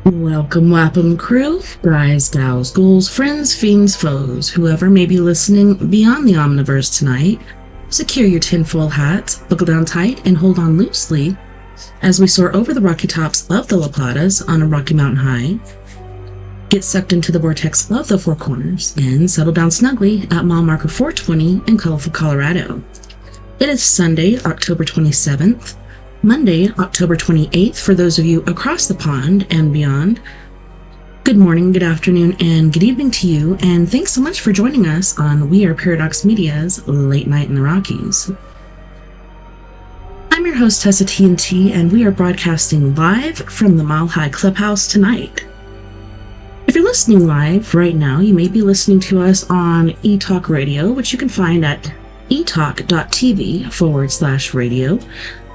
Welcome, Wapham crew, guys, gals, ghouls, friends, fiends, foes, whoever may be listening beyond the Omniverse tonight. Secure your tinfoil hats, buckle down tight, and hold on loosely as we soar over the rocky tops of the La Platas on a Rocky Mountain high. Get sucked into the vortex of the Four Corners and settle down snugly at mile marker 420 in colorful Colorado. It is Sunday, October 27th. Monday, October 28th, for those of you across the pond and beyond. Good morning, good afternoon, and good evening to you, and thanks so much for joining us on We Are Paradox Media's Late Night in the Rockies. I'm your host, TessaTNT, and we are broadcasting live from the Mile High Clubhouse tonight. If you're listening live right now, you may be listening to us on eTalk Radio, which you can find at etalk.tv/radio.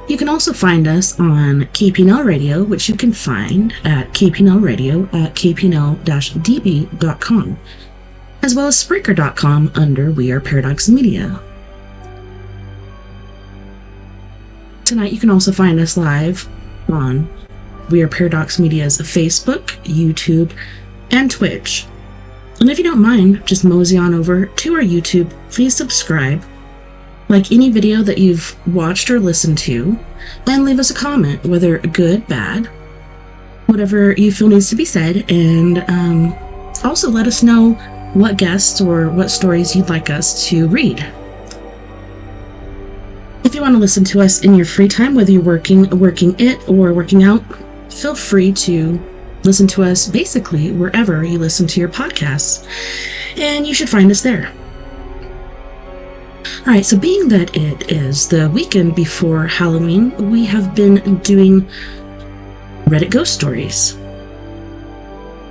You can also find us on KPNL Radio, which you can find at kpnlradio at kpnl-db.com, as well as Spreaker.com under We Are Paradox Media. Tonight you can also find us live on We Are Paradox Media's Facebook, YouTube, and Twitch. And if you don't mind, just mosey on over to our YouTube, please subscribe, like any video that you've watched or listened to, and leave us a comment, whether good, bad, whatever you feel needs to be said, and also let us know what guests or what stories you'd like us to read. If you want to listen to us in your free time, whether you're working it, or working out, feel free to listen to us basically wherever you listen to your podcasts, and you should find us there. Alright, so being that it is the weekend before Halloween, we have been doing Reddit ghost stories.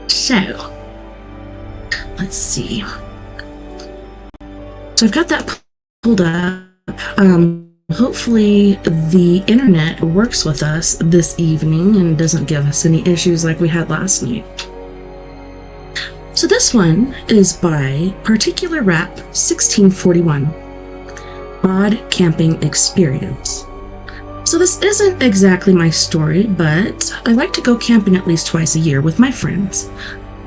So, let's see. So I've got that pulled up. Hopefully the internet works with us this evening and doesn't give us any issues like we had last night. So this one is by Particular Rap 1641. Odd camping experience. So this isn't exactly my story, but I like to go camping at least twice a year with my friends.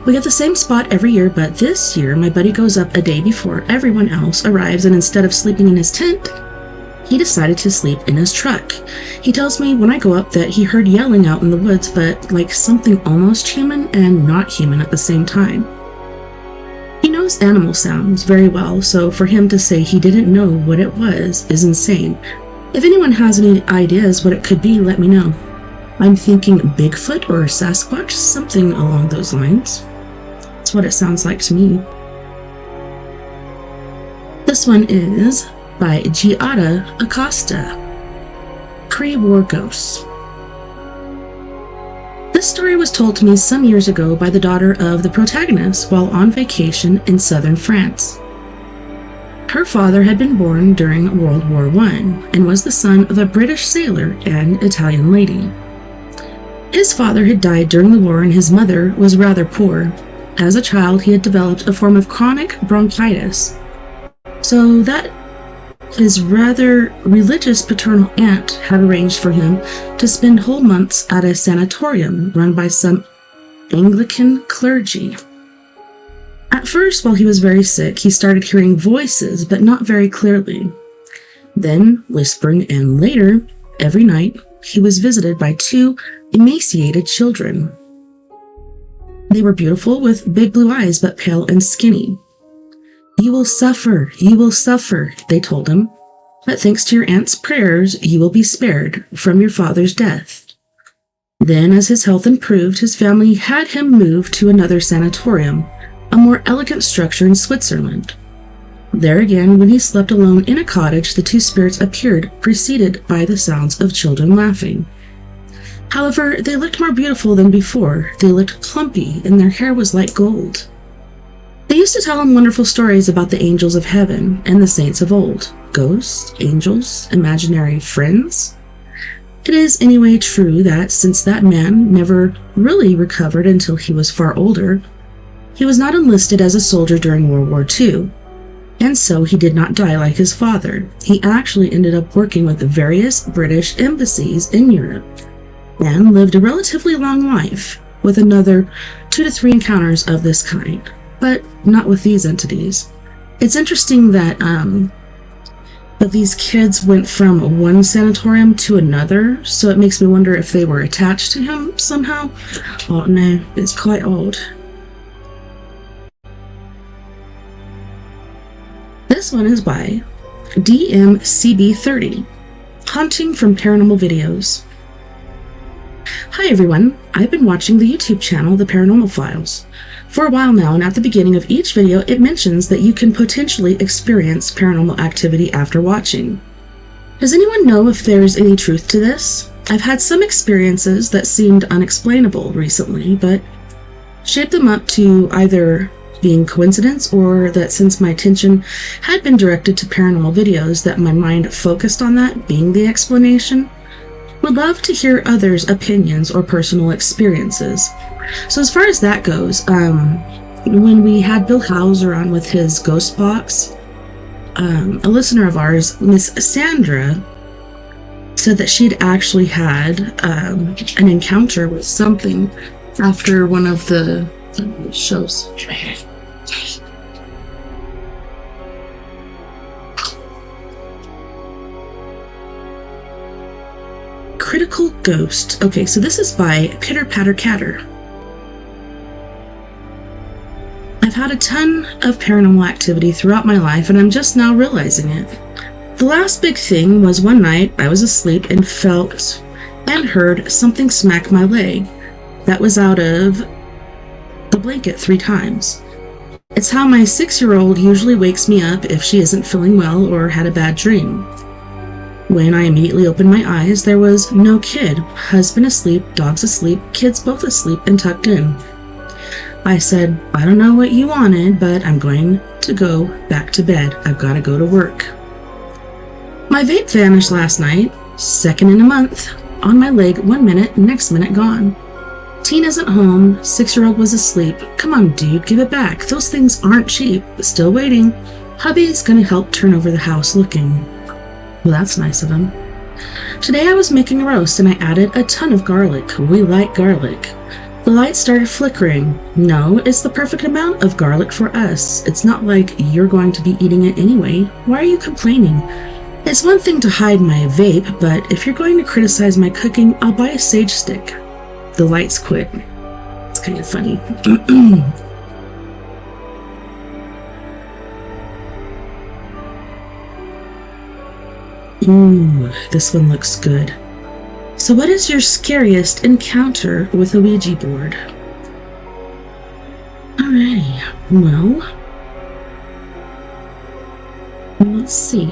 We get the same spot every year, but this year my buddy goes up a day before everyone else arrives, and instead of sleeping in his tent, he decided to sleep in his truck. He tells me when I go up that he heard yelling out in the woods, but like something almost human and not human at the same time. He knows animal sounds very well, so for him to say he didn't know what it was is insane. If anyone has any ideas what it could be, let me know. I'm thinking Bigfoot or Sasquatch, something along those lines. That's what it sounds like to me. This one is by Giada Acosta, Pre-War Ghosts. This story was told to me some years ago by the daughter of the protagonist while on vacation in southern France. Her father had been born during World War I and was the son of a British sailor and Italian lady. His father had died during the war and his mother was rather poor. As a child, he had developed a form of chronic bronchitis, so that his rather religious paternal aunt had arranged for him to spend whole months at a sanatorium run by some Anglican clergy. At first, while he was very sick, he started hearing voices, but not very clearly. Then, whispering, and later, every night, he was visited by two emaciated children. They were beautiful with big blue eyes, but pale and skinny. You will suffer, they told him, but thanks to your aunt's prayers, you will be spared from your father's death. Then, as his health improved, his family had him moved to another sanatorium, a more elegant structure in Switzerland. There again, when he slept alone in a cottage, the two spirits appeared, preceded by the sounds of children laughing. However, they looked more beautiful than before. They looked plumpy, and their hair was like gold. They used to tell him wonderful stories about the angels of heaven and the saints of old. Ghosts, angels, imaginary friends. It is anyway true that since that man never really recovered until he was far older, he was not enlisted as a soldier during World War II, and so he did not die like his father. He actually ended up working with the various British embassies in Europe and lived a relatively long life, with another 2 to 3 encounters of this kind, but not with these entities. It's interesting that these kids went from one sanatorium to another, so it makes me wonder if they were attached to him somehow. Oh no, it's quite old. This one is by DMCB30, Haunting from Paranormal Videos. Hi everyone, I've been watching the YouTube channel The Paranormal Files for a while now, and at the beginning of each video it mentions that you can potentially experience paranormal activity after watching. Does anyone know if there's any truth to this? I've had some experiences that seemed unexplainable recently, but shaped them up to either being coincidence or that since my attention had been directed to paranormal videos that my mind focused on that being the explanation. Would love to hear others' opinions or personal experiences. So as far as that goes, when we had Bill Hauser on with his ghost box, a listener of ours, Miss Sandra, said that she'd actually had an encounter with something after one of the shows. Critical Ghost. Okay, so this is by Pitter Patter Catter. I've had a ton of paranormal activity throughout my life, and I'm just now realizing it. The last big thing was one night I was asleep and felt and heard something smack my leg. That was out of the blanket 3 times. It's how my 6-year-old usually wakes me up if she isn't feeling well or had a bad dream. When I immediately opened my eyes, there was no kid. Husband asleep, dogs asleep, kids both asleep and tucked in. I said, I don't know what you wanted, but I'm going to go back to bed. I've got to go to work. My vape vanished last night, second in a month. On my leg 1 minute, next minute gone. Teen isn't home, 6-year-old was asleep. Come on, dude, give it back. Those things aren't cheap. Still waiting. Hubby's gonna help turn over the house looking. Well, that's nice of him. Today I was making a roast and I added a ton of garlic. We like garlic. The light started flickering. No, it's the perfect amount of garlic for us. It's not like you're going to be eating it anyway. Why are you complaining? It's one thing to hide my vape, but if you're going to criticize my cooking, I'll buy a sage stick. The lights quit. It's kind of funny. Ooh, this one looks good. So what is your scariest encounter with a Ouija board? Alrighty, well, let's see.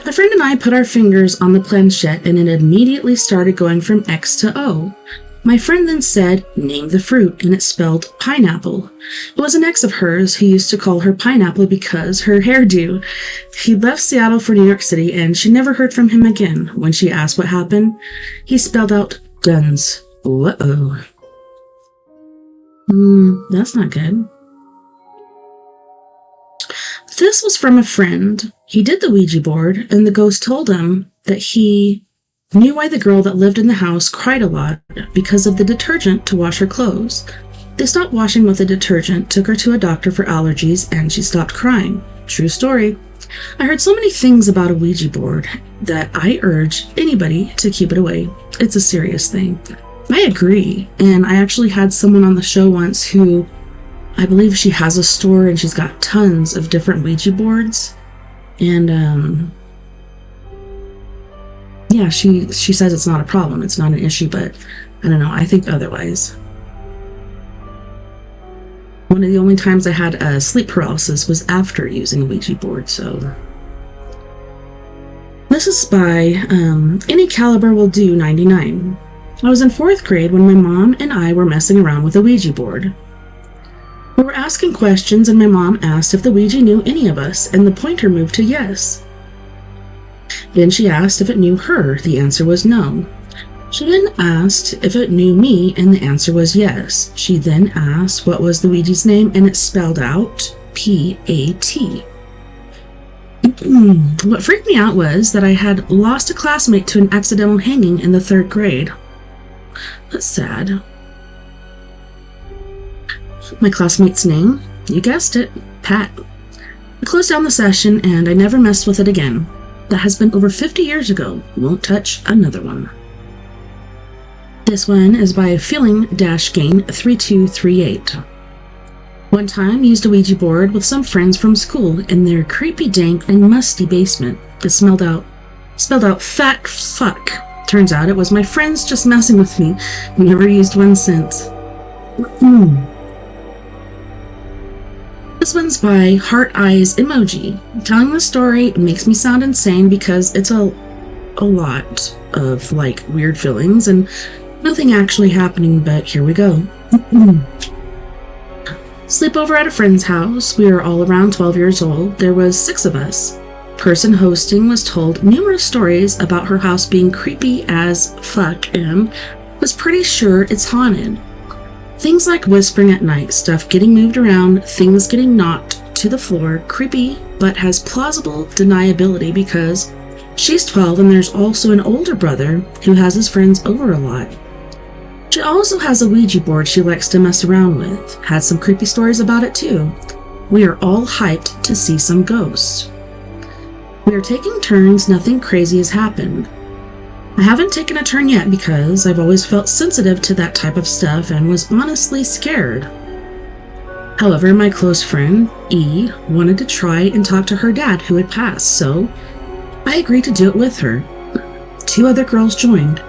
A friend and I put our fingers on the planchette and it immediately started going from X to O. My friend then said, name the fruit, and it spelled pineapple. It was an ex of hers who used to call her Pineapple because her hairdo. He left Seattle for New York City and she never heard from him again. When she asked what happened, he spelled out guns. Uh-oh. That's not good. This was from a friend. He did the Ouija board, and the ghost told him that he knew why the girl that lived in the house cried a lot because of the detergent to wash her clothes. They stopped washing with the detergent, took her to a doctor for allergies, and she stopped crying. True story. I heard so many things about a Ouija board that I urge anybody to keep it away. It's a serious thing. I agree, and I actually had someone on the show once who, I believe she has a store and she's got tons of different Ouija boards, and yeah, she says it's not a problem, it's not an issue, but I don't know, I think otherwise. One of the only times I had sleep paralysis was after using a Ouija board, so. This is by Any Caliber Will Do 99. I was in 4th grade when my mom and I were messing around with a Ouija board. We were asking questions and my mom asked if the Ouija knew any of us, and the pointer moved to yes. Then she asked if it knew her. The answer was no. She then asked if it knew me, and the answer was yes. She then asked what was the Ouija's name, and it spelled out P-A-T. What freaked me out was that I had lost a classmate to an accidental hanging in the 3rd grade. That's sad. My classmate's name? You guessed it, Pat. I closed down the session and I never messed with it again. That has been over 50 years ago. Won't touch another one. This one is by Feeling-Gain3238. One time, used a Ouija board with some friends from school in their creepy, dank, and musty basement. It spelled out fat fuck. Turns out it was my friends just messing with me. Never used one since. This one's by Heart Eyes Emoji. Telling the story makes me sound insane because it's a lot of weird feelings and nothing actually happening, but here we go. Sleepover at a friend's house. We were all around 12 years old. There was 6 of us. Person hosting was told numerous stories about her house being creepy as fuck and was pretty sure it's haunted. Things like whispering at night, stuff getting moved around, things getting knocked to the floor, creepy, but has plausible deniability because she's 12 and there's also an older brother who has his friends over a lot. She also has a Ouija board she likes to mess around with. Had some creepy stories about it too. We are all hyped to see some ghosts. We are taking turns, nothing crazy has happened. I haven't taken a turn yet because I've always felt sensitive to that type of stuff and was honestly scared. However, my close friend, E, wanted to try and talk to her dad who had passed, so I agreed to do it with her. 2 other girls joined.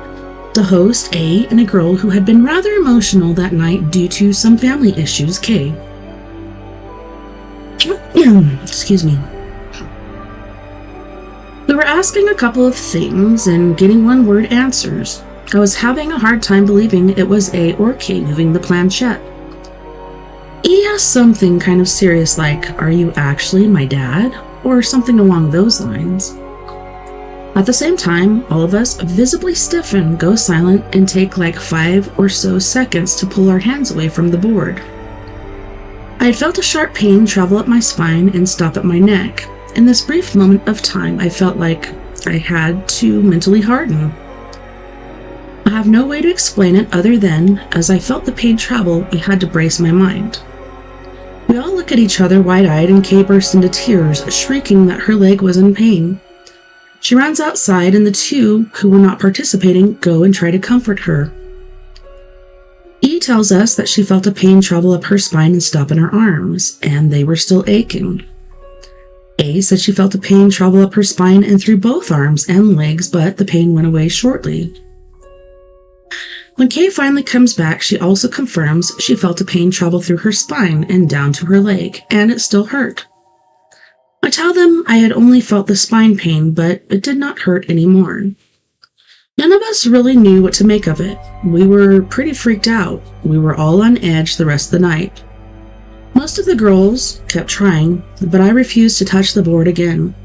The host, A, and a girl who had been rather emotional that night due to some family issues, K. Excuse me. We were asking a couple of things and getting one-word answers. I was having a hard time believing it was A or K moving the planchette. E asked something kind of serious like, "Are you actually my dad?" or something along those lines. At the same time, all of us visibly stiffen, go silent, and take 5 or so seconds to pull our hands away from the board. I had felt a sharp pain travel up my spine and stop at my neck. In this brief moment of time, I felt like I had to mentally harden. I have no way to explain it other than, as I felt the pain travel, I had to brace my mind. We all look at each other wide-eyed and Kay burst into tears, shrieking that her leg was in pain. She runs outside and the 2 who were not participating go and try to comfort her. E tells us that she felt a pain travel up her spine and stop in her arms, and they were still aching. A said she felt a pain travel up her spine and through both arms and legs, but the pain went away shortly. When Kay finally comes back, she also confirms she felt a pain travel through her spine and down to her leg, and it still hurt. I tell them I had only felt the spine pain, but it did not hurt anymore. None of us really knew what to make of it. We were pretty freaked out. We were all on edge the rest of the night. Most of the girls kept trying, but I refused to touch the board again.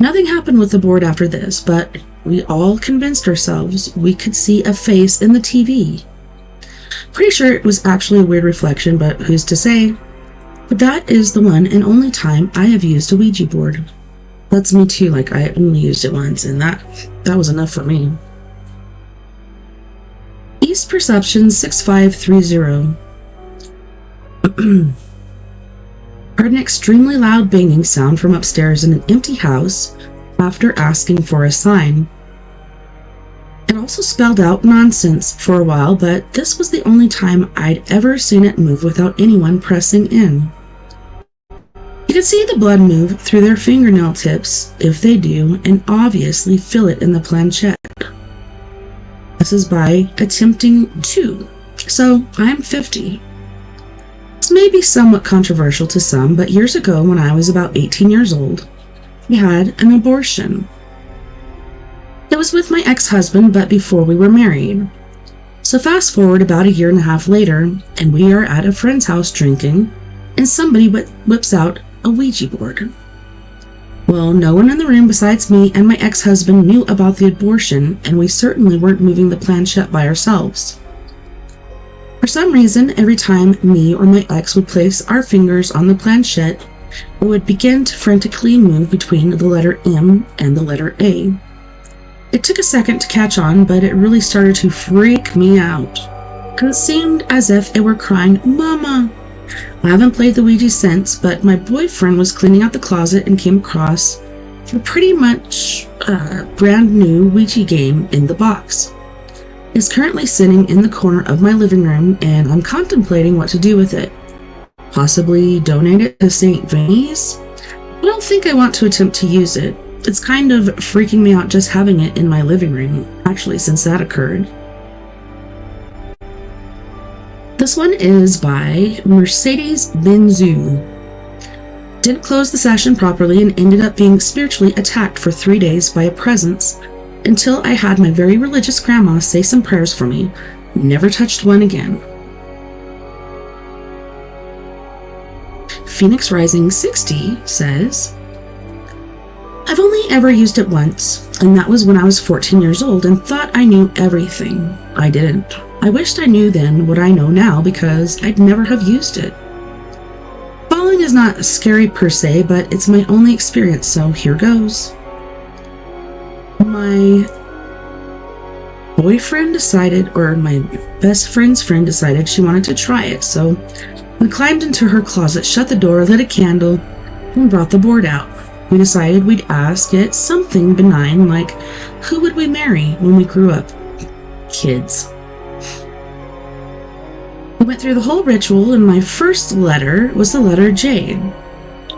Nothing happened with the board after this, but we all convinced ourselves we could see a face in the TV. Pretty sure it was actually a weird reflection, but who's to say? But that is the one and only time I have used a Ouija board. That's me too, I only used it once, and that was enough for me. East Perception 6530. Heard an extremely loud banging sound from upstairs in an empty house after asking for a sign. It also spelled out nonsense for a while, but this was the only time I'd ever seen it move without anyone pressing in. You could see the blood move through their fingernail tips, if they do, and obviously feel it in the planchette. This is by Attempting 2, so I'm 50. This may be somewhat controversial to some, but years ago when I was about 18 years old, I had an abortion. It was with my ex-husband, but before we were married. So fast forward about a year and a half later, and we are at a friend's house drinking, and somebody whips out a Ouija board. Well, no one in the room besides me and my ex-husband knew about the abortion, and we certainly weren't moving the planchette by ourselves. For some reason, every time me or my ex would place our fingers on the planchette, it would begin to frantically move between the letter M and the letter A. It took a second to catch on, but it really started to freak me out. And it seemed as if it were crying, "Mama!" I haven't played the Ouija since, but my boyfriend was cleaning out the closet and came across a pretty much brand new Ouija game in the box. It's currently sitting in the corner of my living room, and I'm contemplating what to do with it. Possibly donate it to St. Vinny's? I don't think I want to attempt to use it. It's kind of freaking me out just having it in my living room, actually, since that occurred. This one is by Mercedes Benzu. Didn't close the session properly and ended up being spiritually attacked for 3 days by a presence until I had my very religious grandma say some prayers for me. Never touched one again. Phoenix Rising 60 says, I've only ever used it once, and that was when I was 14 years old and thought I knew everything. I didn't. I wished I knew then what I know now because I'd never have used it. Falling is not scary per se, but it's my only experience, so here goes. My boyfriend decided, or my best friend's friend decided she wanted to try it, so we climbed into her closet, shut the door, lit a candle, and brought the board out. We decided we'd ask it something benign like, who would we marry when we grew up? Kids. We went through the whole ritual, and my first letter was the letter J.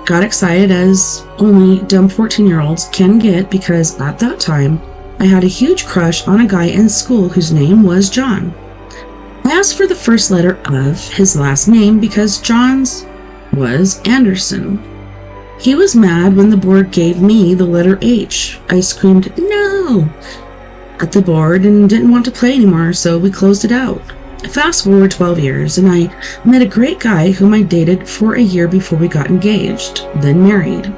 Got excited as only dumb 14-year-olds can get because at that time I had a huge crush on a guy in school whose name was John. I asked for the first letter of his last name because John's was Anderson. He was mad when the board gave me the letter H. I screamed, "No!" at the board and didn't want to play anymore, so we closed it out. Fast forward 12 years, and I met a great guy whom I dated for a year before we got engaged, then married.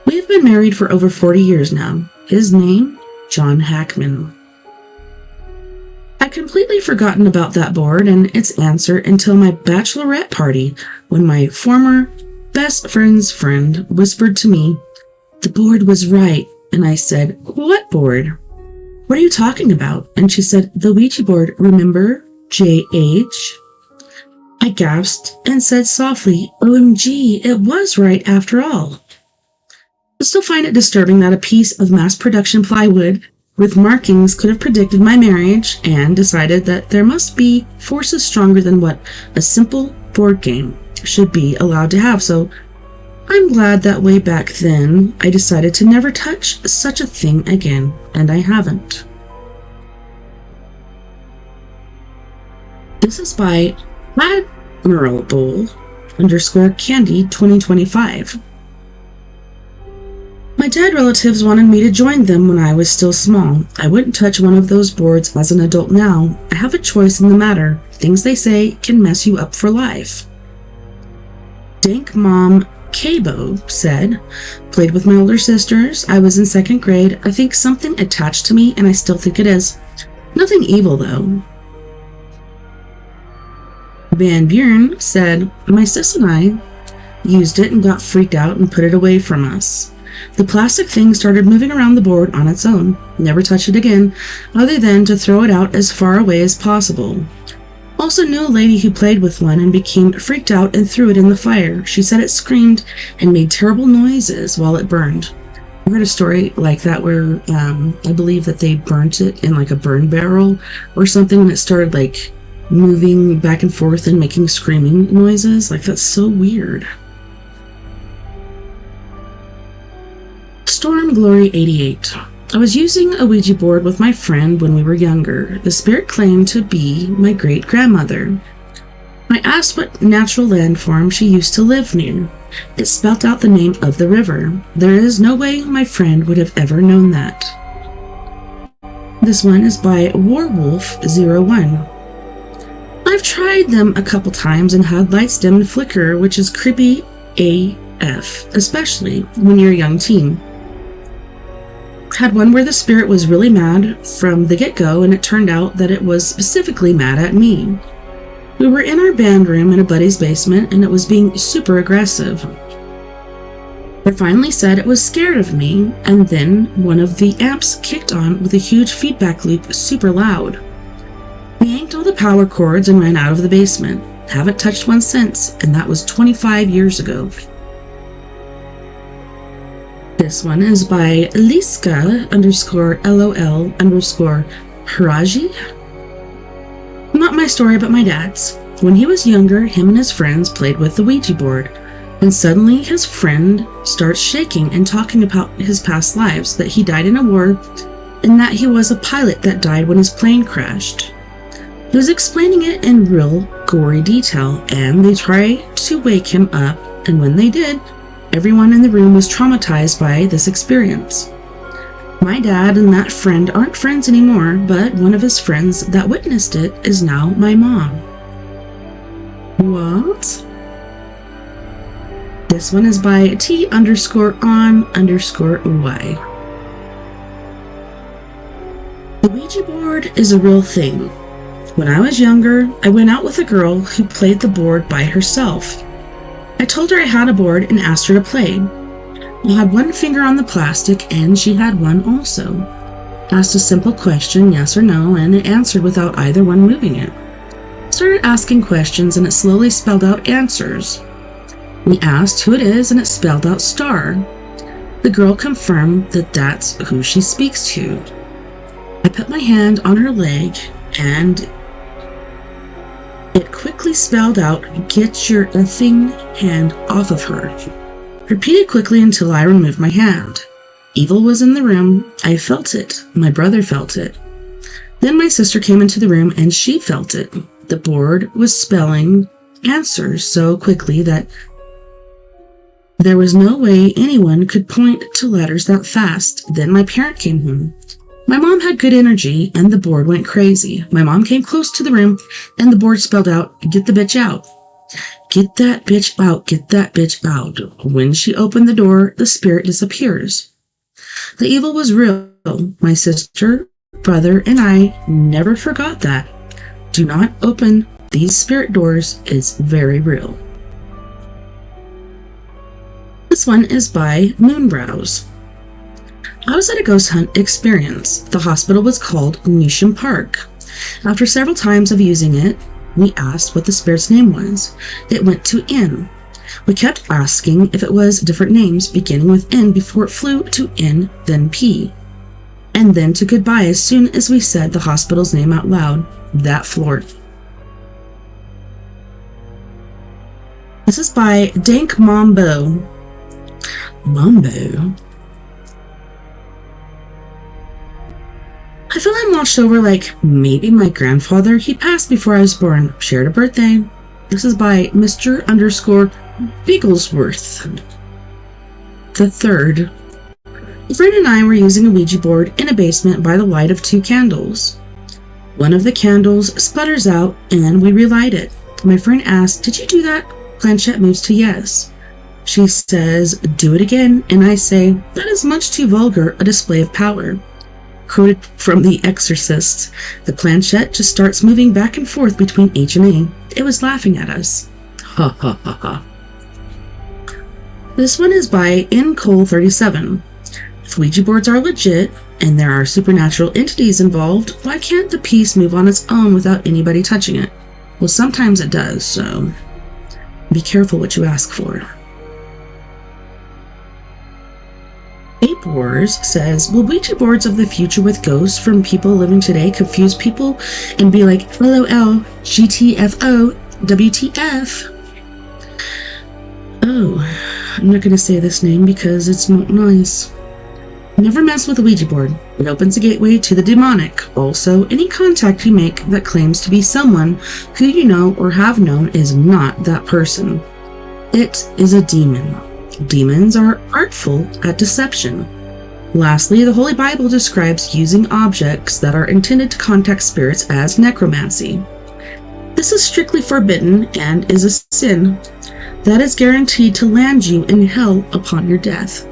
We've been married for over 40 years now. His name, John Hackman. I'd completely forgotten about that board and its answer until my bachelorette party, when my former best friend's friend whispered to me, "The board was right," and I said, "What board?" "What are you talking about?" And she said, "The Ouija board, remember? JH. I gasped and said softly, "OMG, it was right after all." I still find it disturbing that a piece of mass production plywood with markings could have predicted my marriage and decided that there must be forces stronger than what a simple board game should be allowed to have. So I'm glad that way back then I decided to never touch such a thing again, and I haven't. This is by Admirable _Candy 2025. My dead relatives wanted me to join them when I was still small. I wouldn't touch one of those boards as an adult now. I have a choice in the matter. Things they say can mess you up for life. Dank Mom Cabo said, played with my older sisters. I was in 2nd grade. I think something attached to me, and I still think it is. Nothing evil, though. Van Buren said, my sis and I used it and got freaked out and put it away from us. The plastic thing started moving around the board on its own. Never touched it again, other than to throw it out as far away as possible. Also knew a lady who played with one and became freaked out and threw it in the fire. She said it screamed and made terrible noises while it burned. I heard a story like that where I believe that they burnt it in like a burn barrel or something, and it started like moving back and forth and making screaming noises. Like, that's so weird. Storm Glory 88. I was using a Ouija board with my friend when we were younger. The spirit claimed to be my great-grandmother. I asked what natural landform she used to live near. It spelt out the name of the river. There is no way my friend would have ever known that. This one is by Warwolf01. I've tried them a couple times and had lights dim and flicker, which is creepy AF, especially when you're a young teen. Had one where the spirit was really mad from the get-go, and it turned out that it was specifically mad at me. We were in our band room in a buddy's basement, and it was being super aggressive. It finally said it was scared of me, and then one of the amps kicked on with a huge feedback loop super loud. We yanked all the power cords and ran out of the basement. Haven't touched one since, and that was 25 years ago. This one is by Liska_LOL_Haraji. Not my story, but my dad's. When he was younger, him and his friends played with the Ouija board, and suddenly his friend starts shaking and talking about his past lives, that he died in a war, and that he was a pilot that died when his plane crashed. He was explaining it in real gory detail, and they tried to wake him up, and when they did, everyone in the room was traumatized by this experience. My dad and that friend aren't friends anymore, but one of his friends that witnessed it is now my mom. What? This one is by T_on_y. The Ouija board is a real thing. When I was younger, I went out with a girl who played the board by herself. I told her I had a board and asked her to play. I had one finger on the plastic and she had one also. Asked a simple question, yes or no, and it answered without either one moving it. Started asking questions and it slowly spelled out answers. We asked who it is and it spelled out star. The girl confirmed that that's who she speaks to. I put my hand on her leg and it quickly spelled out, "Get your effing hand off of her." Repeated quickly until I removed my hand. Evil was in the room. I felt it. My brother felt it. Then my sister came into the room and she felt it. The board was spelling answers so quickly that there was no way anyone could point to letters that fast. Then my parent came home. My mom had good energy and the board went crazy. My mom came close to the room and the board spelled out, "Get the bitch out. Get that bitch out. Get that bitch out." When she opened the door, the spirit disappears. The evil was real. My sister, brother, and I never forgot that. Do not open these spirit doors. It's very real. This one is by Moonbrows. I was at a ghost hunt experience. The hospital was called Newsham Park. After several times of using it, we asked what the spirit's name was. It went to N. We kept asking if it was different names beginning with N before it flew to N, then P. And then to goodbye as soon as we said the hospital's name out loud. That floored. This is by Dank Mambo. Mambo? I feel I'm watched over like maybe my grandfather. He passed before I was born. Shared a birthday. This is by Mr_Bigglesworth. The third. A friend and I were using a Ouija board in a basement by the light of 2 candles. One of the candles sputters out and we relight it. My friend asked, "Did you do that?" Planchette moves to yes. She says, "Do it again," and I say, "That is much too vulgar a display of power." Quoted from The Exorcist. The planchette just starts moving back and forth between H and A. It was laughing at us. Ha ha ha ha. This one is by Ncole37. If Ouija boards are legit, and there are supernatural entities involved, why can't the piece move on its own without anybody touching it? Well, sometimes it does, so be careful what you ask for. Ape Wars says, will Ouija boards of the future with ghosts from people living today confuse people and be like, LOL, GTFO, WTF? Oh, I'm not going to say this name because it's not nice. Never mess with a Ouija board. It opens a gateway to the demonic. Also, any contact you make that claims to be someone who you know or have known is not that person. It is a demon. Demons are artful at deception. Lastly, the Holy Bible describes using objects that are intended to contact spirits as necromancy. This is strictly forbidden and is a sin that is guaranteed to land you in hell upon your death.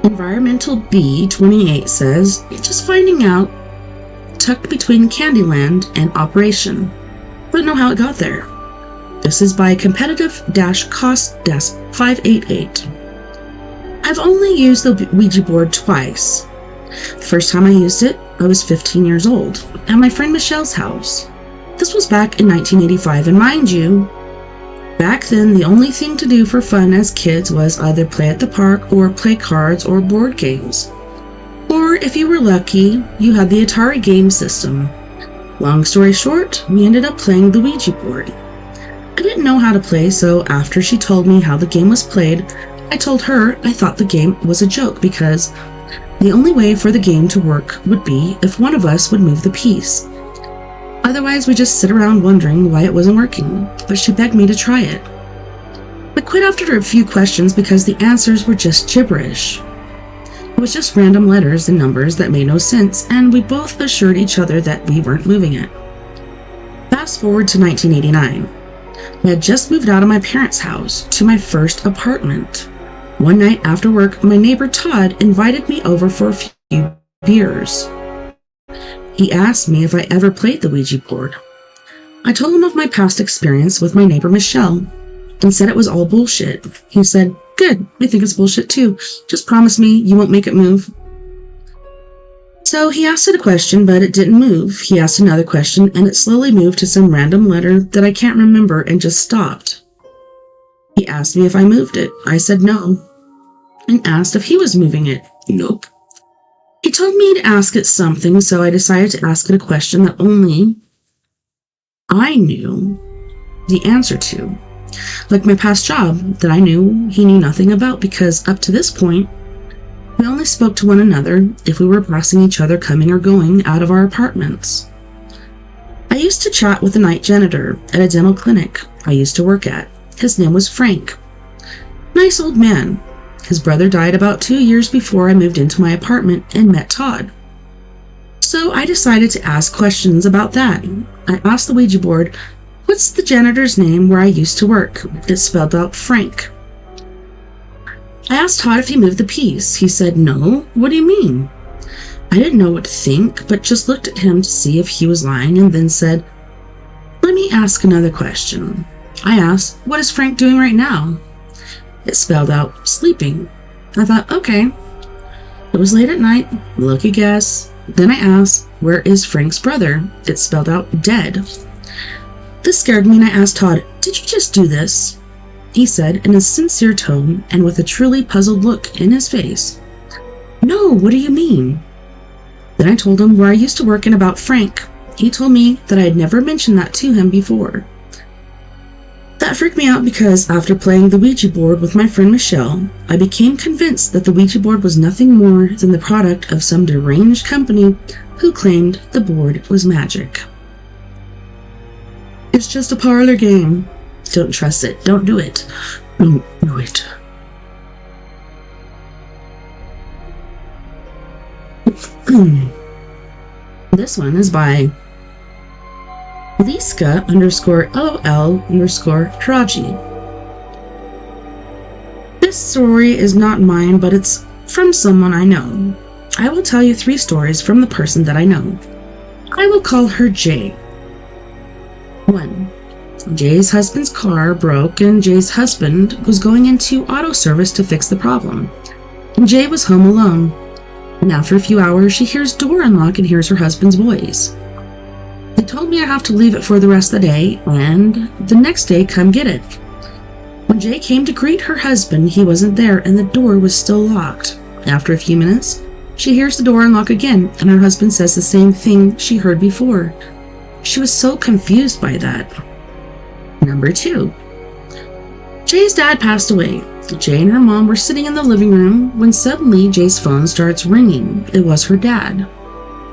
Environmental B28 says, just finding out tucked between Candyland and Operation. Don't know how it got there. This is by competitive-cost-588. I've only used the Ouija board twice. The first time I used it, I was 15 years old, at my friend Michelle's house. This was back in 1985, and mind you, back then the only thing to do for fun as kids was either play at the park or play cards or board games. Or if you were lucky, you had the Atari game system. Long story short, we ended up playing the Ouija board. I didn't know how to play, so after she told me how the game was played, I told her I thought the game was a joke because the only way for the game to work would be if one of us would move the piece. Otherwise, we just sit around wondering why it wasn't working, but she begged me to try it. I quit after a few questions because the answers were just gibberish. It was just random letters and numbers that made no sense, and we both assured each other that we weren't moving it. Fast forward to 1989. I had just moved out of my parents' house to my first apartment. One night after work, my neighbor Todd invited me over for a few beers. He asked me if I ever played the Ouija board. I told him of my past experience with my neighbor Michelle and said it was all bullshit. He said, "Good, I think it's bullshit too. Just promise me you won't make it move." So he asked it a question, but it didn't move. He asked another question, and it slowly moved to some random letter that I can't remember and just stopped. He asked me if I moved it. I said no, and asked if he was moving it. Nope. He told me to ask it something, so I decided to ask it a question that only I knew the answer to. Like my past job that I knew he knew nothing about, because up to this point, we only spoke to one another if we were passing each other coming or going out of our apartments. I used to chat with the night janitor at a dental clinic I used to work at. His name was Frank. Nice old man. His brother died about 2 years before I moved into my apartment and met Todd. So I decided to ask questions about that. I asked the Ouija board, "What's the janitor's name where I used to work?" It spelled out Frank. I asked Todd if he moved the piece. He said, "No, what do you mean?" I didn't know what to think, but just looked at him to see if he was lying and then said, "Let me ask another question." I asked, "What is Frank doing right now?" It spelled out sleeping. I thought, okay. It was late at night, lucky guess. Then I asked, "Where is Frank's brother?" It spelled out dead. This scared me and I asked Todd, "Did you just do this?" He said in a sincere tone and with a truly puzzled look in his face, "No, what do you mean?" Then I told him where I used to work and about Frank. He told me that I had never mentioned that to him before. That freaked me out because after playing the Ouija board with my friend Michelle, I became convinced that the Ouija board was nothing more than the product of some deranged company who claimed the board was magic. It's just a parlor game. Don't trust it. Don't do it. Don't do it. This one is by Liska_LOL_Hiraji. This story is not mine, but it's from someone I know. I will tell you 3 stories from the person that I know. I will call her Jay. 1. Jay's husband's car broke and Jay's husband was going into auto service to fix the problem. And Jay was home alone. And after a few hours, she hears door unlock and hears her husband's voice. They told me I have to leave it for the rest of the day, and the next day come get it. When Jay came to greet her husband, he wasn't there and the door was still locked. After a few minutes, she hears the door unlock again, and her husband says the same thing she heard before. She was so confused by that. Number 2. Jay's dad passed away. Jay and her mom were sitting in the living room when suddenly Jay's phone starts ringing. It was her dad.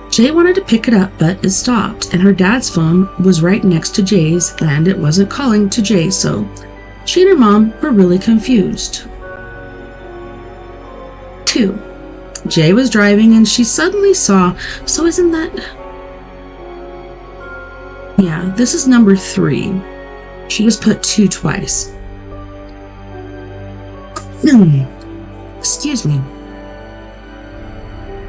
Jay wanted to pick it up, but it stopped, and her dad's phone was right next to Jay's, and it wasn't calling to Jay, so she and her mom were really confused. 2. Jay was driving, and she suddenly saw, so isn't that... Yeah, this is number 3. She was put 2 twice. Excuse me.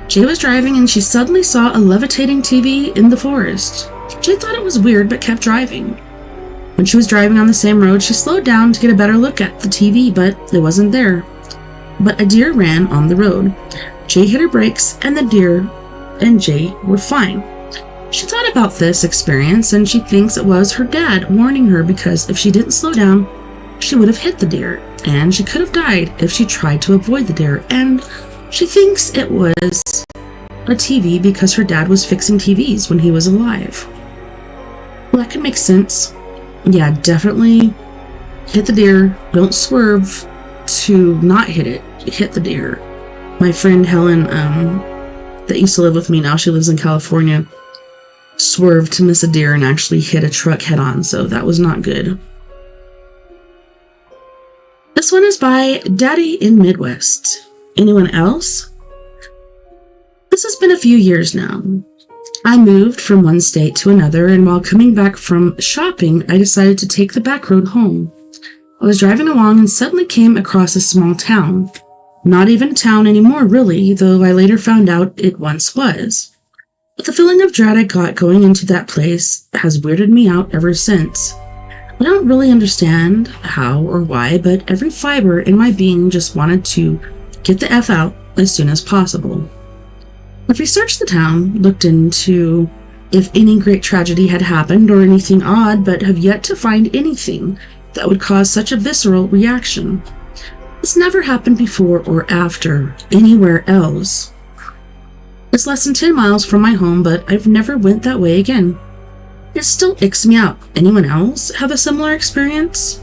Jay was driving and she suddenly saw a levitating TV in the forest. Jay thought it was weird but kept driving. When she was driving on the same road, she slowed down to get a better look at the TV, but it wasn't there. But a deer ran on the road. Jay hit her brakes and the deer and Jay were fine. She thought about this experience and she thinks it was her dad warning her because if she didn't slow down, she would have hit the deer and she could have died if she tried to avoid the deer, and she thinks it was a TV because her dad was fixing TVs when he was alive. Well, that could make sense. Yeah, definitely hit the deer. Don't swerve to not hit it. Hit the deer. My friend Helen, that used to live with me, now she lives in California, swerved to miss a deer and actually hit a truck head on, so that was not good. This one is by Daddy in Midwest. Anyone else? This has been a few years now. I moved from one state to another, and while coming back from shopping, I decided to take the back road home. I was driving along and suddenly came across a small town. Not even a town anymore, really, though I later found out it once was. But the feeling of dread I got going into that place has weirded me out ever since. I don't really understand how or why, but every fiber in my being just wanted to get the F out as soon as possible. I've researched the town, looked into if any great tragedy had happened or anything odd, but have yet to find anything that would cause such a visceral reaction. This never happened before or after anywhere else. It's less than 10 miles from my home, but I've never went that way again. It still icks me out. Anyone else have a similar experience?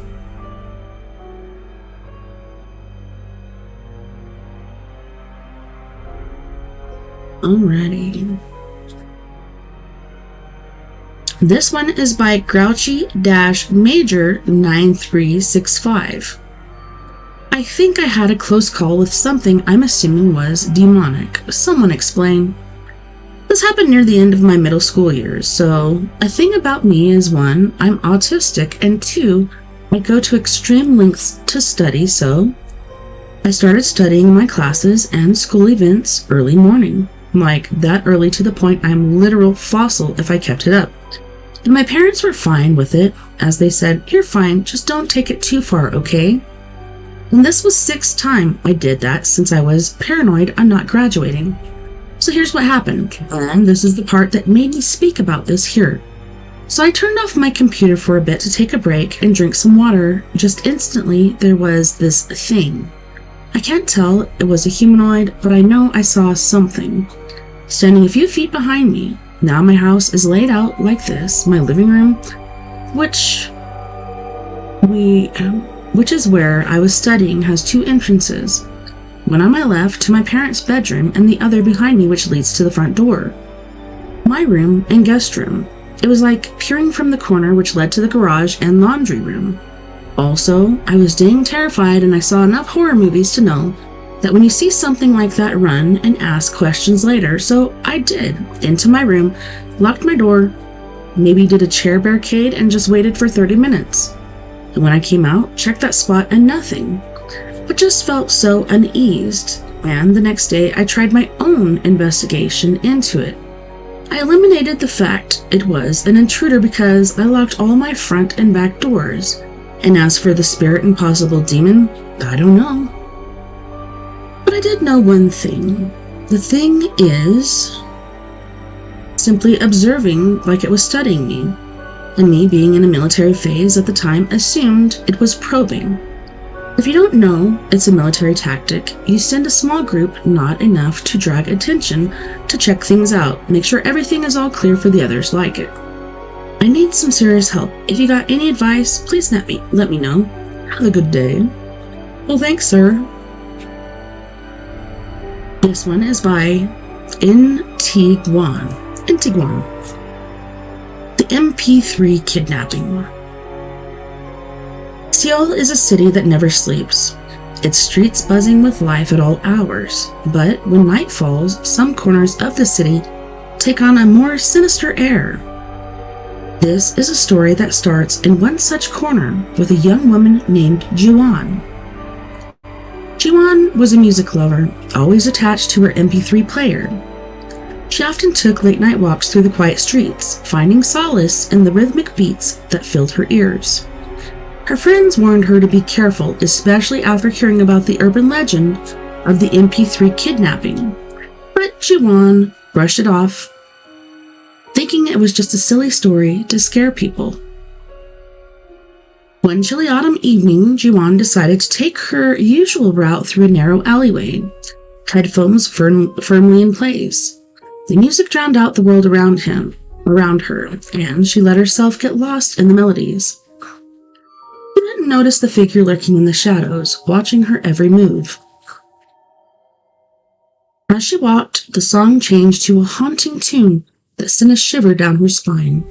Alrighty. This one is by Grouchy-Major9365. I think I had a close call with something I'm assuming was demonic. Someone explain. This happened near the end of my middle school years, so a thing about me is 1, I'm autistic, and 2, I go to extreme lengths to study, so I started studying my classes and school events early morning. Like, that early to the point I'm literal fossil if I kept it up. And my parents were fine with it, as they said, "You're fine, just don't take it too far, okay?" And this was 6th time I did that since I was paranoid I'm not graduating. So here's what happened, and this is the part that made me speak about this here. So I turned off my computer for a bit to take a break and drink some water. Just instantly, there was this thing. I can't tell it was a humanoid, but I know I saw something standing a few feet behind me. Now my house is laid out like this. My living room, which is where I was studying, has 2 entrances. One on my left to my parents' bedroom and the other behind me, which leads to the front door. My room and guest room. It was like peering from the corner which led to the garage and laundry room. Also, I was dang terrified, and I saw enough horror movies to know that when you see something like that, run and ask questions later. So I did. Into my room, locked my door, maybe did a chair barricade, and just waited for 30 minutes. And when I came out, checked that spot and nothing. But just felt so uneased, and the next day I tried my own investigation into it. I eliminated the fact it was an intruder because I locked all my front and back doors. And as for the spirit and possible demon, I don't know. But I did know one thing. The thing is simply observing like it was studying me. And me being in a military phase at the time assumed it was probing. If you don't know it's a military tactic, you send a small group, not enough to drag attention, to check things out, make sure everything is all clear for the others like it. I need some serious help. If you got any advice, please let me know. Have a good day. Well, thanks, sir. This one is by Intiguan. The MP3 kidnapping. Seoul is a city that never sleeps, its streets buzzing with life at all hours. But when night falls, some corners of the city take on a more sinister air. This is a story that starts in one such corner with a young woman named Juan. Jiwon was a music lover, always attached to her MP3 player. She often took late-night walks through the quiet streets, finding solace in the rhythmic beats that filled her ears. Her friends warned her to be careful, especially after hearing about the urban legend of the MP3 kidnapping. But Jiwon brushed it off, thinking it was just a silly story to scare people. One chilly autumn evening, Jiwon decided to take her usual route through a narrow alleyway, headphones firmly in place. The music drowned out the world around her, and she let herself get lost in the melodies. She didn't notice the figure lurking in the shadows, watching her every move. As she walked, the song changed to a haunting tune that sent a shiver down her spine.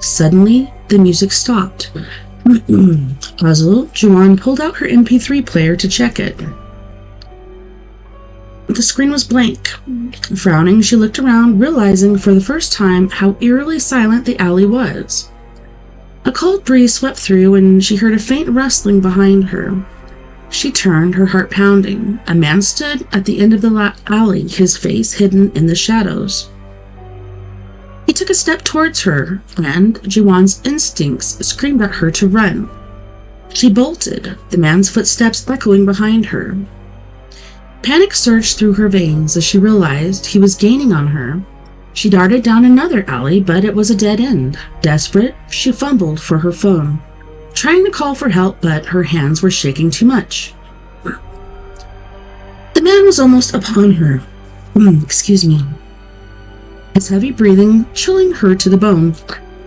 Suddenly, the music stopped. Puzzled, Jiwon pulled out her MP3 player to check it. The screen was blank. Frowning, she looked around, realizing for the first time how eerily silent the alley was. A cold breeze swept through, and she heard a faint rustling behind her. She turned, her heart pounding. A man stood at the end of the alley, his face hidden in the shadows. He took a step towards her, and Jiwon's instincts screamed at her to run. She bolted, the man's footsteps echoing behind her. Panic surged through her veins as she realized he was gaining on her. She darted down another alley, but it was a dead end. Desperate, she fumbled for her phone, trying to call for help, but her hands were shaking too much. The man was almost upon her. Excuse me. His heavy breathing chilling her to the bone.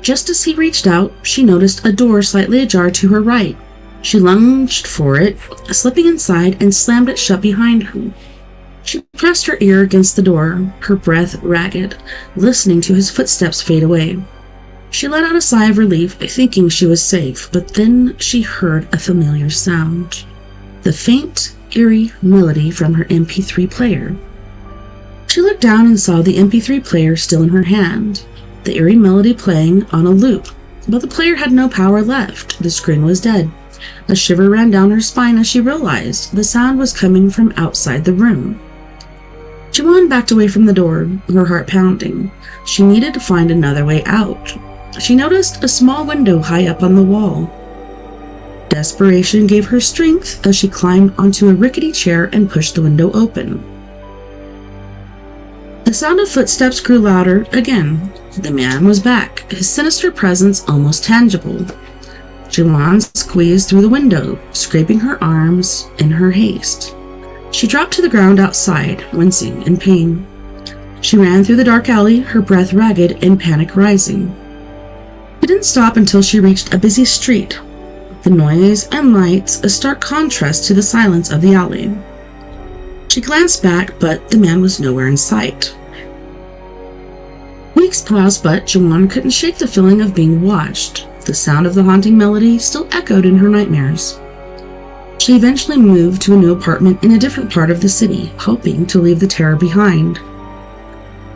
Just as he reached out, she noticed a door slightly ajar to her right. She lunged for it, slipping inside, and slammed it shut behind her. She pressed her ear against the door, her breath ragged, listening to his footsteps fade away. She let out a sigh of relief, thinking she was safe, but then she heard a familiar sound. The faint, eerie melody from her MP3 player. She looked down and saw the MP3 player still in her hand, the eerie melody playing on a loop, but the player had no power left. The screen was dead. A shiver ran down her spine as she realized the sound was coming from outside the room. Jiwon backed away from the door, her heart pounding. She needed to find another way out. She noticed a small window high up on the wall. Desperation gave her strength as she climbed onto a rickety chair and pushed the window open. The sound of footsteps grew louder again. The man was back, his sinister presence almost tangible. Jiwon squeezed through the window, scraping her arms in her haste. She dropped to the ground outside, wincing in pain. She ran through the dark alley, her breath ragged and panic rising. She didn't stop until she reached a busy street. The noise and lights, a stark contrast to the silence of the alley. She glanced back, but the man was nowhere in sight. Weeks passed, but Jiwon couldn't shake the feeling of being watched. The sound of the haunting melody still echoed in her nightmares. She eventually moved to a new apartment in a different part of the city, hoping to leave the terror behind.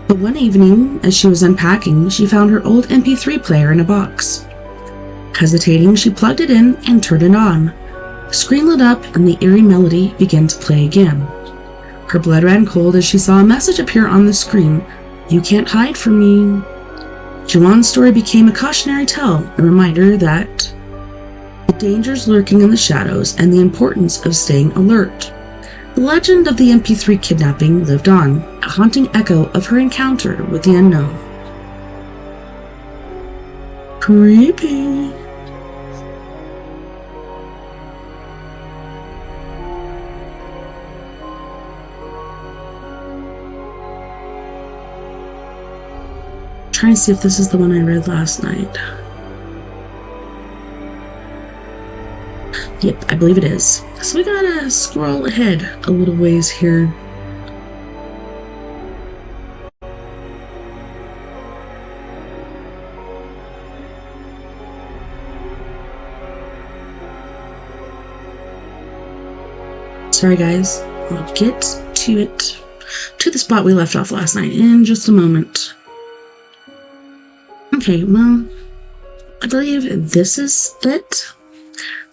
But one evening, as she was unpacking, she found her old MP3 player in a box. Hesitating, she plugged it in and turned it on. The screen lit up and the eerie melody began to play again. Her blood ran cold as she saw a message appear on the screen. "You can't hide from me." Jiwon's story became a cautionary tale, a reminder that the dangers lurking in the shadows and the importance of staying alert. The legend of the MP3 kidnapping lived on, a haunting echo of her encounter with the unknown. Creepy. Trying to see if this is the one I read last night. Yep, I believe it is. So we gotta scroll ahead a little ways here. Sorry guys, I'll get to it, to the spot we left off last night in just a moment. Okay, well, I believe this is it.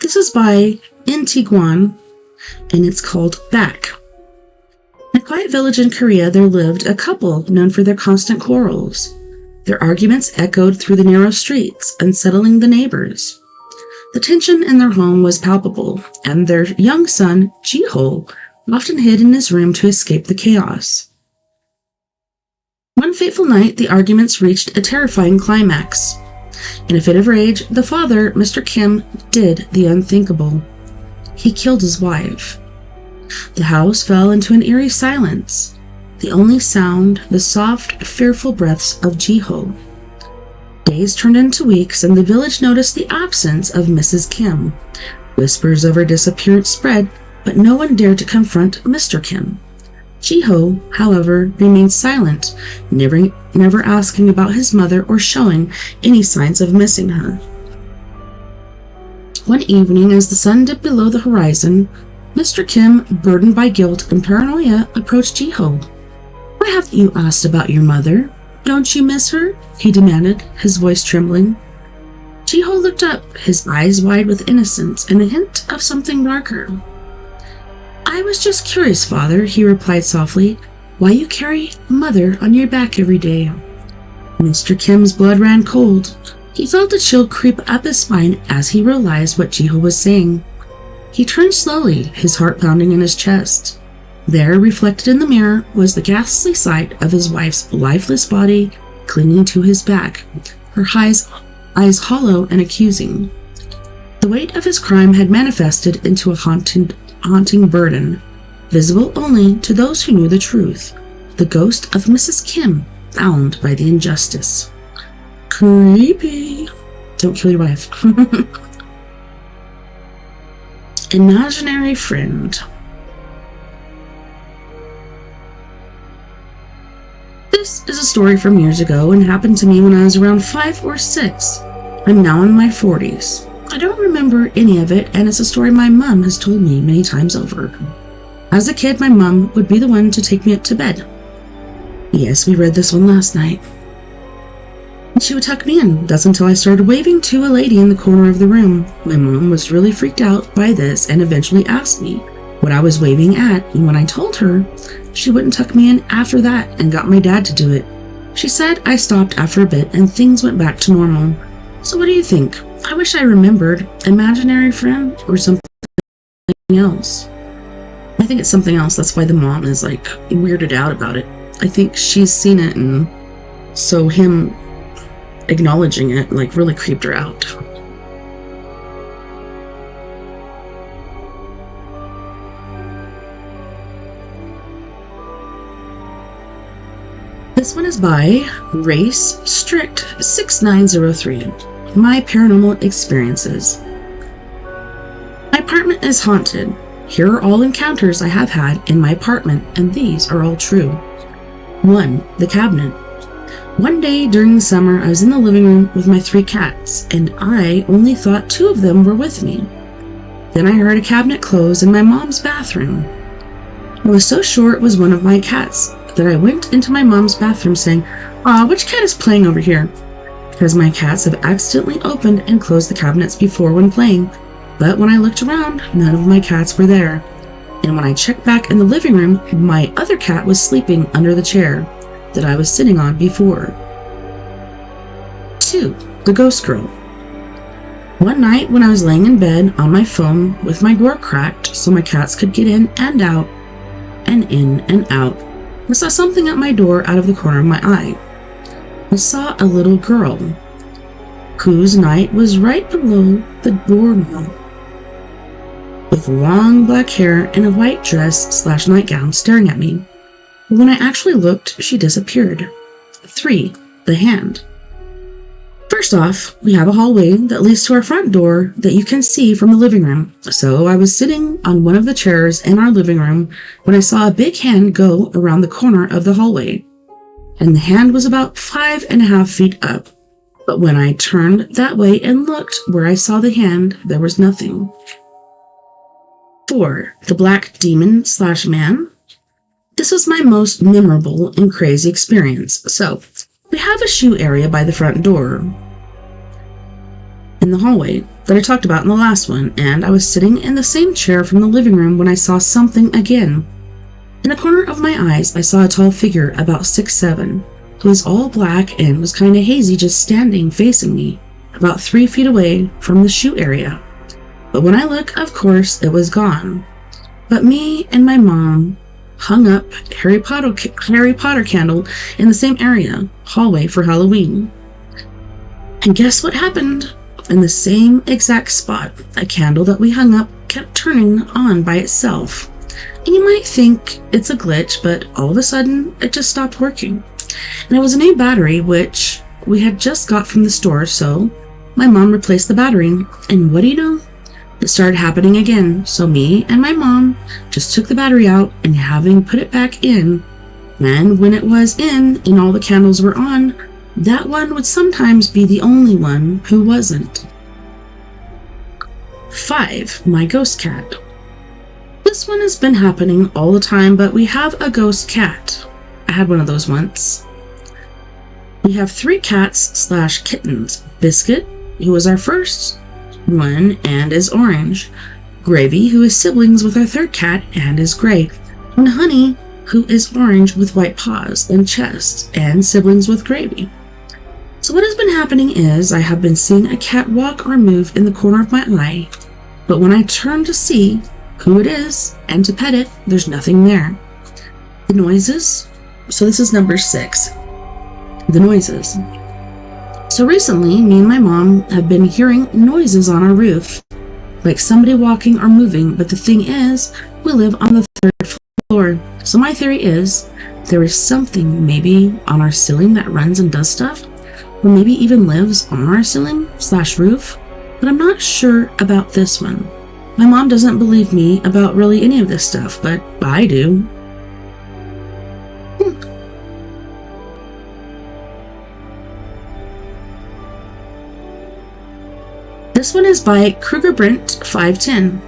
This is by NT Guan, and it's called Back. In a quiet village in Korea, there lived a couple known for their constant quarrels. Their arguments echoed through the narrow streets, unsettling the neighbors. The tension in their home was palpable, and their young son, Ji-ho, often hid in his room to escape the chaos. One fateful night, the arguments reached a terrifying climax. In a fit of rage, the father, Mr. Kim, did the unthinkable. He killed his wife. The house fell into an eerie silence, the only sound the soft, fearful breaths of Ji-ho. Days turned into weeks, and the village noticed the absence of Mrs. Kim. Whispers of her disappearance spread, but no one dared to confront Mr. Kim. Ji-ho, however, remained silent, never asking about his mother or showing any signs of missing her. One evening, as the sun dipped below the horizon, Mr. Kim, burdened by guilt and paranoia, approached Ji-ho. "Why haven't you asked about your mother? Don't you miss her?" he demanded, his voice trembling. Ji-ho looked up, his eyes wide with innocence and a hint of something darker. "I was just curious, father," he replied softly, "why you carry mother on your back every day." Mr. Kim's blood ran cold. He felt a chill creep up his spine as he realized what Ji-ho was saying. He turned slowly, his heart pounding in his chest. There, reflected in the mirror, was the ghastly sight of his wife's lifeless body clinging to his back, her eyes hollow and accusing. The weight of his crime had manifested into a haunting burden, visible only to those who knew the truth, the ghost of Mrs. Kim, bound by the injustice. Creepy. Don't kill your wife. Imaginary friend. This is a story from years ago and happened to me when I was around 5 or 6. I'm now in my 40s. I don't remember any of it, and it's a story my mom has told me many times over. As a kid, my mom would be the one to take me up to bed. Yes, we read this one last night. And she would tuck me in. That's until I started waving to a lady in the corner of the room. My mom was really freaked out by this and eventually asked me what I was waving at, and when I told her, she wouldn't tuck me in after that and got my dad to do it. She said I stopped after a bit and things went back to normal. So what do you think? I wish I remembered. Imaginary friend or something else? I think it's something else. That's why the mom is like weirded out about it. I think she's seen it, and so him acknowledging it like really creeped her out. This one is by Race Strict 6903. My paranormal experiences. My apartment is haunted. Here are all encounters I have had in my apartment, and these are all true. 1. The cabinet. One day during the summer, I was in the living room with my 3 cats, and I only thought 2 of them were with me. Then I heard a cabinet close in my mom's bathroom. I was so sure it was one of my cats that I went into my mom's bathroom saying, "Aw, which cat is playing over here?" Because my cats have accidentally opened and closed the cabinets before when playing, but when I looked around, none of my cats were there. And when I checked back in the living room, my other cat was sleeping under the chair that I was sitting on before. 2. The Ghost Girl. One night when I was laying in bed on my phone with my door cracked so my cats could get in and out and in and out, I saw something at my door out of the corner of my eye. I saw a little girl whose night was right below the doorknob, with long black hair and a white dress/nightgown staring at me. But when I actually looked, she disappeared. 3. The Hand. First off, we have a hallway that leads to our front door that you can see from the living room. So I was sitting on one of the chairs in our living room when I saw a big hand go around the corner of the hallway. And the hand was about 5.5 feet up. But when I turned that way and looked where I saw the hand, there was nothing. 4. The Black Demon/Man. This was my most memorable and crazy experience. So, we have a shoe area by the front door in the hallway. that I talked about in the last one, and I was sitting in the same chair from the living room when I saw something again. In the corner of my eyes, I saw a tall figure about 6'7", who was all black and was kind of hazy, just standing facing me, about 3 feet away from the shoe area. But when I look, of course, it was gone. But me and my mom hung up Harry Potter candle in the same hallway for Halloween. And guess what happened? In the same exact spot, a candle that we hung up kept turning on by itself. And you might think it's a glitch, but all of a sudden, it just stopped working. And it was a new battery, which we had just got from the store, so my mom replaced the battery. And what do you know? It started happening again, so me and my mom just took the battery out and having put it back in, and when it was in and all the candles were on, that one would sometimes be the only one who wasn't. 5. My ghost cat. This one has been happening all the time, but we have a ghost cat. I had one of those once. We have 3 cats/kittens. Biscuit, who was our first one and is orange. Gravy, who is siblings with our third cat and is gray. And Honey, who is orange with white paws and chest and siblings with Gravy. So what has been happening is I have been seeing a cat walk or move in the corner of my eye, but when I turn to see who it is and to pet it, there's nothing there. The noises. So this is number 6. The noises. So recently, me and my mom have been hearing noises on our roof, like somebody walking or moving, but the thing is, we live on the 3rd floor. So my theory is, there is something maybe on our ceiling that runs and does stuff, or maybe even lives on our ceiling/roof, but I'm not sure about this one. My mom doesn't believe me about really any of this stuff, but I do. This one is by Kruger Brent 510.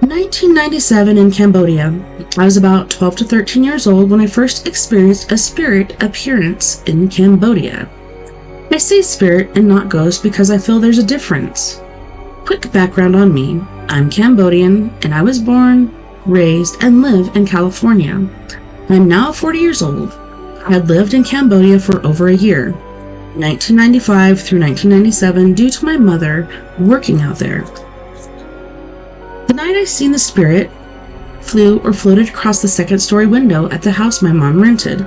1997 in Cambodia. I was about 12 to 13 years old when I first experienced a spirit appearance in Cambodia. I say spirit and not ghost because I feel there's a difference. Quick background on me. I'm Cambodian and I was born, raised, and live in California. I'm now 40 years old. I had lived in Cambodia for over a year, 1995 through 1997, due to my mother working out there. The night I seen the spirit flew or floated across the 2nd-story window at the house my mom rented.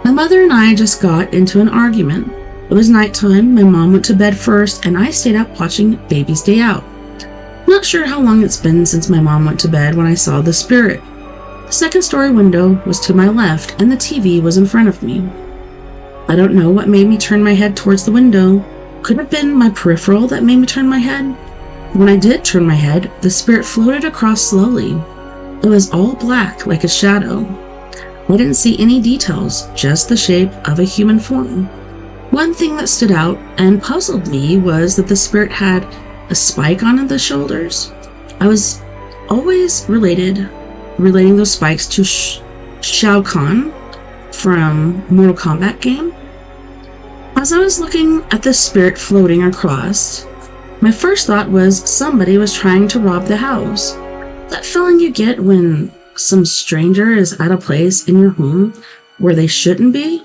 My mother and I just got into an argument. It was nighttime, my mom went to bed first, and I stayed up watching Baby's Day Out. Not sure how long it's been since my mom went to bed when I saw the spirit. The 2nd-story window was to my left, and the TV was in front of me. I don't know what made me turn my head towards the window. Could have been my peripheral that made me turn my head. When I did turn my head, the spirit floated across slowly. It was all black, like a shadow. I didn't see any details, just the shape of a human form. One thing that stood out and puzzled me was that the spirit had a spike on the shoulders. I was always relating those spikes to Shao Kahn from Mortal Kombat game. As I was looking at the spirit floating across, my first thought was somebody was trying to rob the house. That feeling you get when some stranger is at a place in your home where they shouldn't be,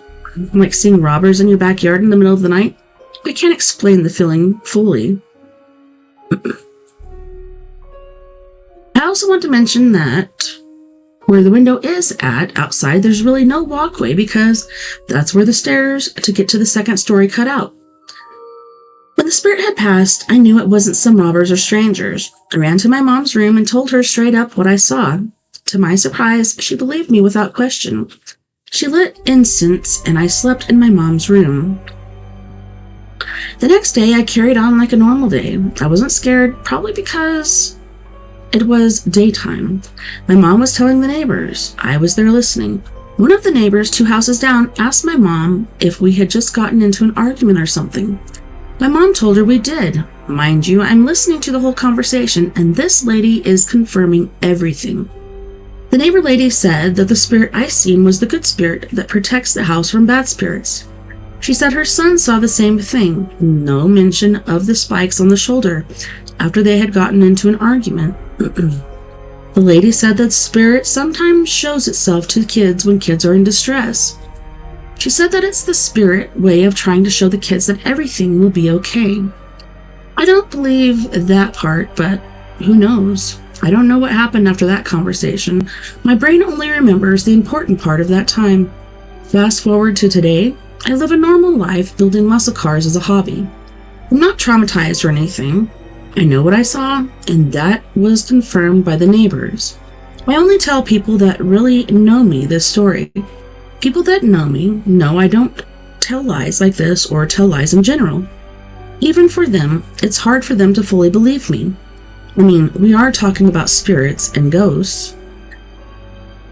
like seeing robbers in your backyard in the middle of the night. I can't explain the feeling fully. I also want to mention that where the window is at outside, there's really no walkway because that's where the stairs to get to the 2nd story cut out. When the spirit had passed, I knew it wasn't some robbers or strangers. I ran to my mom's room and told her straight up what I saw. To my surprise, she believed me without question. She lit incense and I slept in my mom's room. The next day, I carried on like a normal day. I wasn't scared, probably because it was daytime. My mom was telling the neighbors. I was there listening. One of the neighbors 2 houses down asked my mom if we had just gotten into an argument or something. My mom told her we did. Mind you, I'm listening to the whole conversation, and this lady is confirming everything. The neighbor lady said that the spirit I seen was the good spirit that protects the house from bad spirits. She said her son saw the same thing, no mention of the spikes on the shoulder after they had gotten into an argument. The lady said that spirit sometimes shows itself to kids when kids are in distress. She said that it's the spirit way of trying to show the kids that everything will be okay. I don't believe that part, but who knows? I don't know what happened after that conversation. My brain only remembers the important part of that time. Fast forward to today, I live a normal life building muscle cars as a hobby. I'm not traumatized or anything. I know what I saw, and that was confirmed by the neighbors. I only tell people that really know me this story. People that know me know I don't tell lies like this or tell lies in general. Even for them, it's hard for them to fully believe me. I mean, we are talking about spirits and ghosts.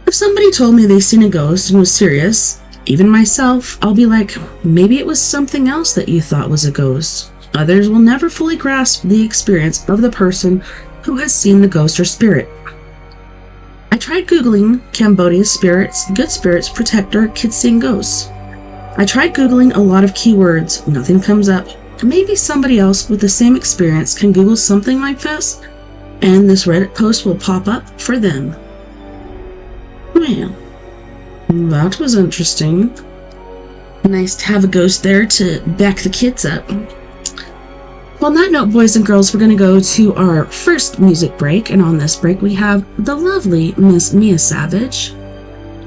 If somebody told me they seen a ghost and was serious, even myself, I'll be like, maybe it was something else that you thought was a ghost. Others will never fully grasp the experience of the person who has seen the ghost or spirit. I tried Googling Cambodia spirits, good spirits, protector, kids seeing ghosts. I tried Googling a lot of keywords, nothing comes up. Maybe somebody else with the same experience can Google something like this, and this Reddit post will pop up for them. Well, that was interesting. Nice to have a ghost there to back the kids up. Well, on that note, boys and girls, we're going to go to our first music break, and on this break we have the lovely Miss Mia Savage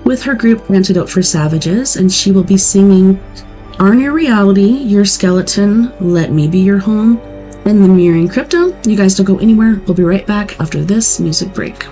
with her group Antidote for Savages, and she will be singing Aren't Your Reality, Your Skeleton, Let Me Be Your Home, and The Mirroring Crypto. You guys don't go anywhere. We'll be right back after this music break.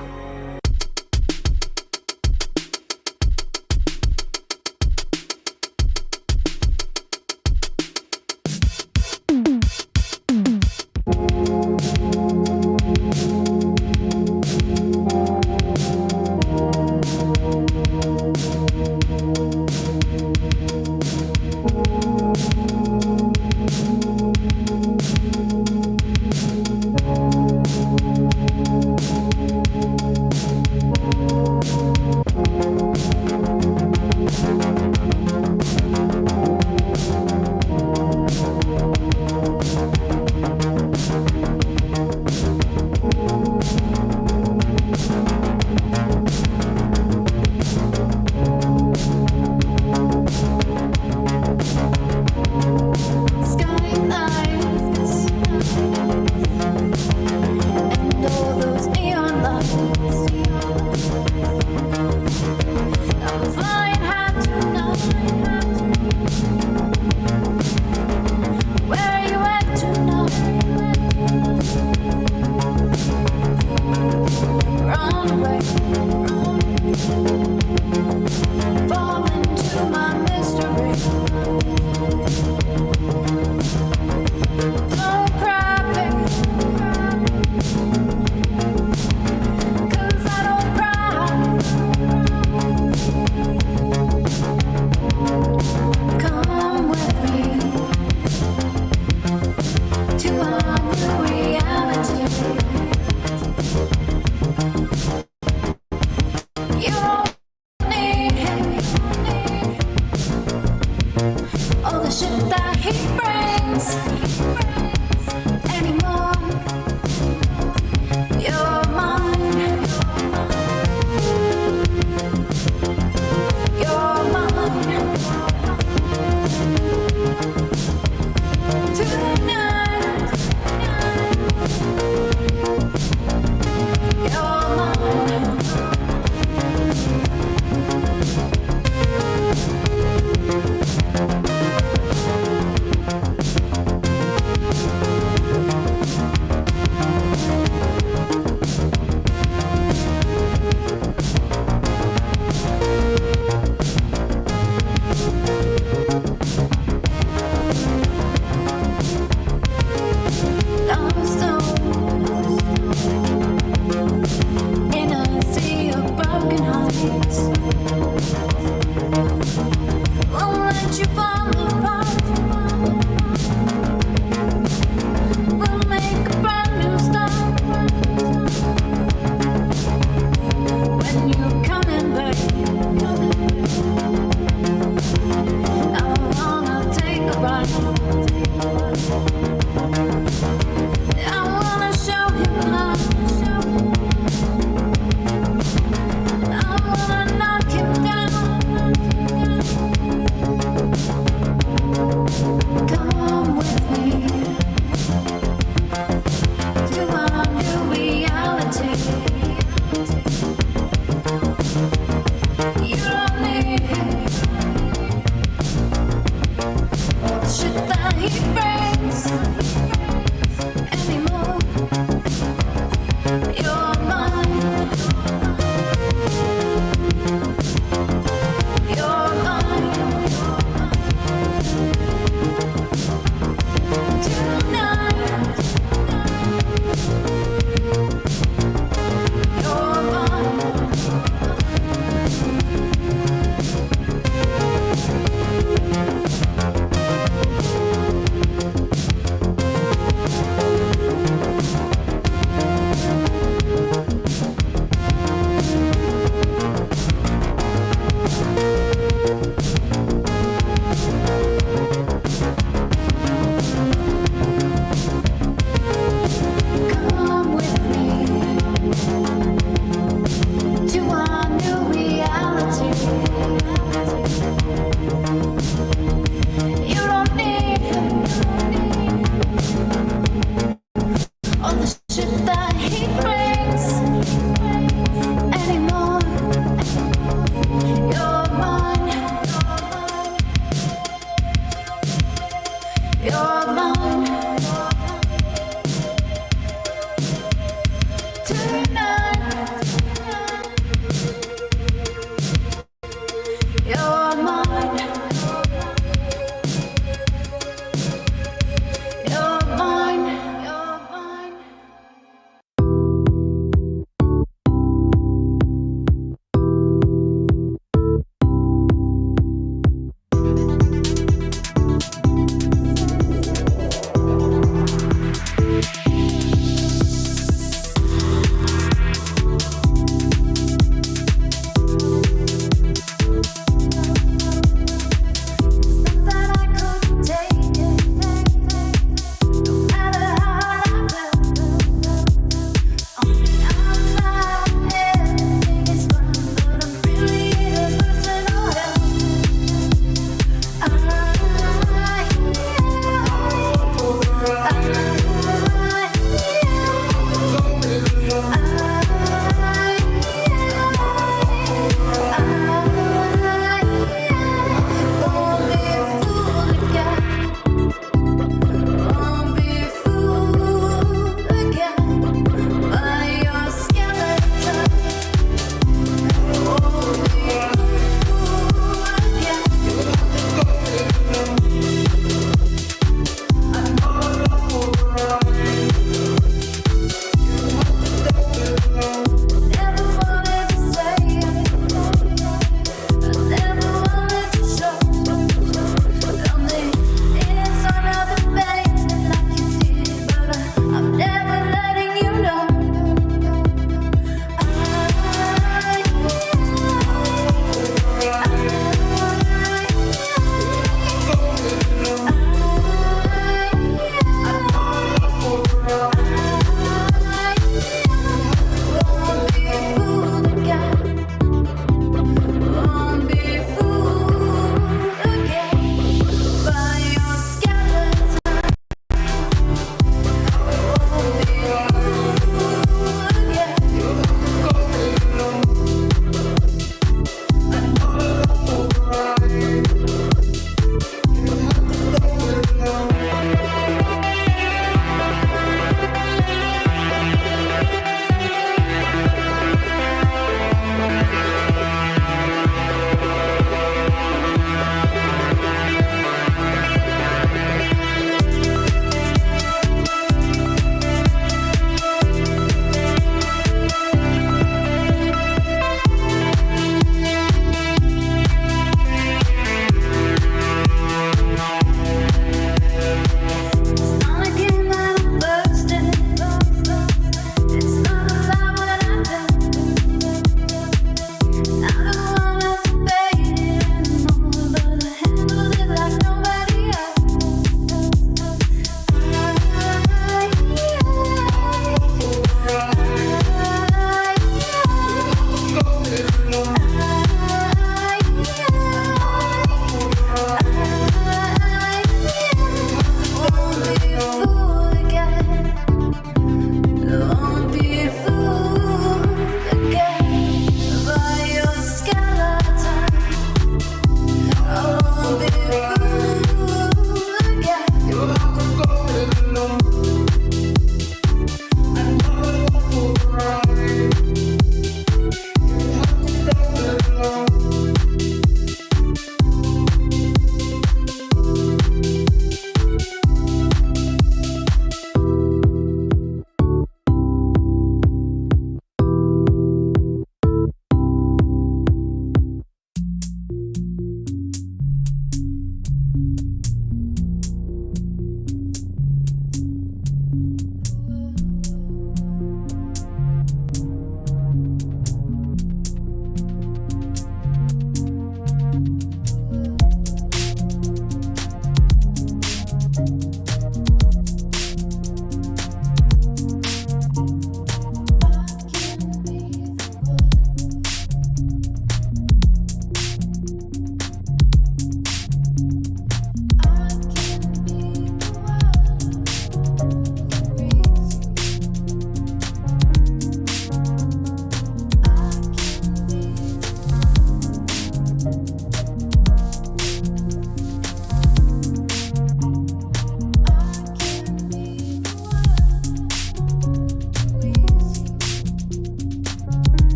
In a sea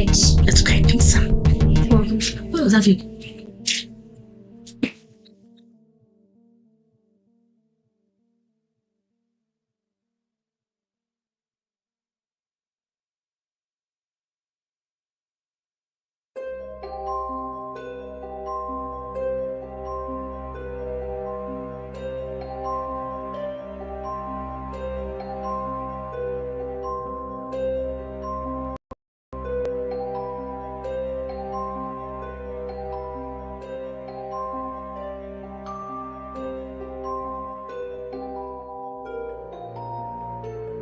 It's okay. Thanks. Oh, is that you?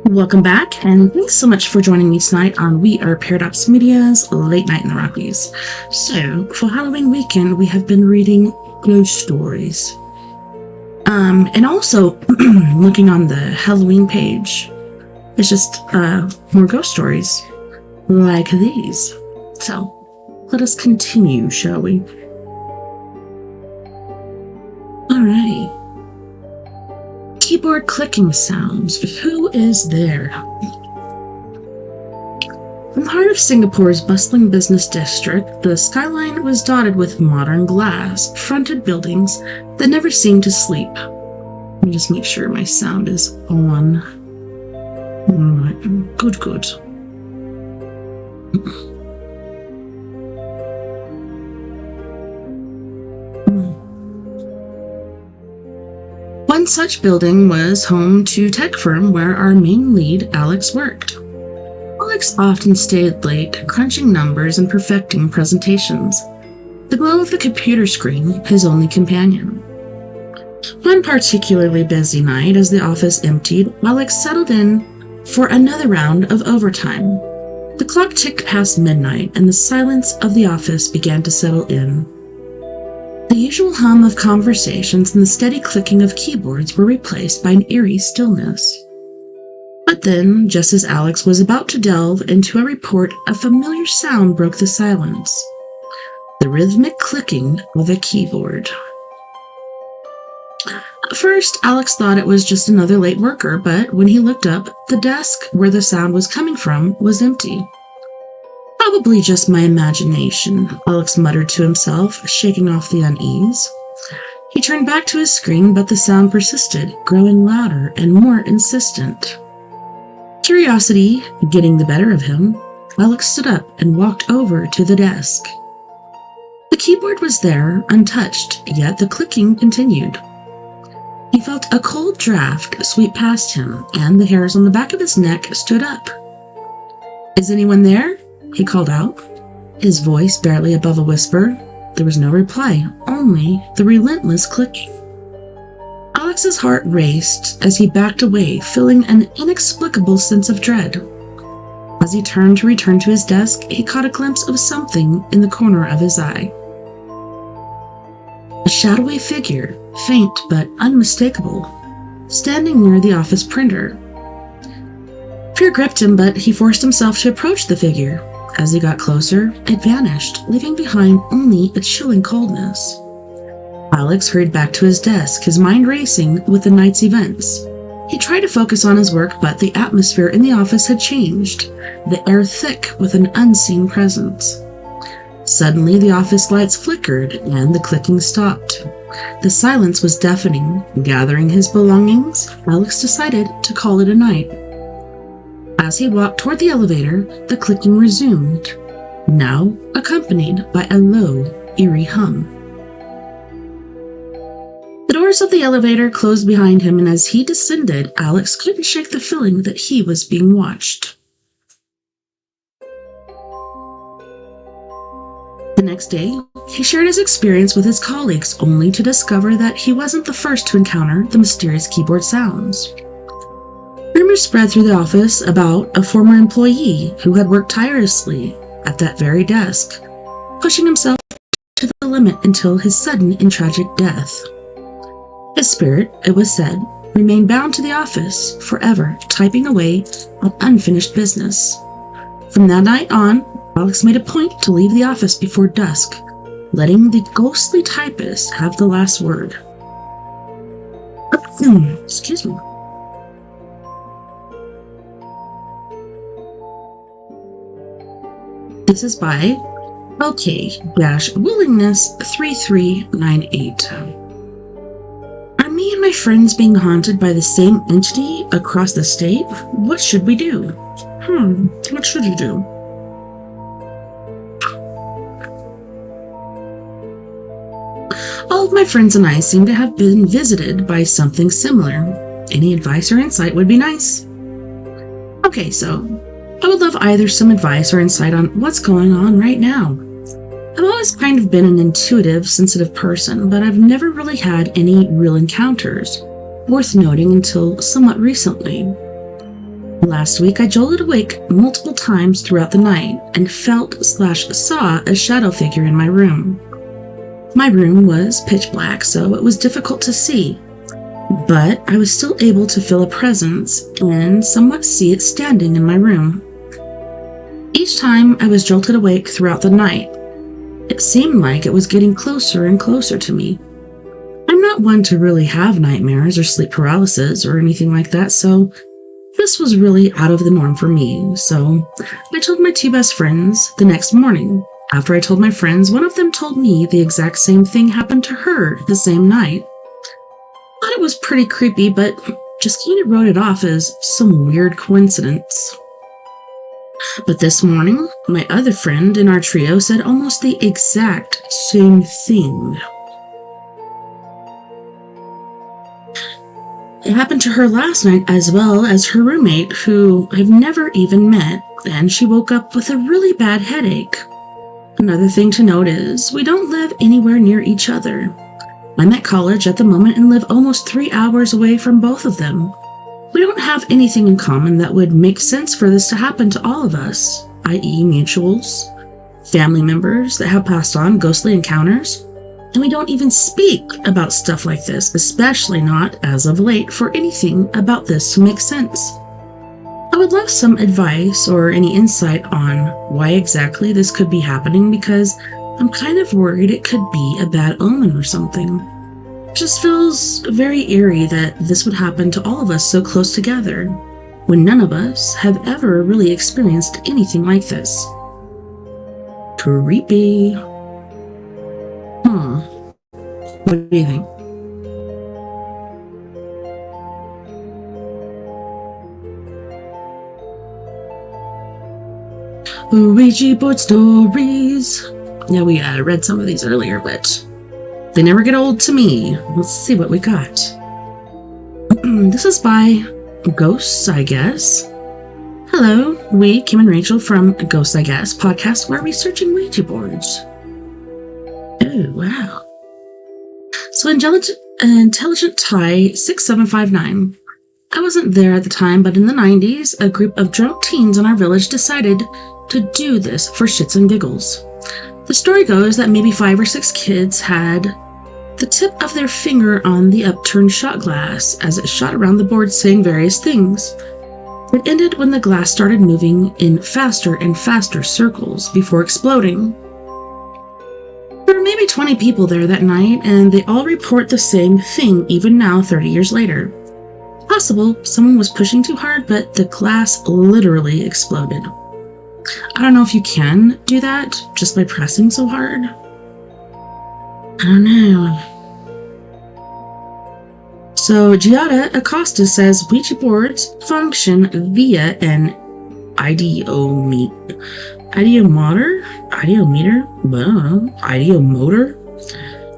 Welcome back, and thanks so much for joining me tonight on We Are Paradox Media's Late Night in the Rockies. So, for Halloween weekend, we have been reading ghost stories. And also, looking on the Halloween page, it's just more ghost stories like these. So, let us continue, shall we? Alright. Keyboard clicking sounds. Who is there? In the heart of Singapore's bustling business district, the skyline was dotted with modern glass-fronted buildings that never seemed to sleep. Let me just make sure my sound is on. Alright, good. One such building was home to tech firm where our main lead, Alex, worked. Alex often stayed late, crunching numbers and perfecting presentations. The glow of the computer screen, his only companion. One particularly busy night, as the office emptied, Alex settled in for another round of overtime. The clock ticked past midnight, and the silence of the office began to settle in. The usual hum of conversations and the steady clicking of keyboards were replaced by an eerie stillness. But then, just as Alex was about to delve into a report, a familiar sound broke the silence. The rhythmic clicking of a keyboard. At first, Alex thought it was just another late worker, but when he looked up, the desk where the sound was coming from was empty. Probably just my imagination, Alex muttered to himself, shaking off the unease. He turned back to his screen, but the sound persisted, growing louder and more insistent. Curiosity getting the better of him, Alex stood up and walked over to the desk. The keyboard was there, untouched, yet the clicking continued. He felt a cold draft sweep past him, and the hairs on the back of his neck stood up. "Is anyone there?" he called out, his voice barely above a whisper. There was no reply, only the relentless clicking. Alex's heart raced as he backed away, feeling an inexplicable sense of dread. As he turned to return to his desk, he caught a glimpse of something in the corner of his eye. A shadowy figure, faint but unmistakable, standing near the office printer. Fear gripped him, but he forced himself to approach the figure. As he got closer, it vanished, leaving behind only a chilling coldness. Alex hurried back to his desk, his mind racing with the night's events. He tried to focus on his work, but the atmosphere in the office had changed, the air thick with an unseen presence. Suddenly, the office lights flickered, and the clicking stopped. The silence was deafening. Gathering his belongings, Alex decided to call it a night. As he walked toward the elevator, the clicking resumed, now accompanied by a low, eerie hum. The doors of the elevator closed behind him, and as he descended, Alex couldn't shake the feeling that he was being watched. The next day, he shared his experience with his colleagues, only to discover that he wasn't the first to encounter the mysterious keyboard sounds. Rumors spread through the office about a former employee who had worked tirelessly at that very desk, pushing himself to the limit until his sudden and tragic death. His spirit, it was said, remained bound to the office, forever typing away on unfinished business. From that night on, Alex made a point to leave the office before dusk, letting the ghostly typist have the last word. Excuse me. This is by LK-Willingness3398. Are me and my friends being haunted by the same entity across the state? What should we do? What should you do? All of my friends and I seem to have been visited by something similar. Any advice or insight would be nice. Okay, so I would love either some advice or insight on what's going on right now. I've always kind of been an intuitive, sensitive person, but I've never really had any real encounters worth noting until somewhat recently. Last week, I jolted awake multiple times throughout the night and felt/saw a shadow figure in my room. My room was pitch black, so it was difficult to see, but I was still able to feel a presence and somewhat see it standing in my room. Each time I was jolted awake throughout the night, it seemed like it was getting closer and closer to me. I'm not one to really have nightmares or sleep paralysis or anything like that, so this was really out of the norm for me. So I told my two best friends the next morning. After I told my friends, one of them told me the exact same thing happened to her the same night. I thought it was pretty creepy, but just kind of wrote it off as some weird coincidence. But this morning, my other friend in our trio said almost the exact same thing. It happened to her last night as well as her roommate, who I've never even met, and she woke up with a really bad headache. Another thing to note is we don't live anywhere near each other. I'm at college at the moment and live almost 3 hours away from both of them. We don't have anything in common that would make sense for this to happen to all of us, i.e. mutuals, family members that have passed on ghostly encounters, and we don't even speak about stuff like this, especially not as of late, for anything about this to make sense. I would love some advice or any insight on why exactly this could be happening, because I'm kind of worried it could be a bad omen or something. It just feels very eerie that this would happen to all of us so close together, when none of us have ever really experienced anything like this. Creepy. What do you think? Ouija board stories. Yeah, we read some of these earlier, but they never get old to me. Let's see what we got. This is by Ghosts, I Guess. Hello, we, Kim and Rachel from Ghosts, I Guess podcast, were researching Ouija boards. Oh, wow. So Intelligent Tie 6759. I wasn't there at the time, but in the 90s, a group of drunk teens in our village decided to do this for shits and giggles. The story goes that maybe 5 or 6 kids had the tip of their finger on the upturned shot glass as it shot around the board saying various things. It ended when the glass started moving in faster and faster circles before exploding. There were maybe 20 people there that night, and they all report the same thing even now 30 years later. Possible someone was pushing too hard, but the glass literally exploded. I don't know if you can do that just by pressing so hard. I don't know. So Giada Acosta says Ouija boards function via an ideomotor,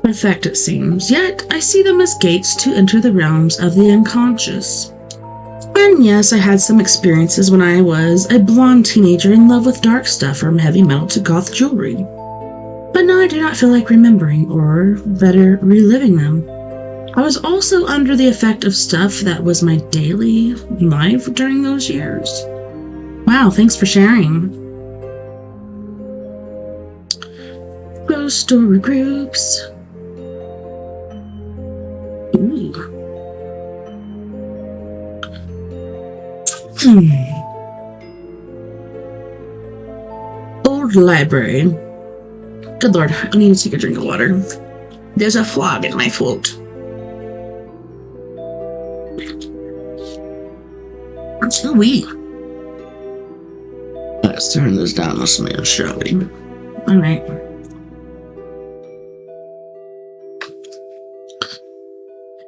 effect, it seems. Yet I see them as gates to enter the realms of the unconscious. And yes, I had some experiences when I was a blonde teenager in love with dark stuff from heavy metal to goth jewelry. But now I do not feel like remembering, or better, reliving them. I was also under the effect of stuff that was my daily life during those years. Wow, thanks for sharing. Ghost story groups. Ooh. Old library. Good lord, I need to take a drink of water. There's a frog in my throat. Ooh-wee. Let's turn this down a smidge, shall we? All right.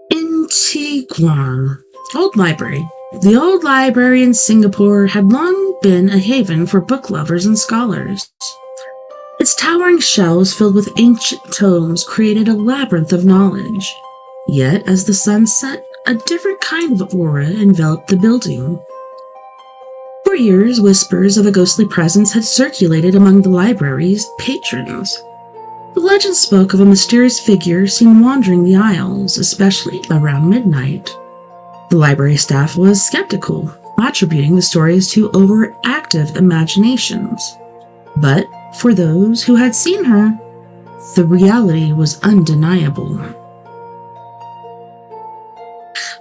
Antigua. Old Library. The old library in Singapore had long been a haven for book lovers and scholars. Its towering shelves filled with ancient tomes created a labyrinth of knowledge. Yet, as the sun set, a different kind of aura enveloped the building. For years, whispers of a ghostly presence had circulated among the library's patrons. The legend spoke of a mysterious figure seen wandering the aisles, especially around midnight. The library staff was skeptical, attributing the stories to overactive imaginations. But for those who had seen her, the reality was undeniable.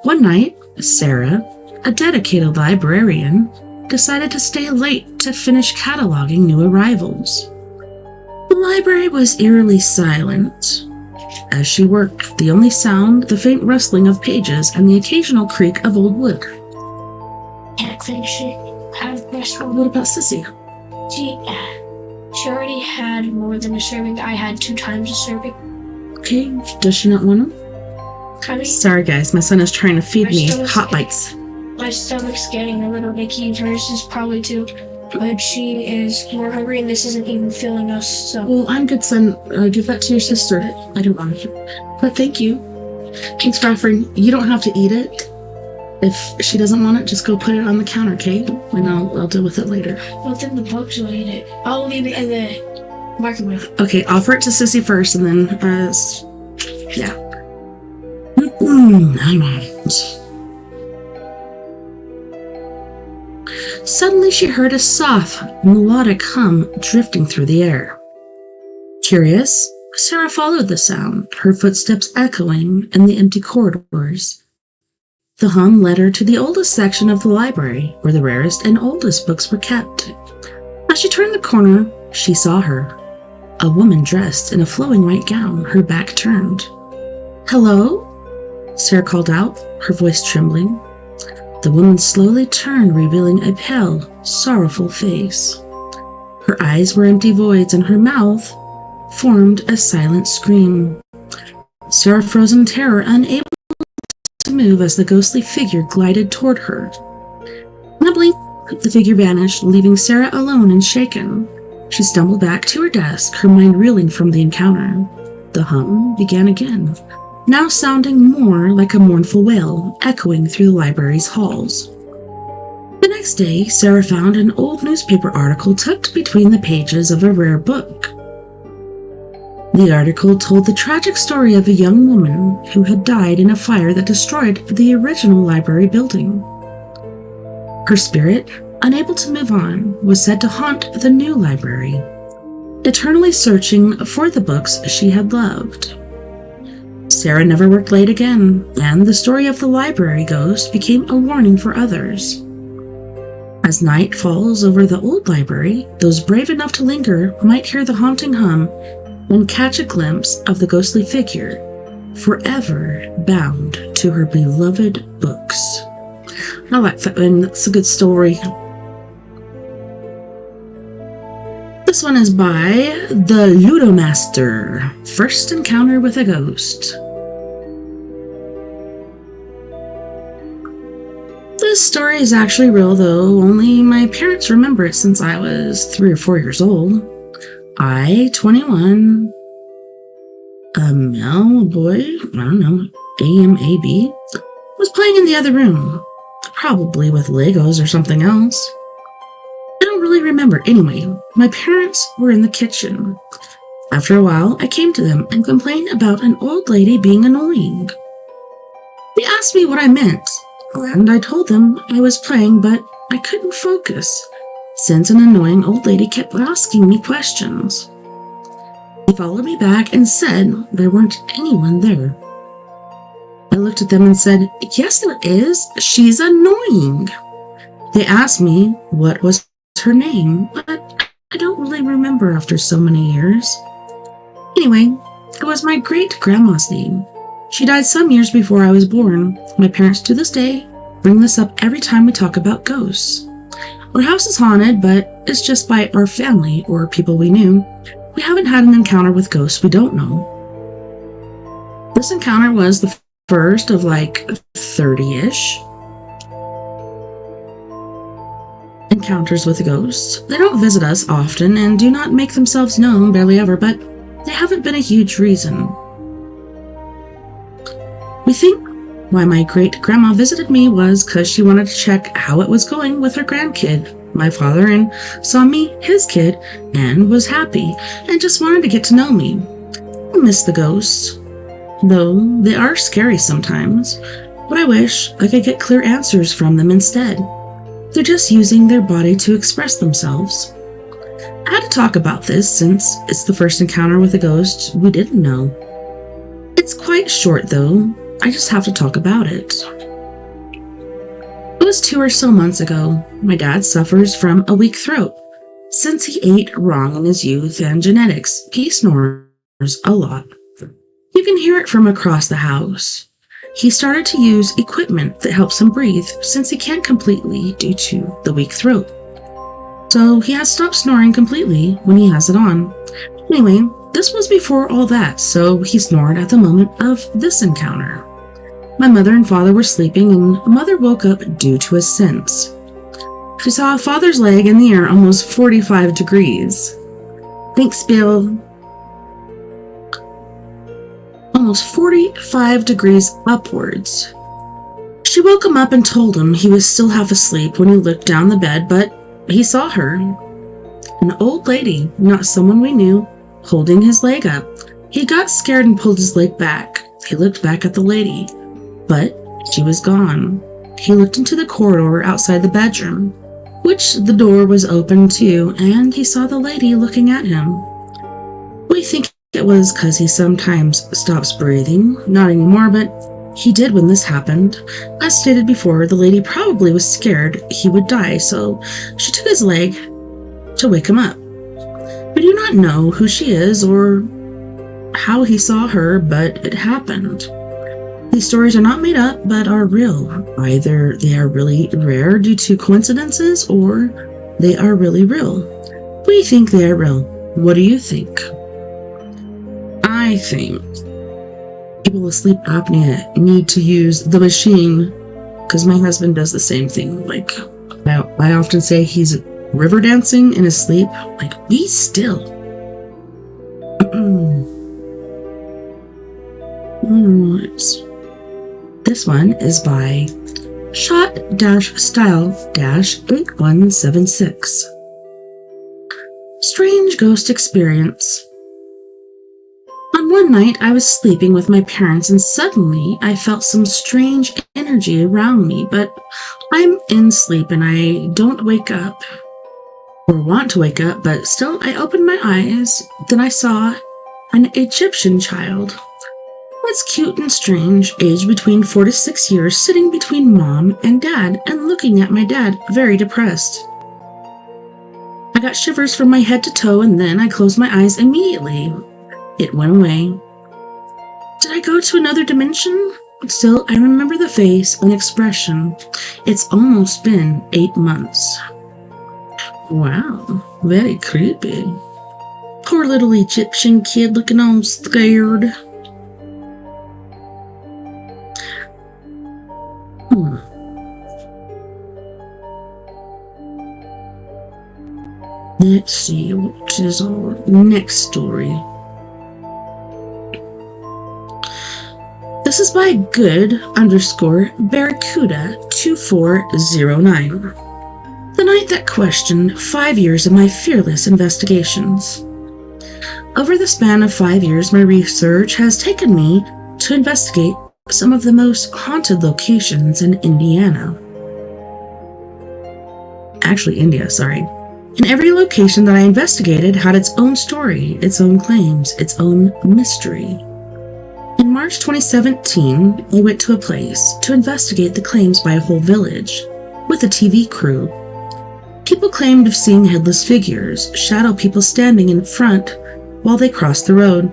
One night, Sarah, a dedicated librarian, decided to stay late to finish cataloging new arrivals. The library was eerily silent. As she worked, the only sound, the faint rustling of pages and the occasional creak of old wood. Yeah, I think she had restaurant. What about Sissy? She already had more than a serving. I had 2 times a serving. Okay, does she not want them? Sorry guys, my son is trying to feed me hot bites. My stomach's getting a little icky. Hers is probably too. But she is more hungry and this isn't even filling us, so. Well, I'm good, son. Give that to your sister. I don't want it. But thank you. Thanks for offering. You don't have to eat it. If she doesn't want it, just go put it on the counter, okay? And I'll deal with it later. Well, then the bugs will eat it. I'll leave it in the microwave. Okay, offer it to Sissy first and then, yeah. Suddenly she heard a soft, melodic hum drifting through the air. Curious, Sarah followed the sound, her footsteps echoing in the empty corridors. The hum led her to the oldest section of the library, where the rarest and oldest books were kept. As she turned the corner, she saw her, a woman dressed in a flowing white gown, her back turned. "Hello?" Sarah called out, her voice trembling. The woman slowly turned, revealing a pale, sorrowful face. Her eyes were empty voids, and her mouth formed a silent scream. Sarah froze in terror, unable to move as the ghostly figure glided toward her. In a blink, the figure vanished, leaving Sarah alone and shaken. She stumbled back to her desk, her mind reeling from the encounter. The hum began again, now sounding more like a mournful wail, echoing through the library's halls. The next day, Sarah found an old newspaper article tucked between the pages of a rare book. The article told the tragic story of a young woman who had died in a fire that destroyed the original library building. Her spirit, unable to move on, was said to haunt the new library, eternally searching for the books she had loved. Sarah never worked late again, and the story of the library ghost became a warning for others. As night falls over the old library, those brave enough to linger might hear the haunting hum and catch a glimpse of the ghostly figure, forever bound to her beloved books. I like that one. That's a good story. This one is by The Ludomaster, First Encounter with a Ghost. This story is actually real, though only my parents remember it since I was 3 or 4 years old. I, 21, a male boy, I don't know, AMAB, was playing in the other room, probably with Legos or something else. I don't really remember. Anyway, my parents were in the kitchen. After a while, I came to them and complained about an old lady being annoying. They asked me what I meant, and I told them I was playing, but I couldn't focus, since an annoying old lady kept asking me questions. They followed me back and said there weren't anyone there. I looked at them and said, "Yes, there is. She's annoying." They asked me what was her name, but I don't really remember after so many years. Anyway, it was my great-grandma's name. She died some years before I was born. My parents to this day bring this up every time we talk about ghosts. Our house is haunted, but it's just by our family or people we knew. We haven't had an encounter with ghosts we don't know. This encounter was the first of like 30-ish encounters with ghosts. They don't visit us often and do not make themselves known barely ever, but they haven't been a huge reason. We think why my great-grandma visited me was because she wanted to check how it was going with her grandkid, my father, and saw me, his kid, and was happy, and just wanted to get to know me. I miss the ghosts, though they are scary sometimes, but I wish I could get clear answers from them instead. They're just using their body to express themselves. I had to talk about this since it's the first encounter with a ghost we didn't know. It's quite short, though. I just have to talk about it. It was 2 or so months ago. My dad suffers from a weak throat. Since he ate wrong in his youth and genetics, he snores a lot. You can hear it from across the house. He started to use equipment that helps him breathe since he can't completely due to the weak throat. So he has stopped snoring completely when he has it on. Anyway, this was before all that, so he snored at the moment of this encounter. My mother and father were sleeping, and mother woke up due to a sense. She saw father's leg in the air almost 45 degrees. Thanks, Bill. Almost 45 degrees upwards. She woke him up and told him he was still half asleep when he looked down the bed, but he saw her. An old lady, not someone we knew, holding his leg up. He got scared and pulled his leg back. He looked back at the lady, but she was gone. He looked into the corridor outside the bedroom, which the door was open to, and he saw the lady looking at him. We think it was because he sometimes stops breathing, not anymore, but he did when this happened. As stated before, the lady probably was scared he would die, so she took his leg to wake him up. We do not know who she is or how he saw her, but it happened. These stories are not made up, but are real. Either they are really rare due to coincidences, or they are really real. We think they are real. What do you think? I think people with sleep apnea need to use the machine, because my husband does the same thing. Like, I often say he's river dancing in his sleep. Like, be still. This one is by Shot-Style-8176. Strange ghost experience. On one night, I was sleeping with my parents, and suddenly I felt some strange energy around me, but I'm in sleep and I don't wake up or want to wake up, but still I opened my eyes. Then I saw an Egyptian child. It's cute and strange, aged between 4 to 6 years, sitting between mom and dad and looking at my dad, very depressed. I got shivers from my head to toe, and then I closed my eyes immediately. It went away. Did I go to another dimension? Still, I remember the face and expression. It's almost been 8 months. Wow, very creepy. Poor little Egyptian kid looking all scared. Let's see, what is our next story? This is by good_Barracuda2409. The night that questioned 5 years of my fearless investigations. Over the span of 5 years, my research has taken me to investigate some of the most haunted locations in Indiana. Actually, India, sorry. And every location that I investigated had its own story, its own claims, its own mystery. In March 2017, I went to a place to investigate the claims by a whole village with a TV crew. People claimed of seeing headless figures, shadow people standing in front while they crossed the road.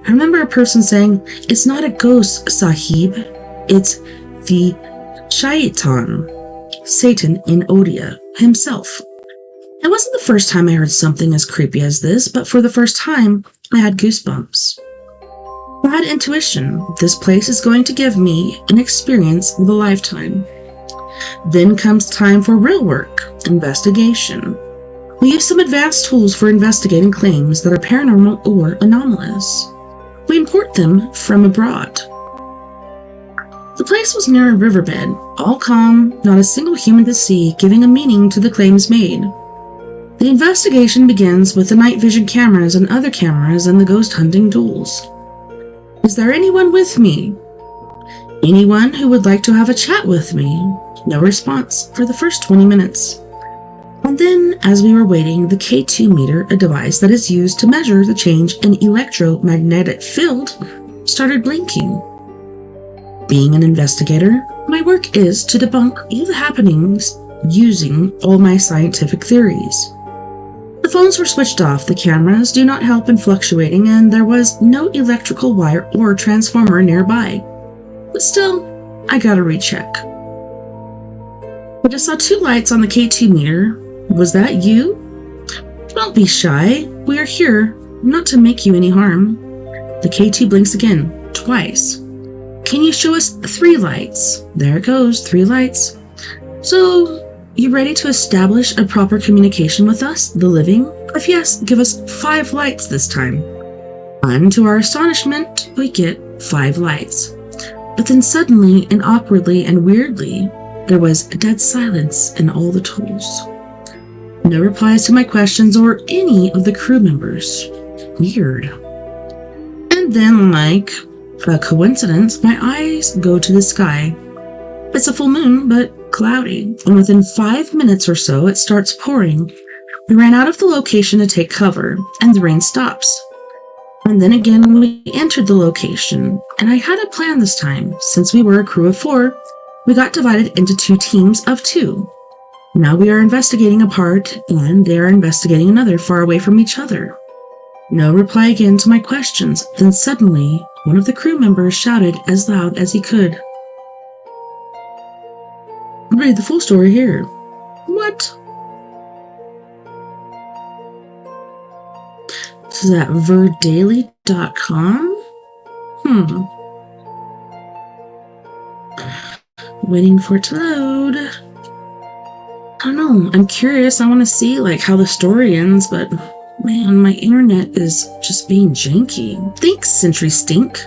I remember a person saying, "It's not a ghost, Sahib. It's the Shaitan, Satan in Odia." himself. It wasn't the first time I heard something as creepy as this, but for the first time, I had goosebumps. I had intuition. This place is going to give me an experience of a lifetime. Then comes time for real work, investigation. We use some advanced tools for investigating claims that are paranormal or anomalous. We import them from abroad. The place was near a riverbed, all calm, not a single human to see, giving a meaning to the claims made. The investigation begins with the night vision cameras and other cameras and the ghost hunting tools. Is there anyone with me? Anyone who would like to have a chat with me? No response for the first 20 minutes. And then, as we were waiting, the K2 meter, a device that is used to measure the change in electromagnetic field, started blinking. Being an investigator, my work is to debunk all the happenings using all my scientific theories. The phones were switched off, the cameras do not help in fluctuating, and there was no electrical wire or transformer nearby. But still, I gotta recheck. I just saw 2 lights on the K2 meter. Was that you? Don't be shy. We are here not to make you any harm. The K2 blinks again, twice. Can you show us 3 lights? There it goes, 3 lights. So, you ready to establish a proper communication with us, the living? If yes, give us 5 lights this time. And to our astonishment, we get 5 lights. But then suddenly and awkwardly and weirdly, there was dead silence in all the tools. No replies to my questions or any of the crew members. Weird. And then, like a coincidence, my eyes go to the sky. It's a full moon, but cloudy, and within 5 minutes or so, it starts pouring. We ran out of the location to take cover, and the rain stops. And then again, we entered the location, and I had a plan this time. Since we were a crew of 4, we got divided into 2 teams of 2. Now we are investigating a part, and they are investigating another far away from each other. No reply again to my questions. Then suddenly, one of the crew members shouted as loud as he could. Read the full story here. What? This is at verdaily.com? Waiting for it to load. I don't know. I'm curious. I want to see how the story ends, but man, my internet is just being janky. Thanks, Century Stink.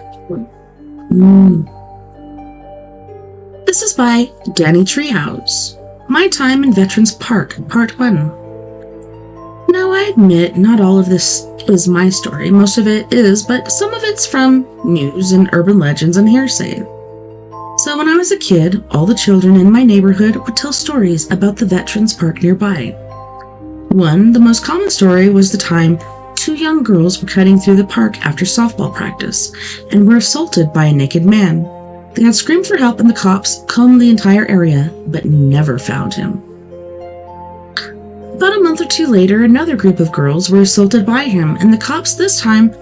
This is by Danny Treehouse. My Time in Veterans Park, Part 1. Now, I admit not all of this is my story. Most of it is, but some of it's from news and urban legends and hearsay. So when I was a kid, all the children in my neighborhood would tell stories about the Veterans Park nearby. The most common story was the time 2 young girls were cutting through the park after softball practice and were assaulted by a naked man. They had screamed for help and the cops combed the entire area, but never found him. About a month or 2 later, another group of girls were assaulted by him, and the cops this time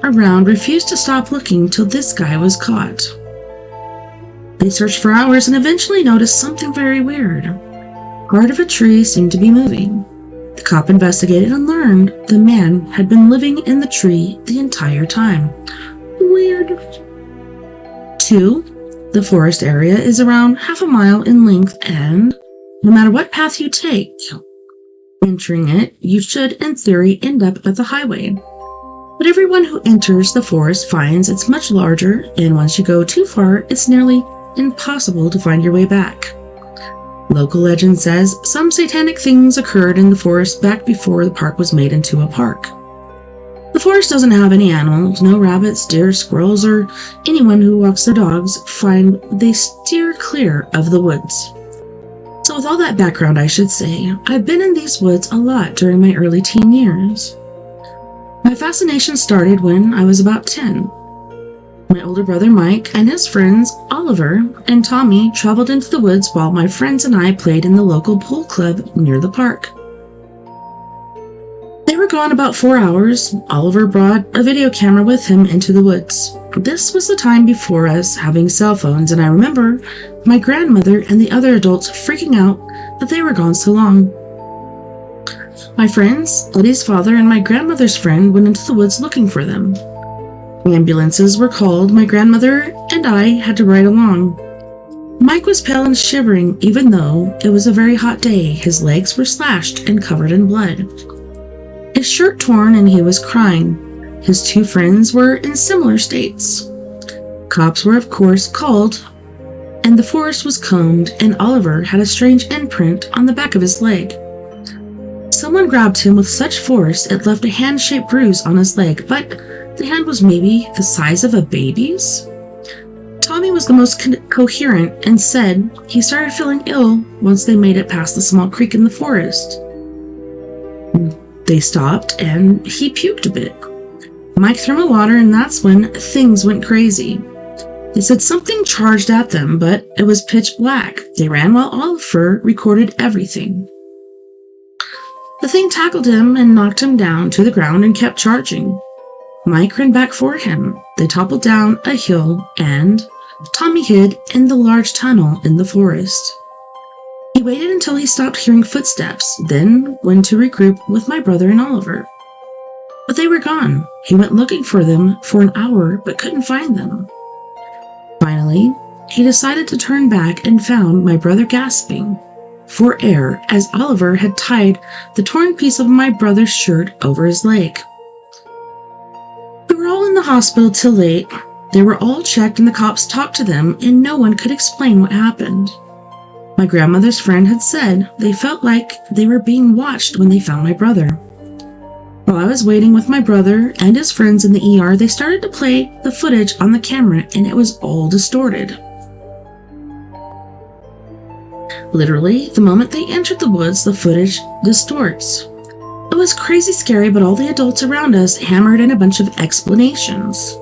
around refused to stop looking till this guy was caught. They searched for hours and eventually noticed something very weird. Part of a tree seemed to be moving. The cop investigated and learned the man had been living in the tree the entire time. Weird. 2. The forest area is around half a mile in length, and no matter what path you take, entering it, you should, in theory, end up at the highway. But everyone who enters the forest finds it's much larger, and once you go too far, it's nearly impossible to find your way back. Local legend says some satanic things occurred in the forest back before the park was made into a park. The forest doesn't have any animals, no rabbits, deer, squirrels, or anyone who walks their dogs. They steer clear of the woods. So with all that background, I should say, I've been in these woods a lot during my early teen years. My fascination started when I was about 10. My older brother Mike and his friends Oliver and Tommy traveled into the woods while my friends and I played in the local pool club near the park. They were gone about 4 hours. Oliver brought a video camera with him into the woods. This was the time before us having cell phones, and I remember my grandmother and the other adults freaking out that they were gone so long. My friends, Eddie's father, and my grandmother's friend went into the woods looking for them. Ambulances were called. My grandmother and I had to ride along. Mike was pale and shivering, even though it was a very hot day. His legs were slashed and covered in blood. His shirt torn, and he was crying. His two friends were in similar states. Cops were, of course, called, and the forest was combed, and Oliver had a strange imprint on the back of his leg. Someone grabbed him with such force it left a hand-shaped bruise on his leg, but the hand was maybe the size of a baby's. Tommy was the most coherent and said he started feeling ill once they made it past the small creek in the forest. They stopped and he puked a bit. Mike threw him water, and that's when things went crazy. They said something charged at them, but it was pitch black. They ran while Oliver recorded everything. The thing tackled him and knocked him down to the ground and kept charging. Mike ran back for him. They toppled down a hill, and Tommy hid in the large tunnel in the forest. He waited until he stopped hearing footsteps, then went to regroup with my brother and Oliver. But they were gone. He went looking for them for an hour, but couldn't find them. Finally, he decided to turn back and found my brother gasping for air as Oliver had tied the torn piece of my brother's shirt over his leg. We were all in the hospital till late. They were all checked and the cops talked to them, and no one could explain what happened. My grandmother's friend had said they felt like they were being watched when they found my brother. While I was waiting with my brother and his friends in the ER, they started to play the footage on the camera, and it was all distorted. Literally, the moment they entered the woods, the footage distorts. It was crazy scary, but all the adults around us hammered in a bunch of explanations.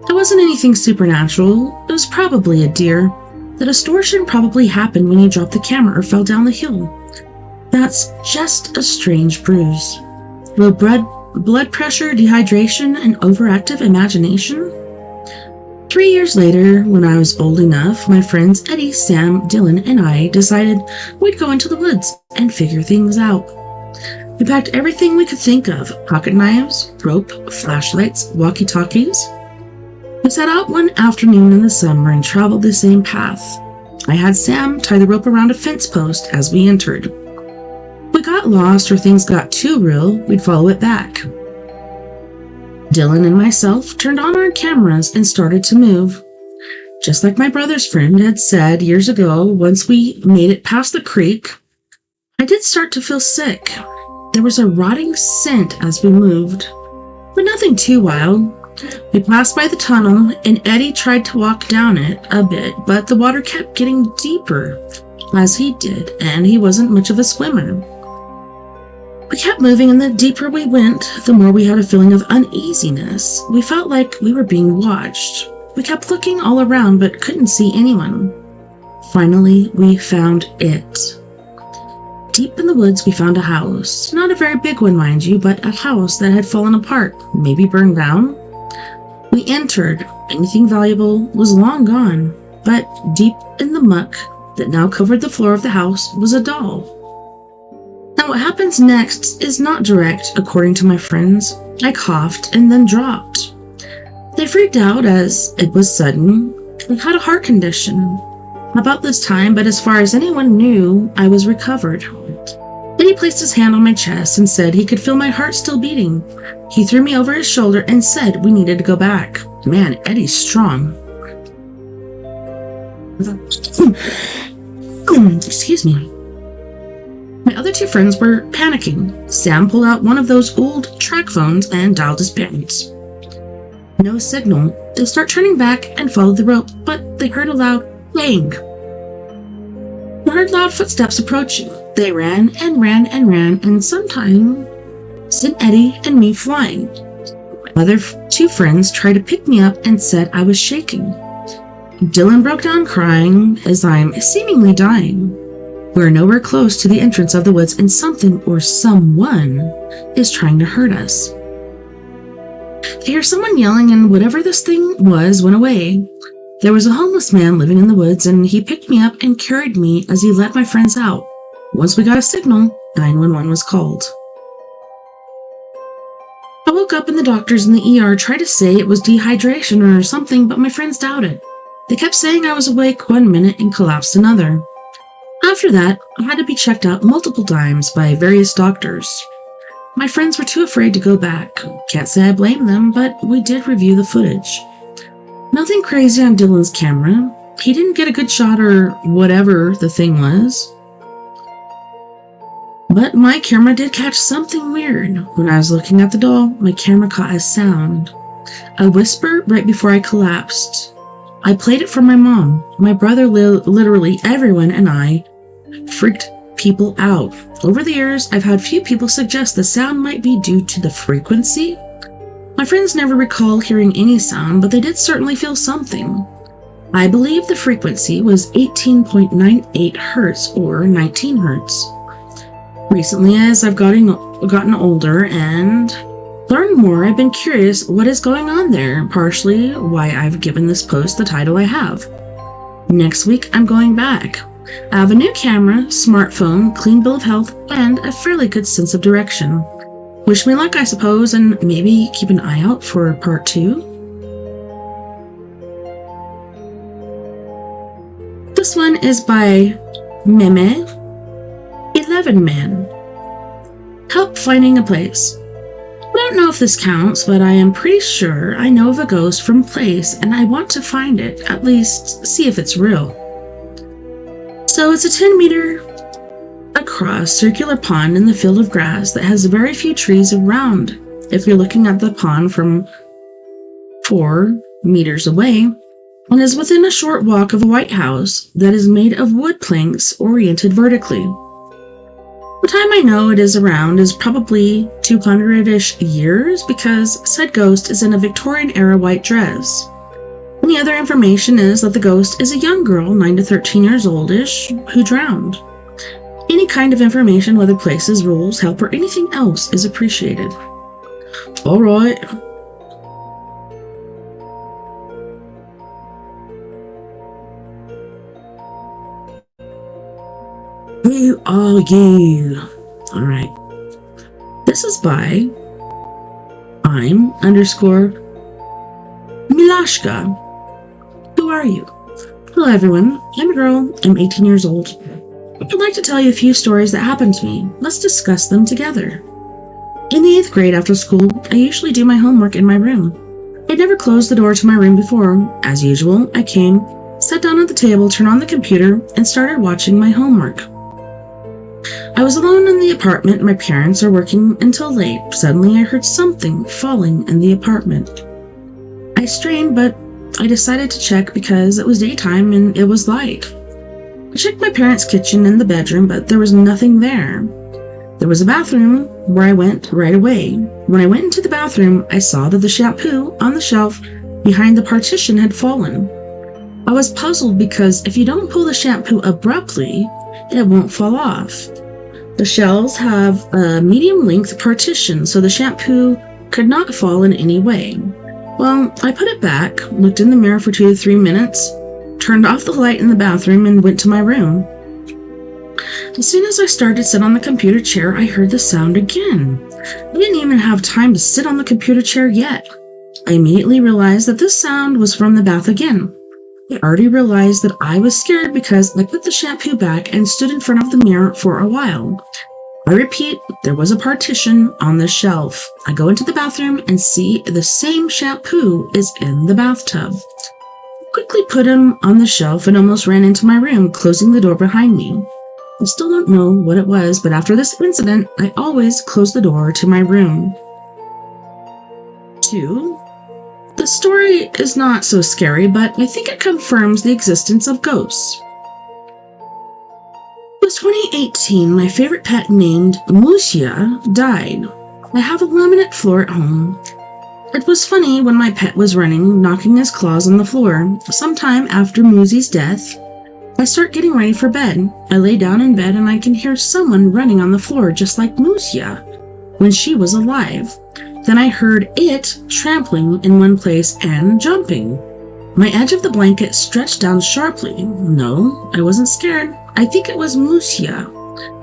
It wasn't anything supernatural. It was probably a deer. The distortion probably happened when you dropped the camera or fell down the hill. That's just a strange bruise. Low blood pressure, dehydration, and overactive imagination? 3 years later, when I was old enough, my friends Eddie, Sam, Dylan, and I decided we'd go into the woods and figure things out. We packed everything we could think of: pocket knives, rope, flashlights, walkie-talkies. We set out one afternoon in the summer and traveled the same path. I had Sam tie the rope around a fence post as we entered. If we got lost or things got too real, we'd follow it back. Dylan and myself turned on our cameras and started to move. Just like my brother's friend had said years ago, once we made it past the creek, I did start to feel sick. There was a rotting scent as we moved, but nothing too wild. We passed by the tunnel, and Eddie tried to walk down it a bit, but the water kept getting deeper as he did, and he wasn't much of a swimmer. We kept moving, and the deeper we went, the more we had a feeling of uneasiness. We felt like we were being watched. We kept looking all around, but couldn't see anyone. Finally, we found it. Deep in the woods, we found a house. Not a very big one, mind you, but a house that had fallen apart, maybe burned down. We entered. Anything valuable was long gone, but deep in the muck that now covered the floor of the house was a doll. Now what happens next is not direct, according to my friends. I coughed and then dropped. They freaked out as it was sudden. I had a heart condition about this time, but as far as anyone knew, I was recovered. Then he placed his hand on my chest and said he could feel my heart still beating. He threw me over his shoulder and said we needed to go back. Man, Eddie's strong. Excuse me. My other two friends were panicking. Sam pulled out one of those old track phones and dialed his parents. No signal. They start turning back and followed the rope, but they heard a loud bang. They heard loud footsteps approaching. They ran and ran and ran, and sometime sent Eddie and me flying. My other two friends tried to pick me up and said I was shaking. Dylan broke down crying as I'm seemingly dying. We're nowhere close to the entrance of the woods, and something or someone is trying to hurt us. I hear someone yelling, and whatever this thing was went away. There was a homeless man living in the woods, and he picked me up and carried me as he led my friends out. Once we got a signal, 911 was called. I woke up and the doctors in the ER tried to say it was dehydration or something, but my friends doubted. They kept saying I was awake one minute and collapsed another. After that, I had to be checked out multiple times by various doctors. My friends were too afraid to go back. Can't say I blame them, but we did review the footage. Nothing crazy on Dylan's camera. He didn't get a good shot or whatever the thing was. But my camera did catch something weird. When I was looking at the doll, my camera caught a sound. A whisper right before I collapsed. I played it for my mom. My brother, literally everyone, and I freaked people out. Over the years, I've had few people suggest the sound might be due to the frequency. My friends never recall hearing any sound, but they did certainly feel something. I believe the frequency was 18.98 hertz or 19 hertz. Recently, as I've gotten older and learned more, I've been curious what is going on there, partially why I've given this post the title I have. Next week, I'm going back. I have a new camera, smartphone, clean bill of health, and a fairly good sense of direction. Wish me luck, I suppose, and maybe keep an eye out for part 2. This one is by Meme 11 Man. Help finding a place. I don't know if this counts, but I am pretty sure I know of a ghost from a place and I want to find it, at least see if it's real. So it's a 10-meter across circular pond in the field of grass that has very few trees around. If you're looking at the pond from 4 meters away, and is within a short walk of a white house that is made of wood planks oriented vertically. The time I know it is around is probably 200-ish years because said ghost is in a Victorian-era white dress. Any other information is that the ghost is a young girl, 9 to 13 years old-ish, who drowned. Any kind of information, whether places, rules, help, or anything else is appreciated. Alright. Who are you? Alright. This is by I'm_Milashka. Who are you? Hello everyone. I'm a girl. I'm 18 years old. I'd like to tell you a few stories that happened to me. Let's discuss them together. In the 8th grade after school, I usually do my homework in my room. I'd never closed the door to my room before. As usual, I came, sat down at the table, turned on the computer, and started watching my homework. I was alone in the apartment. My parents are working until late. Suddenly, I heard something falling in the apartment. I strained, but I decided to check because it was daytime and it was light. I checked my parents' kitchen and the bedroom, but there was nothing there. There was a bathroom where I went right away. When I went into the bathroom, I saw that the shampoo on the shelf behind the partition had fallen. I was puzzled because if you don't pull the shampoo abruptly, it won't fall off. The shelves have a medium-length partition, so the shampoo could not fall in any way. Well, I put it back, looked in the mirror for 2 to 3 minutes, turned off the light in the bathroom, and went to my room. As soon as I started to sit on the computer chair, I heard the sound again. I didn't even have time to sit on the computer chair yet. I immediately realized that this sound was from the bath again. I already realized that I was scared because I put the shampoo back and stood in front of the mirror for a while. I repeat, there was a partition on the shelf. I go into the bathroom and see the same shampoo is in the bathtub. I quickly put him on the shelf and almost ran into my room, closing the door behind me. I still don't know what it was, but after this incident, I always close the door to my room. 2. The story is not so scary, but I think it confirms the existence of ghosts. It was 2018. My favorite pet named Musia died. I have a laminate floor at home. It was funny when my pet was running, knocking his claws on the floor. Sometime after Musi's death, I start getting ready for bed. I lay down in bed and I can hear someone running on the floor just like Musia when she was alive. Then I heard it trampling in one place and jumping. My edge of the blanket stretched down sharply. No, I wasn't scared. I think it was Musia,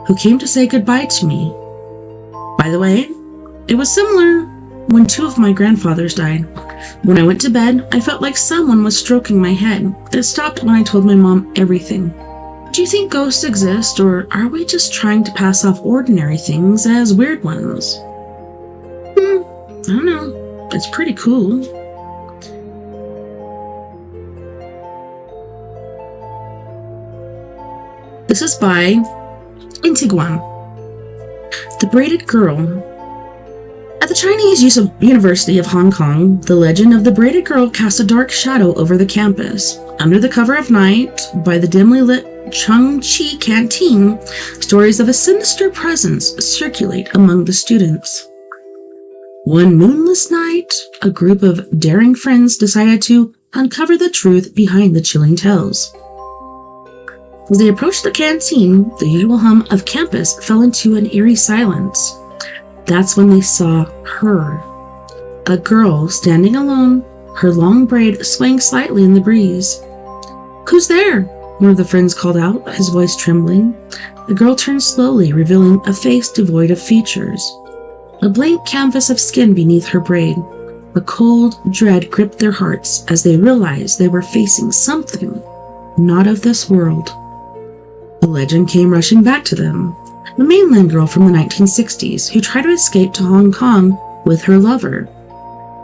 who came to say goodbye to me. By the way, it was similar when two of my grandfathers died. When I went to bed, I felt like someone was stroking my head. It stopped when I told my mom everything. Do you think ghosts exist, or are we just trying to pass off ordinary things as weird ones? I don't know. It's pretty cool. This is by Intiguan. The Braided Girl. At the Chinese University of Hong Kong, the legend of the braided girl casts a dark shadow over the campus. Under the cover of night, by the dimly lit Chung Chi Canteen, stories of a sinister presence circulate among the students. One moonless night, a group of daring friends decided to uncover the truth behind the chilling tales. As they approached the canteen, the usual hum of campus fell into an eerie silence. That's when they saw her. A girl standing alone, her long braid swaying slightly in the breeze. "Who's there?" one of the friends called out, his voice trembling. The girl turned slowly, revealing a face devoid of features. A blank canvas of skin beneath her braid. A cold dread gripped their hearts as they realized they were facing something not of this world. A legend came rushing back to them. A mainland girl from the 1960s who tried to escape to Hong Kong with her lover.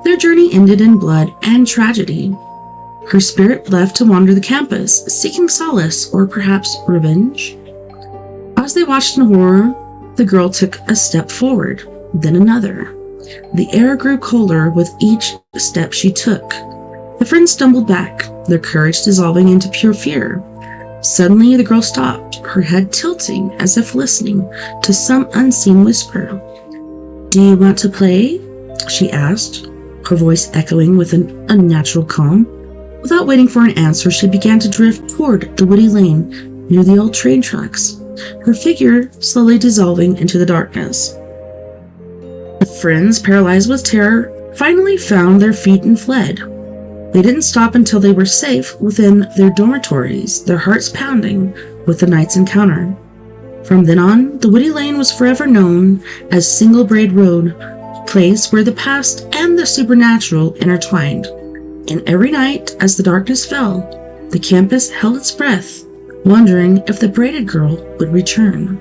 Their journey ended in blood and tragedy. Her spirit left to wander the campus, seeking solace or perhaps revenge. As they watched in horror, the girl took a step forward, then another. The air grew colder with each step she took. The friends stumbled back, their courage dissolving into pure fear. Suddenly, the girl stopped, her head tilting as if listening to some unseen whisper. "Do you want to play?" she asked, her voice echoing with an unnatural calm. Without waiting for an answer, she began to drift toward the woody lane near the old train tracks, her figure slowly dissolving into the darkness. The friends, paralyzed with terror, finally found their feet and fled. They didn't stop until they were safe within their dormitories, their hearts pounding with the night's encounter. From then on, the woody lane was forever known as Single Braid Road, a place where the past and the supernatural intertwined. And every night, as the darkness fell, the campus held its breath, wondering if the braided girl would return.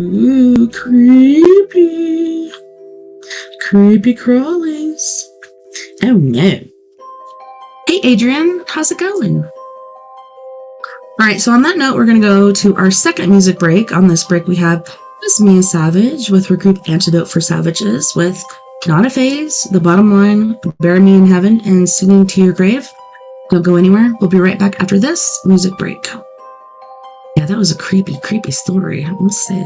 Ooh, creepy. Creepy crawlies. Oh no. Hey Adrian, how's it going? Alright, so on that note, we're going to go to our second music break. On this break, we have Miss Mia Savage with her group Antidote for Savages with Not a Phase, The Bottom Line, Bury Me in Heaven, and Singing to Your Grave. Don't go anywhere. We'll be right back after this music break. Yeah, that was a creepy, creepy story, I must say.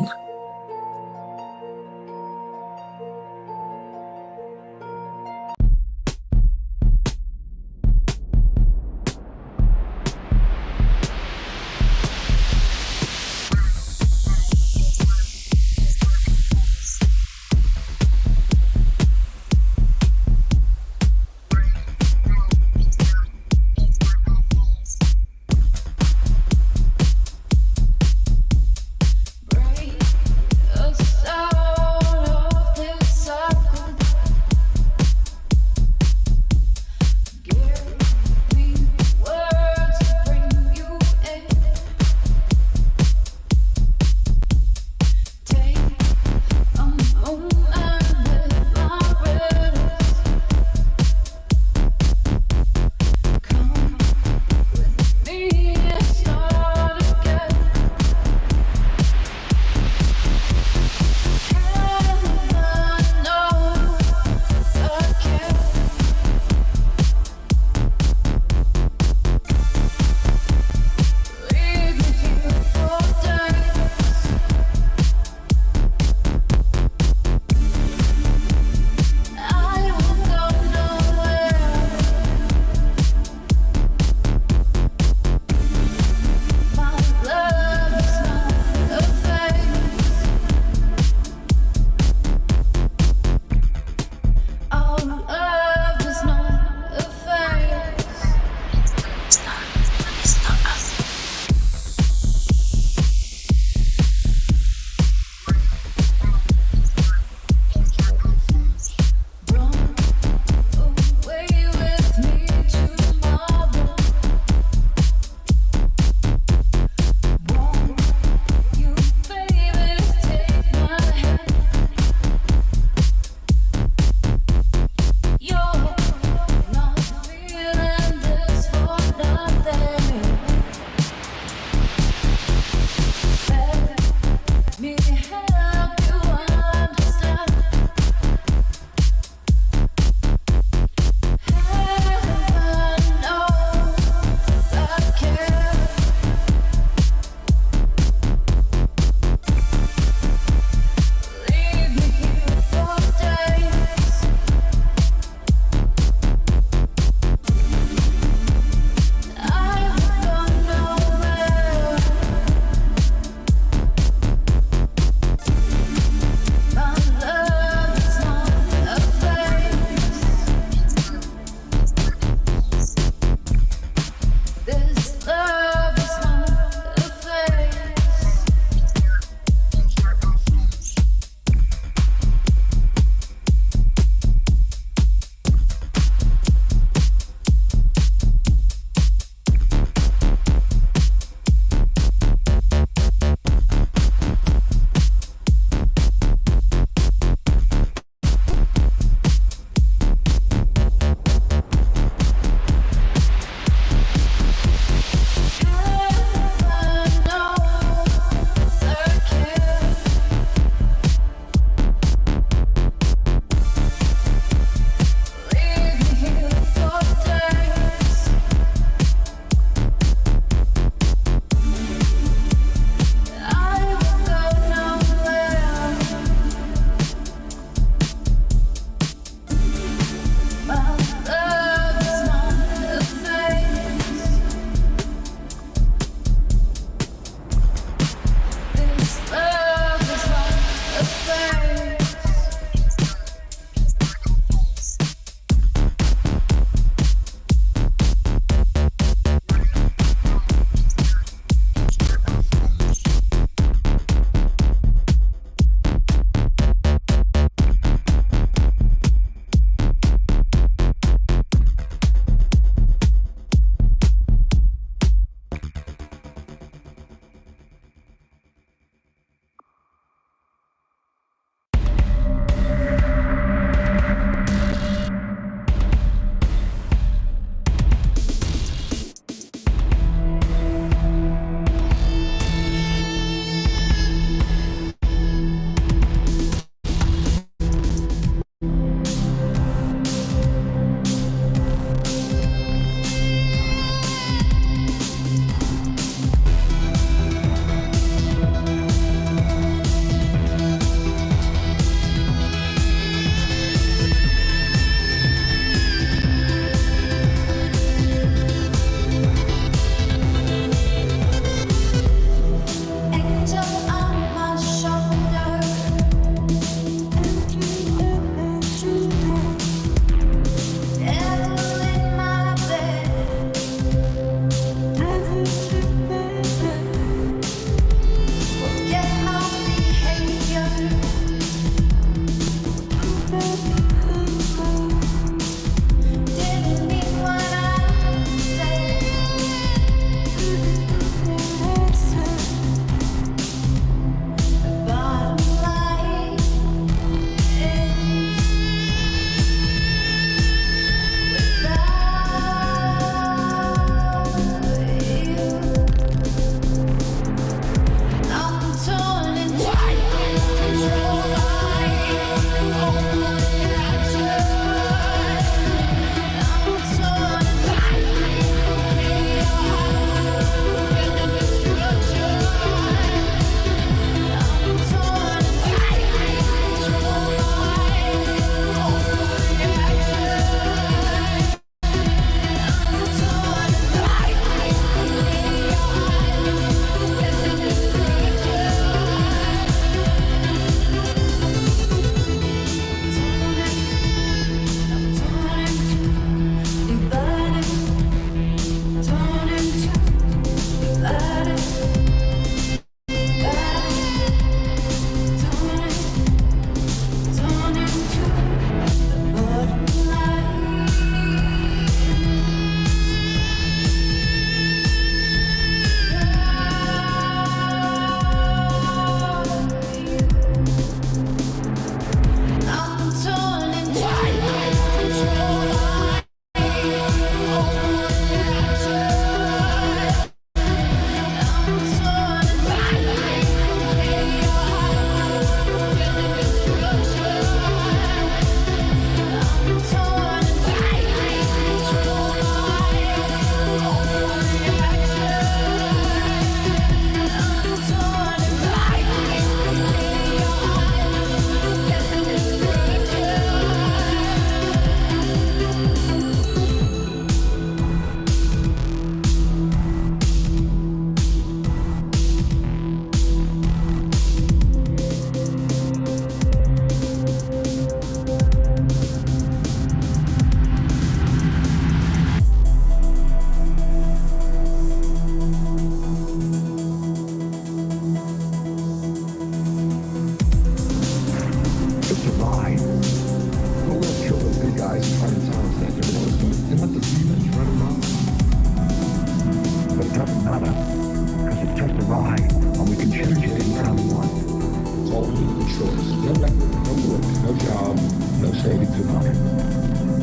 Break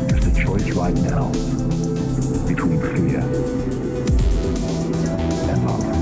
It's the choice right now between fear and love.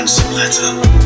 handsome letter.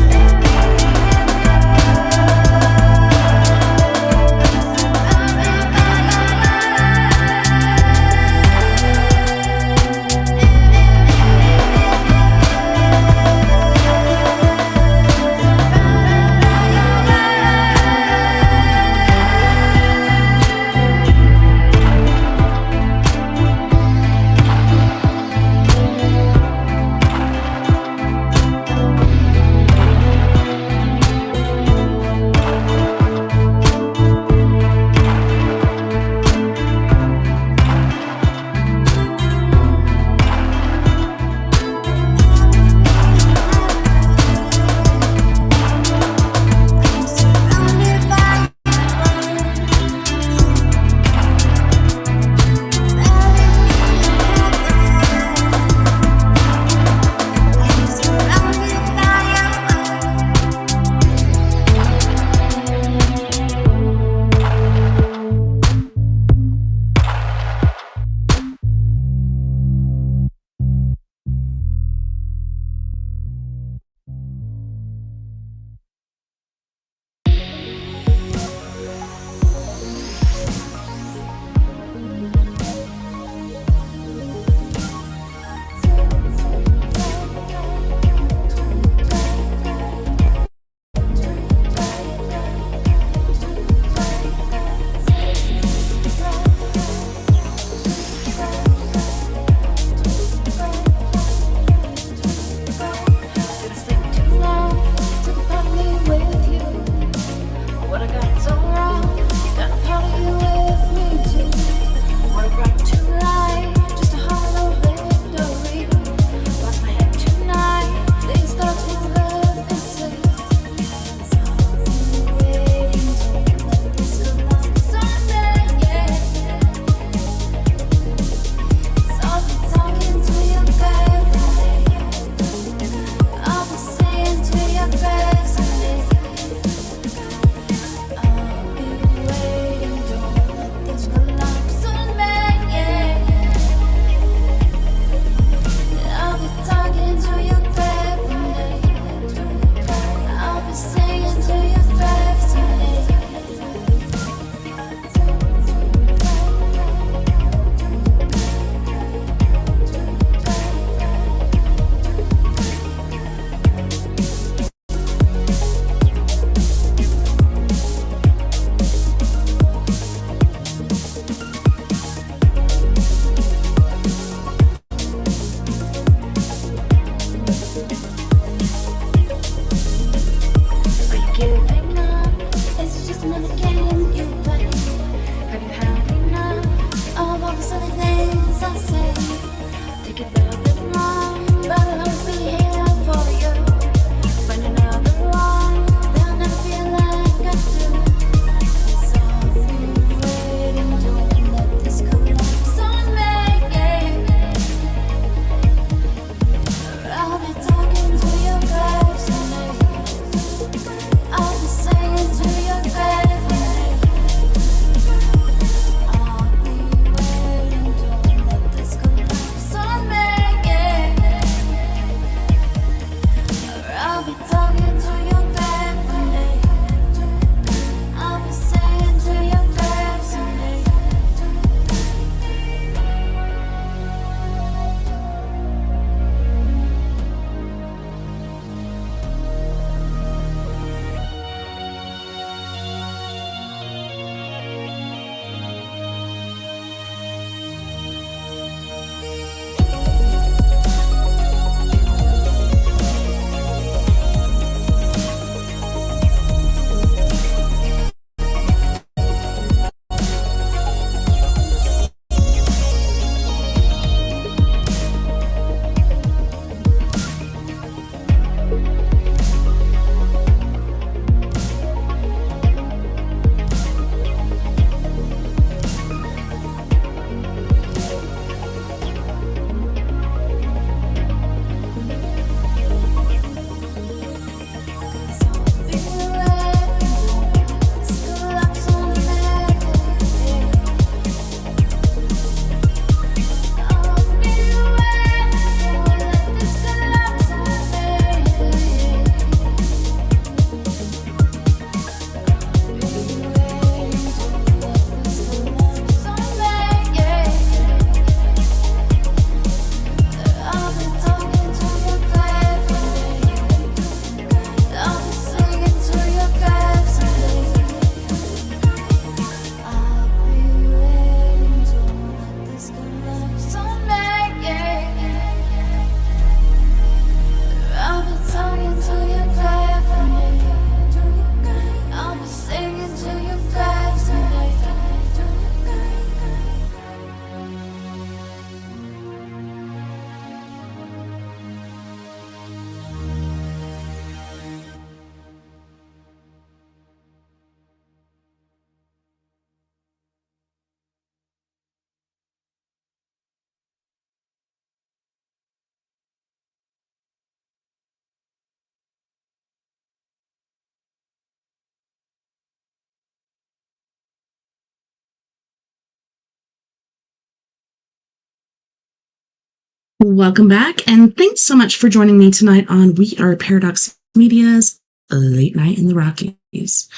Welcome back, and thanks so much for joining me tonight on We Are Paradox Media's Late Night in the Rockies.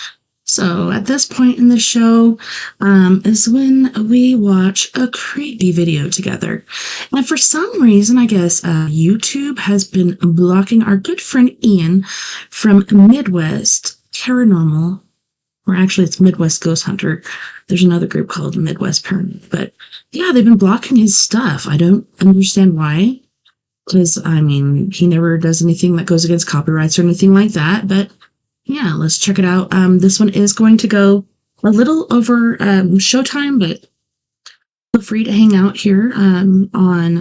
So at this point in the show is when we watch a creepy video together. And for some reason, I guess YouTube has been blocking our good friend Ian from Midwest Paranormal, or actually it's Midwest Ghost Hunter. There's another group called Midwest Paranormal, but yeah, they've been blocking his stuff. I don't understand why, because I mean, he never does anything that goes against copyrights or anything like that, but yeah, let's check it out. This one is going to go a little over showtime, but feel free to hang out here on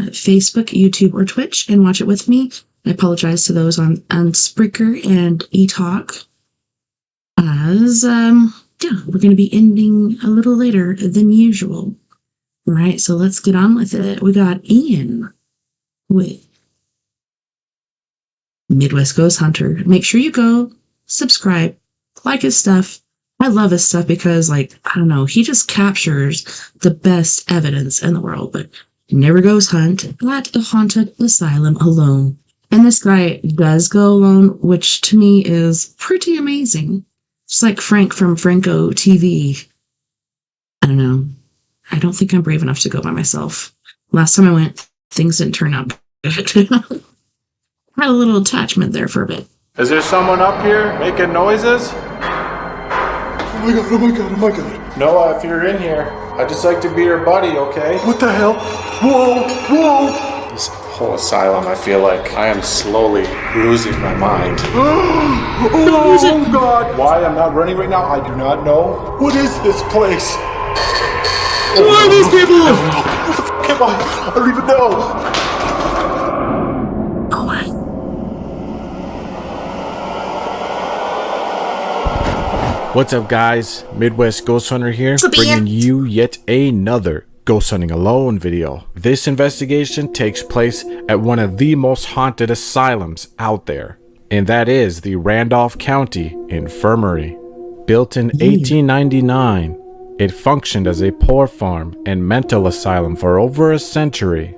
Facebook, YouTube, or Twitch and watch it with me. I apologize to those on Spreaker and eTalk, as yeah, we're going to be ending a little later than usual. All right, so let's get on with it. We got Ian with Midwest Ghost Hunter. Make sure you go subscribe, like his stuff. I love his stuff because, like, I don't know, he just captures the best evidence in the world, but he never goes hunt at a haunted asylum alone. And this guy does go alone, which to me is pretty amazing. Just like Frank from Franco TV. I don't know. I don't think I'm brave enough to go by myself. Last time I went, things didn't turn out good. Had a little attachment there for a bit. Is there someone up here making noises? Oh my god, oh my god, oh my god. Noah, if you're in here, I'd just like to be your buddy, okay? What the hell? Whoa, whoa! This whole asylum, I feel like I am slowly losing my mind. Oh god! Why I'm not running right now, I do not know. What is this place? Who are these people? Where the fuck am I? I don't even know. Oh my. What's up, guys? Midwest Ghost Hunter here, What's up, bringing Ian? you yet another Ghost Hunting Alone video. This investigation takes place at one of the most haunted asylums out there, and that is the Randolph County Infirmary. Built in 1899, it functioned as a poor farm and mental asylum for over a century.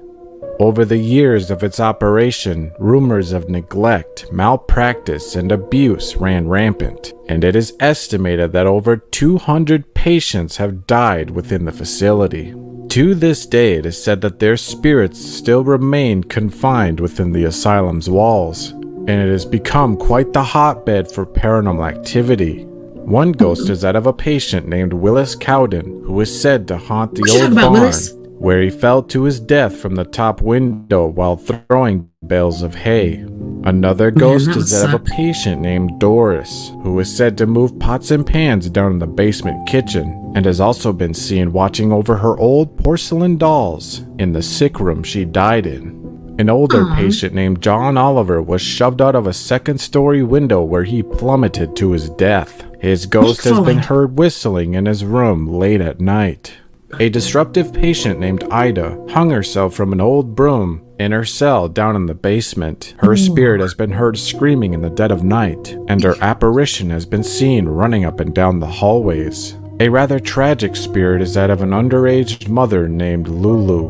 Over the years of its operation, rumors of neglect, malpractice, and abuse ran rampant, and it is estimated that over 200 patients have died within the facility. To this day, it is said that their spirits still remain confined within the asylum's walls, and it has become quite the hotbed for paranormal activity. One ghost is that of a patient named Willis Cowden, who is said to haunt the What you old talking about, barn, Willis? where he fell to his death from the top window while throwing bales of hay. Another ghost that is would that of a suck. patient named Doris, who is said to move pots and pans down in the basement kitchen, and has also been seen watching over her old porcelain dolls in the sick room she died in. An older patient named John Oliver was shoved out of a second-story window where he plummeted to his death. His ghost has been heard whistling in his room late at night. A disruptive patient named Ida hung herself from an old broom in her cell down in the basement. Her spirit has been heard screaming in the dead of night, and her apparition has been seen running up and down the hallways. A rather tragic spirit is that of an underage mother named Lulu,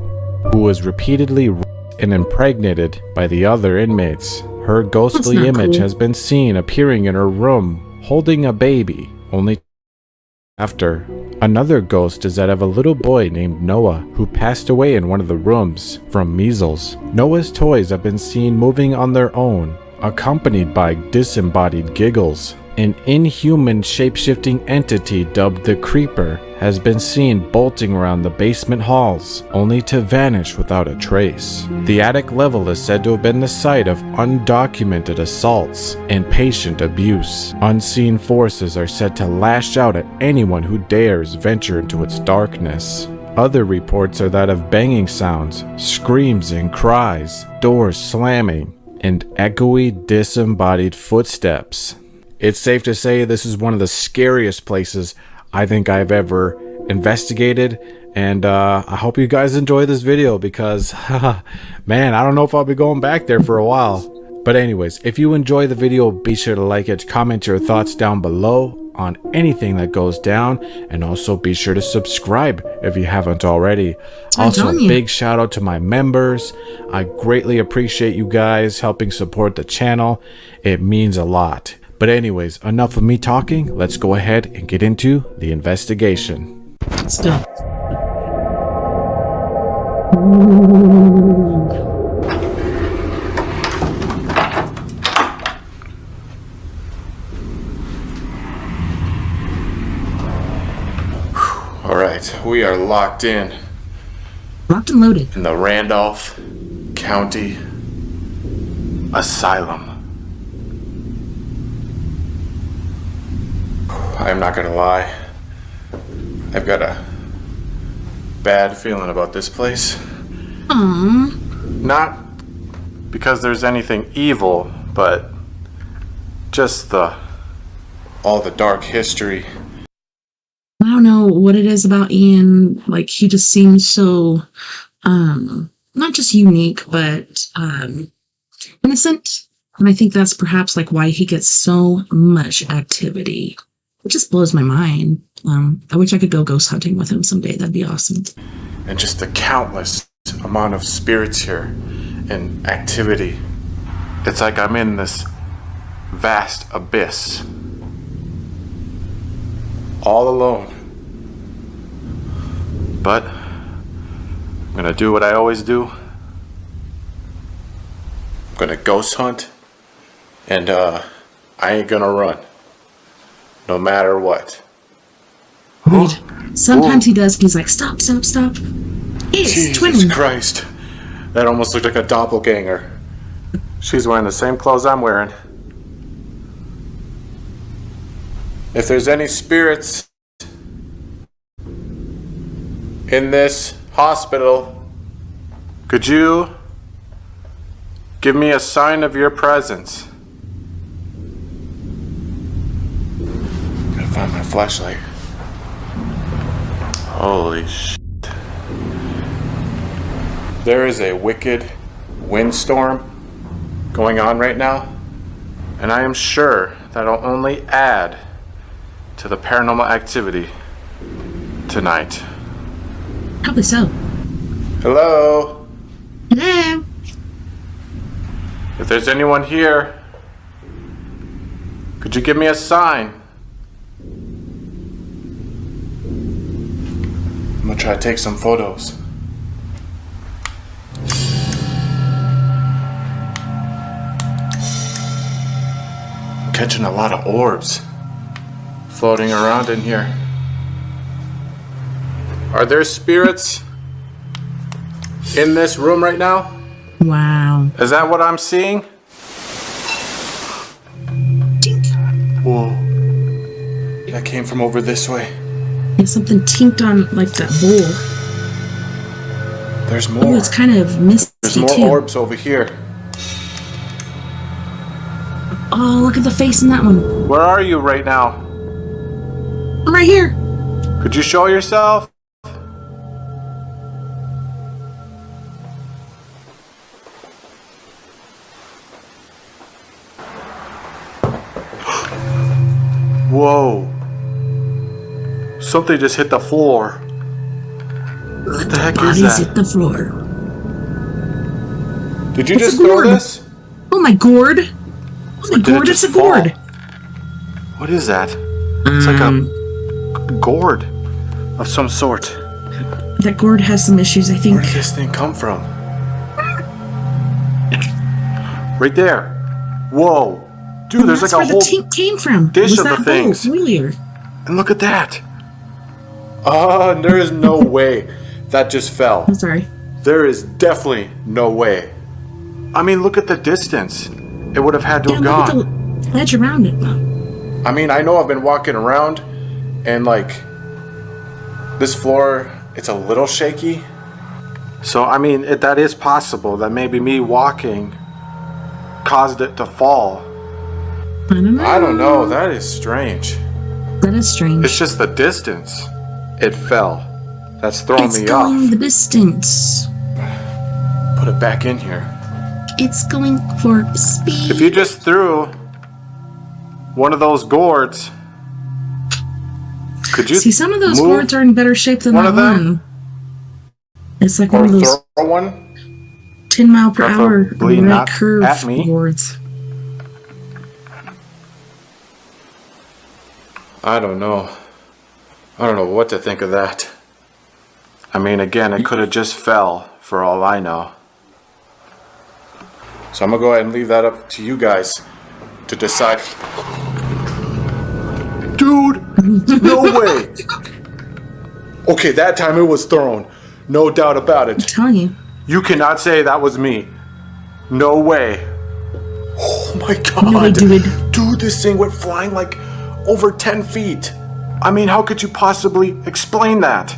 who was repeatedly raped and impregnated by the other inmates. Her ghostly not image cool. has been seen appearing in her room, holding a baby, only after. Another ghost is that of a little boy named Noah, who passed away in one of the rooms from measles. Noah's toys have been seen moving on their own, accompanied by disembodied giggles. An inhuman shape-shifting entity dubbed the Creeper has been seen bolting around the basement halls, only to vanish without a trace. The attic level is said to have been the site of undocumented assaults and patient abuse. Unseen forces are said to lash out at anyone who dares venture into its darkness. Other reports are that of banging sounds, screams and cries, doors slamming, and echoey disembodied footsteps. It's safe to say this is one of the scariest places I think I've ever investigated, and I hope you guys enjoy this video because, man, I don't know if I'll be going back there for a while. But anyways, if you enjoy the video, be sure to like it, comment your thoughts down below, on anything that goes down, and also be sure to subscribe if you haven't already. Also, telling you. big shout out to my members. I greatly appreciate you guys helping support the channel. It means a lot. But anyways, enough of me talking. Let's go ahead and get into the investigation. Let's go. All right, we are locked in Locked and loaded. the Randolph County Asylum. I'm not gonna lie, I've got a bad feeling about this place. Not because there's anything evil, but just all the dark history. I don't know what it is about Ian. Like, he just seems so, not just unique, but innocent. And I think that's perhaps like why he gets so much activity. It just blows my mind. I wish I could go ghost hunting with him someday. That'd be awesome. And just the countless amount of spirits here and activity. It's like I'm in this vast abyss, all alone. But I'm gonna do what I always do. I'm gonna ghost hunt, and I ain't gonna run, no matter what. Right. Sometimes he does, but he's like, stop, stop, stop. It's Jesus twin. Christ. That almost looked like a doppelganger. She's wearing the same clothes I'm wearing. If there's any spirits in this hospital, could you give me a sign of your presence? Gotta find my flashlight. Holy shit. There is a wicked windstorm going on right now, and I am sure that'll only add to the paranormal activity tonight. Probably so. Hello? Hello? If there's anyone here, could you give me a sign? I'm gonna try to take some photos. I'm catching a lot of orbs floating around in here. Are there spirits in this room right now? Wow. Is that what I'm seeing? Tink. Whoa. That came from over this way. Yeah, something tinked on, like, that bowl. There's Oh, more. it's kind of misty, There's more too. orbs over here. Oh, look at the face in that one. Where are you right now? I'm right here. Could you show yourself? Whoa. Something just hit the floor. What the heck is Bodies that? hit the floor. Did you It's just a throw gourd. this? Oh my gourd. Oh my Or did it gourd, it's a just fall? gourd. What is that? It's like a gourd of some sort. That gourd has some issues, I think. Where did this thing come from? Right there. Whoa. Dude, there's That's like where a whole the tink came from. dish Was of the that bowl things. earlier. And look at that. There is no way that just fell. I'm sorry. There is definitely no way. I mean, look at the distance. It would have had to Yeah, have look at gone. the ledge around it. I mean, I know I've been walking around and like this floor, it's a little shaky. So, I mean, that is possible that maybe me walking caused it to fall. I don't know. I don't know. That is strange. That is strange. It's just the distance. It fell. That's throwing It's me going off. the distance. Put it back in here. It's going for speed. If you just threw one of those gourds Could you See, some of those move boards are in better shape than one that of them? one. It's like Or one of those throw one? 10 mile per hour Preferably right not curve at me. boards. I don't know. I don't know what to think of that. I mean, again, it could have just fell for all I know. So I'm gonna go ahead and leave that up to you guys to decide. Dude, no way. Okay, that time it was thrown. No doubt about I'm it. telling you. You cannot say that was me. No way. Oh my god. No way, dude. Dude, this thing went flying like over 10 feet. I mean, how could you possibly explain that?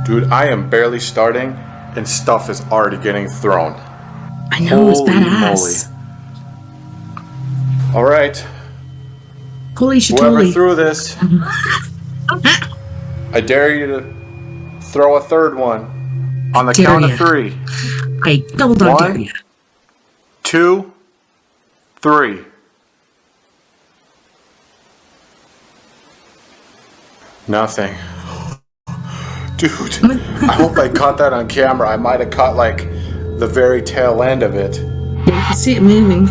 Dude, I am barely starting and stuff is already getting thrown. I know, it's Holy badass. moly. All right, Holy whoever shitoli. threw this, I dare you to throw a third one on the Dare count ya. of 3. I double dog One. dare you. 2, 3. Nothing. Dude, I hope I caught that on camera. I might have caught like the very tail end of it. Yeah, you can see it moving.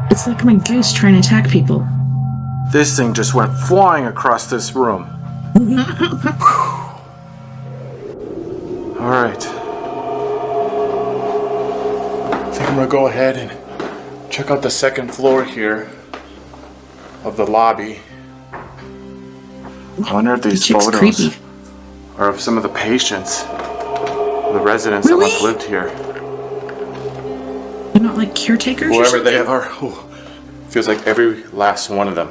It's like my ghost trying to attack people. This thing just went flying across this room. All right. I think I'm gonna go ahead and check out the second floor here of the lobby. I wonder if The these chick's photos creepy. are of some of the patients, the residents Really? that once lived here. They're not like caretakers or Whoever something? they are, feels like every last one of them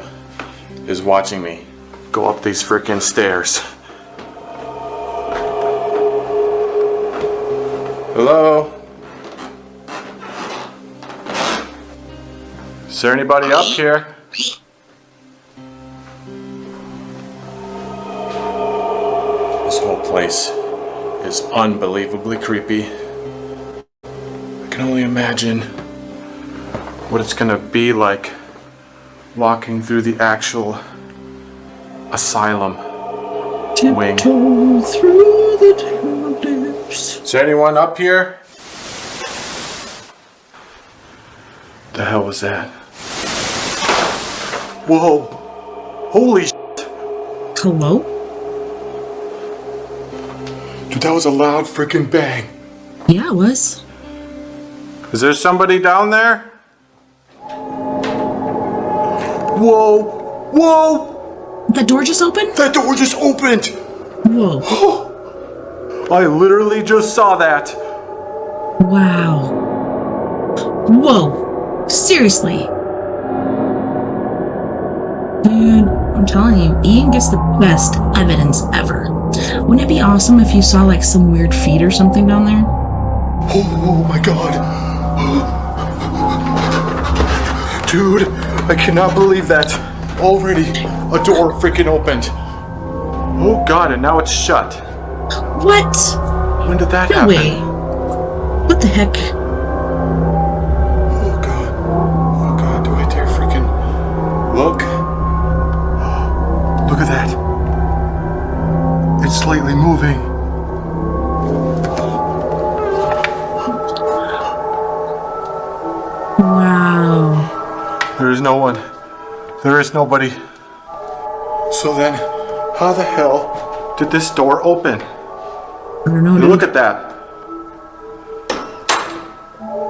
is watching me go up these freaking stairs. Hello? Is there anybody up here? This whole place is unbelievably creepy. I can only imagine what it's gonna be like walking through the actual asylum wing. Tiptoe through the tulips. Is there anyone up here? The hell was that? Whoa! Holy shit! Hello? Dude, that was a loud freaking bang. Yeah, it was. Is there somebody down there? Whoa! Whoa! That door just opened? That door just opened! Whoa. I literally just saw that. Wow. Whoa. Seriously. Dude, I'm telling you, Ian gets the best evidence ever. Wouldn't it be awesome if you saw like some weird feet or something down there? Oh my god. Dude, I cannot believe that. Already a door freaking opened. Oh god, and now it's shut. What? When did that No happen? way. What the heck? Oh god. Oh god, do I dare freaking look? Look at that. It's slightly moving. Wow. There is no one. There is nobody. So then, how the hell did this door open? I don't know. And Dude. look at that.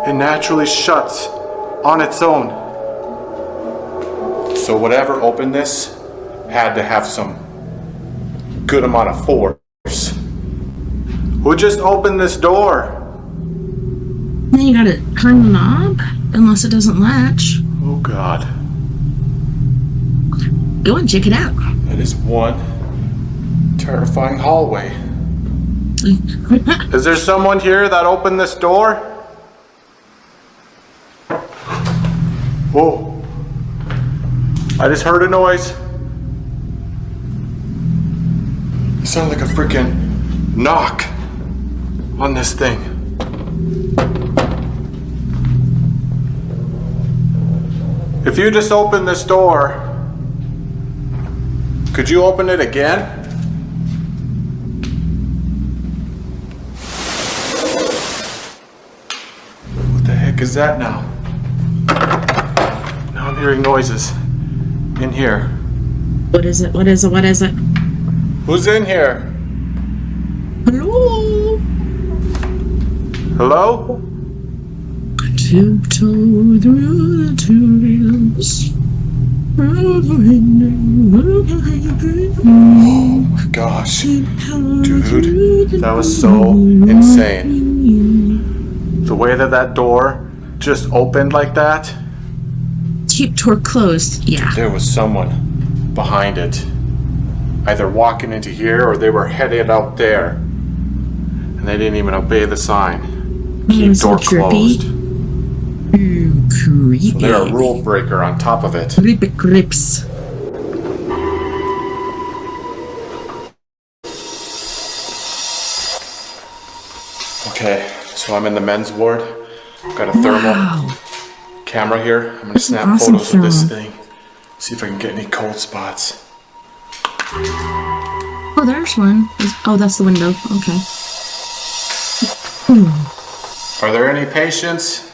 It naturally shuts on its own. So whatever opened this had to have some good amount of force. Who just opened this door? Then you gotta turn the knob, unless it doesn't latch. Oh god. Go and check it out. That is one terrifying hallway. Is there someone here that opened this door? Whoa. I just heard a noise. It sounded like a freaking knock on this thing. It If you just open this door, could you open it again? What the heck is that now? Now I'm hearing noises in here. What is it? What is it? What is it? Who's in here? Hello? Hello? Tiptoe through the tulips. Oh my gosh. Dude, that was so insane. The way that that door just opened like that. Keep door closed. Yeah. There was someone behind it. Either walking into here or they were headed out there. And they didn't even obey the sign. Keep door closed. Creepy. So they're a rule breaker on top of it. Creepy grips. Okay, so I'm in the men's ward. Got a thermal camera here. I'm gonna snap awesome photos of this thermal. thing. See if I can get any cold spots. Oh, there's one. Oh, that's the window. Okay. Are there any patients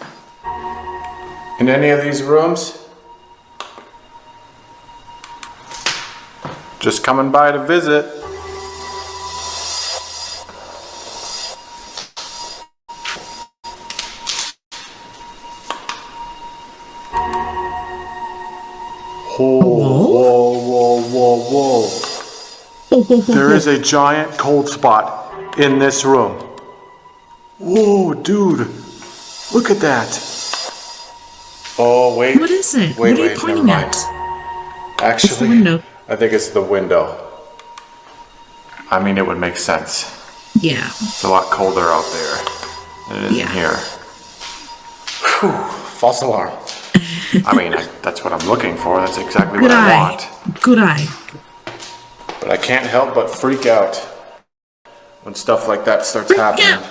in any of these rooms? Just coming by to visit. Whoa. There is a giant cold spot in this room. Whoa, dude. Look at that. Oh, wait. What is it? Wait, what are you never pointing mind. at? Actually, It's the window. I think it's the window. I mean, it would make sense. Yeah. It's a lot colder out there than it is in here. Whew, false alarm. I mean, that's what I'm looking for. That's exactly Good what I eye. want. Good eye. But I can't help but freak out when stuff like that starts happening. out.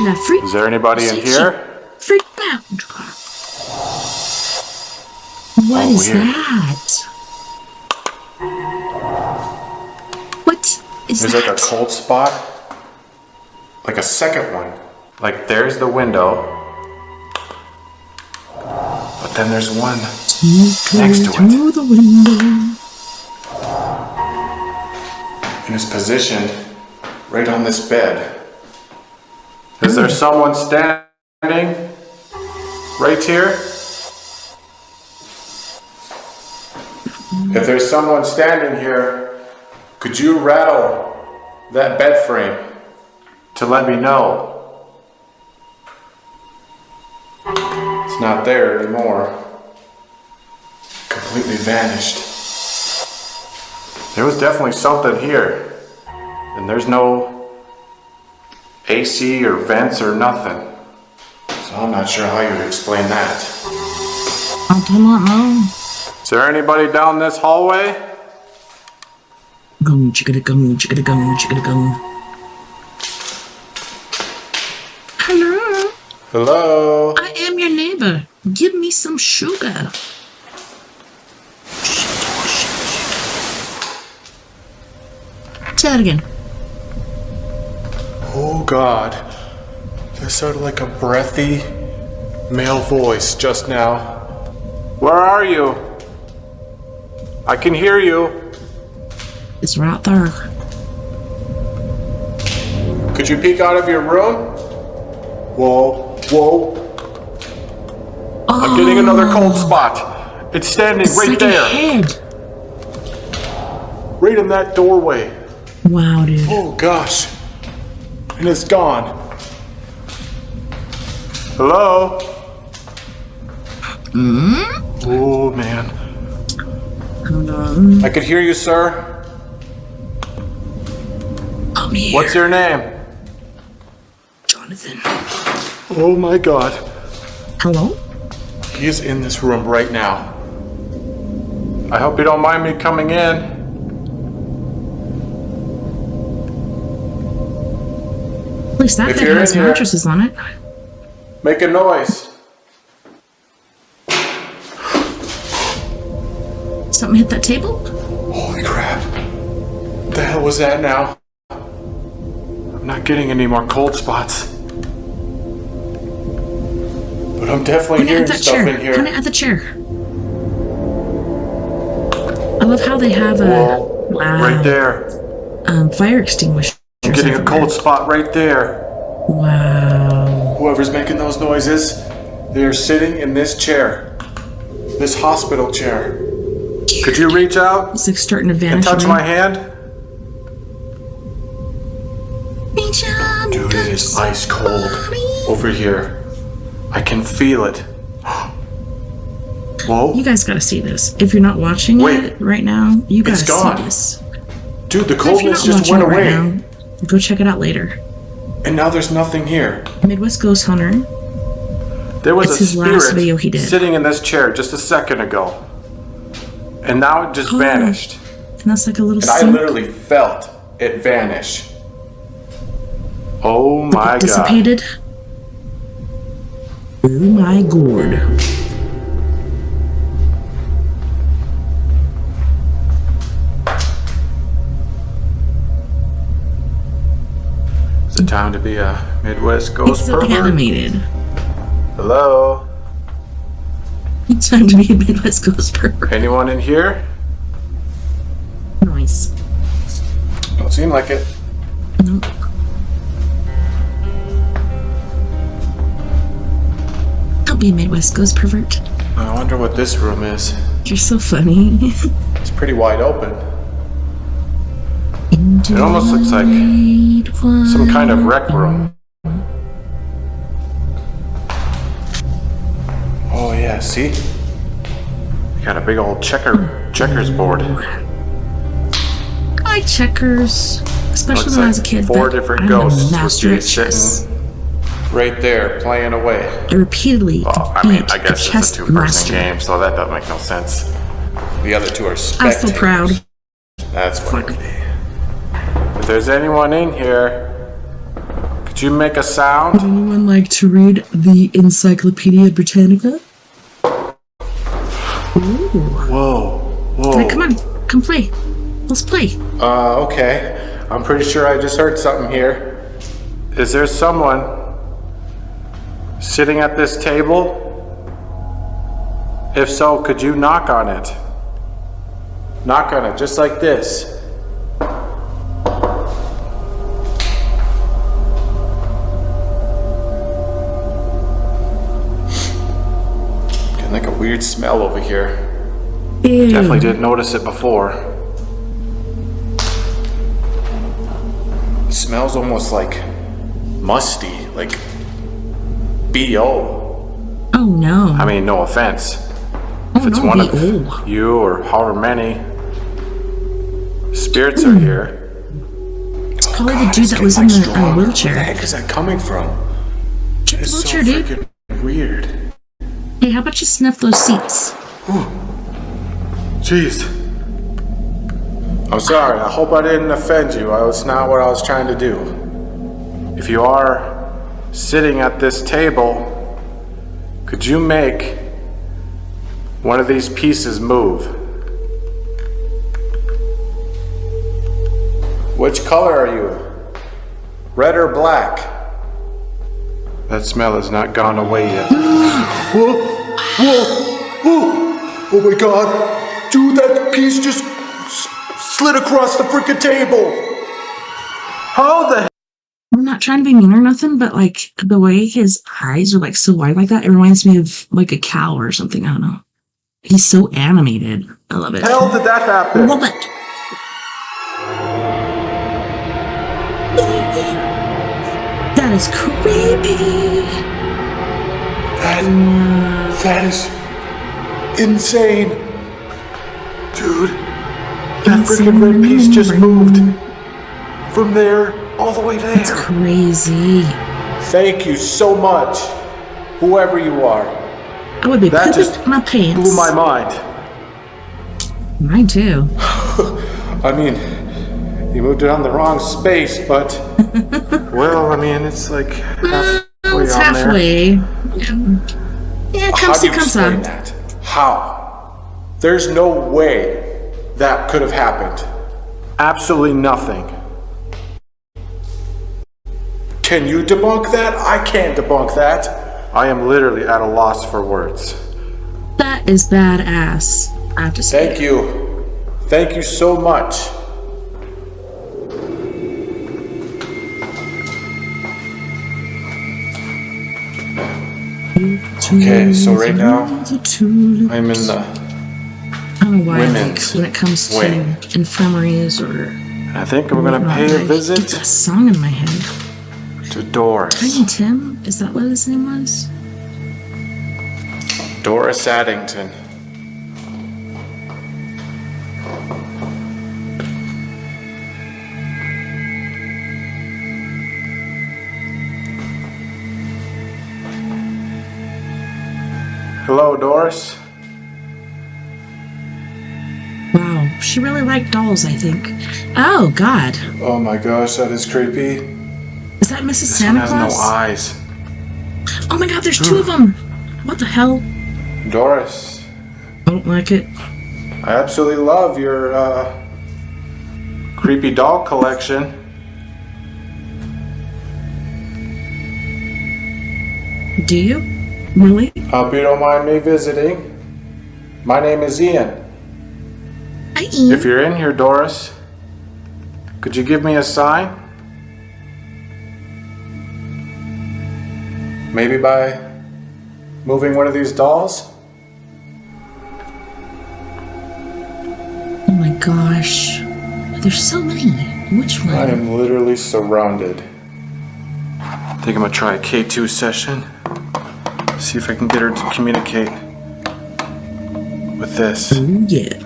Yeah, freak. Is there anybody in here? Freak out. What is weird. that? What is There's that? like a cold spot. Like a second one. Like there's the window. But then there's one next to it. Through the window. And it's positioned right on this bed. Is there someone standing right here? If there's someone standing here, could you rattle that bed frame to let me know? It's not there anymore. Completely vanished. There was definitely something here. And there's no AC or vents or nothing. So I'm not sure how you would explain that. I do not know. Is there anybody down this hallway? Gum, chickada gum, chickada gum, chickada gum. Hello. Hello? I am your neighbor. Give me some sugar. Say that again. Oh God. That sounded like a breathy male voice just now. Where are you? I can hear you. It's right there. Could you peek out of your room? Whoa. I'm getting another cold spot. It's standing It's right like there. a head. Right in that doorway. Wow, dude. Oh gosh. And it's gone. Hello? Oh man. Hold on. I could hear you, sir. I'm here. What's your name? Jonathan? Oh my God. Hello? He is in this room right now. I hope you don't mind me coming in. At least that If bed you're has in here- mattresses on it. Make a noise. Something hit that table? Holy crap. What the hell was that now? I'm not getting any more cold spots. But I'm definitely Point it hearing at that stuff chair. in here. Point it at the chair. I love how they have a wow, Right there. fire extinguisher. I'm getting a cold spot right there. Wow. Whoever's making those noises, they're sitting in this chair. This hospital chair. Could you reach out It's like starting to and vanish. touch away. my hand? Reach out, Dude, it is ice cold over here. I can feel it. Whoa. You guys gotta see this. If you're not watching Wait. it right now, you gotta It's gone. see this. Dude, the If you're coldness not just watching went it right away. now, go check it out later. And now there's nothing here. Midwest Ghost Hunter. There was It's a his last video he spirit did. sitting in this chair just a second ago. And now it just Oh. vanished. And that's like a little And I sink literally felt it vanish. Oh my god. dissipated. Oh my god. Is it time to be a Midwest It's ghost so pervert? animated. Hello? It's time to be a Midwest Ghost pervert. Anyone in here? Nice. Don't seem like it. Nope. Don't be a Midwest Ghost pervert. I wonder what this room is. You're so funny. It's pretty wide open. Into It almost looks like some kind of rec room. Oh yeah, see? You got a big old checkers board. I like checkers, especially Looks when I was a like kid. 4 but different I'm a ghosts would master be at chess. sitting right there playing away. I repeatedly Well, I mean, beat I the guess chess it's a 2-person master. game, so that doesn't make no sense. The other two are I'm spectators. so proud. That's what it would be. If there's anyone in here, could you make a sound? Anyone like to read the Encyclopedia Britannica? Ooh. Whoa, whoa. Like, come on, come play. Let's play. Okay. I'm pretty sure I just heard something here. Is there someone sitting at this table? If so, could you knock on it? Knock on it, just like this. Getting like a weird smell over here. Ew. Definitely didn't notice it before. It smells almost like musty, like BO. Oh no. I mean, no offense. Oh, If it's no, one BO. of you or however many spirits are here. It's probably the dude that was in the Where the wheelchair. heck is that coming from? Check the It's so wheelchair, dude. freaking weird. Hey, how about you sniff those seats? Jeez. I'm sorry. I hope I didn't offend you. It's not what I was trying to do. If you are sitting at this table, could you make one of these pieces move? Which color are you? Red or black? That smell has not gone away yet. Whoa! Whoa! Whoa! Oh my god! Dude, that piece just slid across the freaking table! How the heck? I'm not trying to be mean or nothing, but like the way his eyes are like so wide like that, it reminds me of like a cow or something. I don't know. He's so animated. I love it. Hell did that happen? Love it. That is creepy. That is insane. Dude, that freaking red piece just moved from there all the way It's there. crazy. Thank you so much, whoever you are. I would be That just pooping my pants. blew my mind. Mine too. I mean, you moved it on the wrong space, but well, I mean, it's like halfway Well, it's on there. halfway. Yeah, How come do see, you come explain on. that? How? There's no way that could have happened. Absolutely nothing. Can you debunk that? I can't debunk that. I am literally at a loss for words. That is badass, I have to say. Thank you. Thank you so much. Okay, so right now, I'm in the I don't know why, like, women's when it comes wing. to infirmaries or I think we're gonna pay a I get visit that song in my head. to Doris. Tiny Tim? Is that what his name was? Doris Addington. Hello, Doris. Wow, she really liked dolls, I think. Oh, God. Oh my gosh, that is creepy. Is that Mrs. This Santa one has Claus? no eyes. Oh my God, there's two of them. What the hell? Doris, I don't like it. I absolutely love your creepy doll collection. Do you? Really? Hope you don't mind me visiting. My name is Ian. Hi, Ian. If you're in here, Doris, could you give me a sign? Maybe by moving one of these dolls? Oh my gosh. There's so many. Which one? I am literally surrounded. I think I'm gonna try a K2 session. See if I can get her to communicate with this. Ooh, yeah.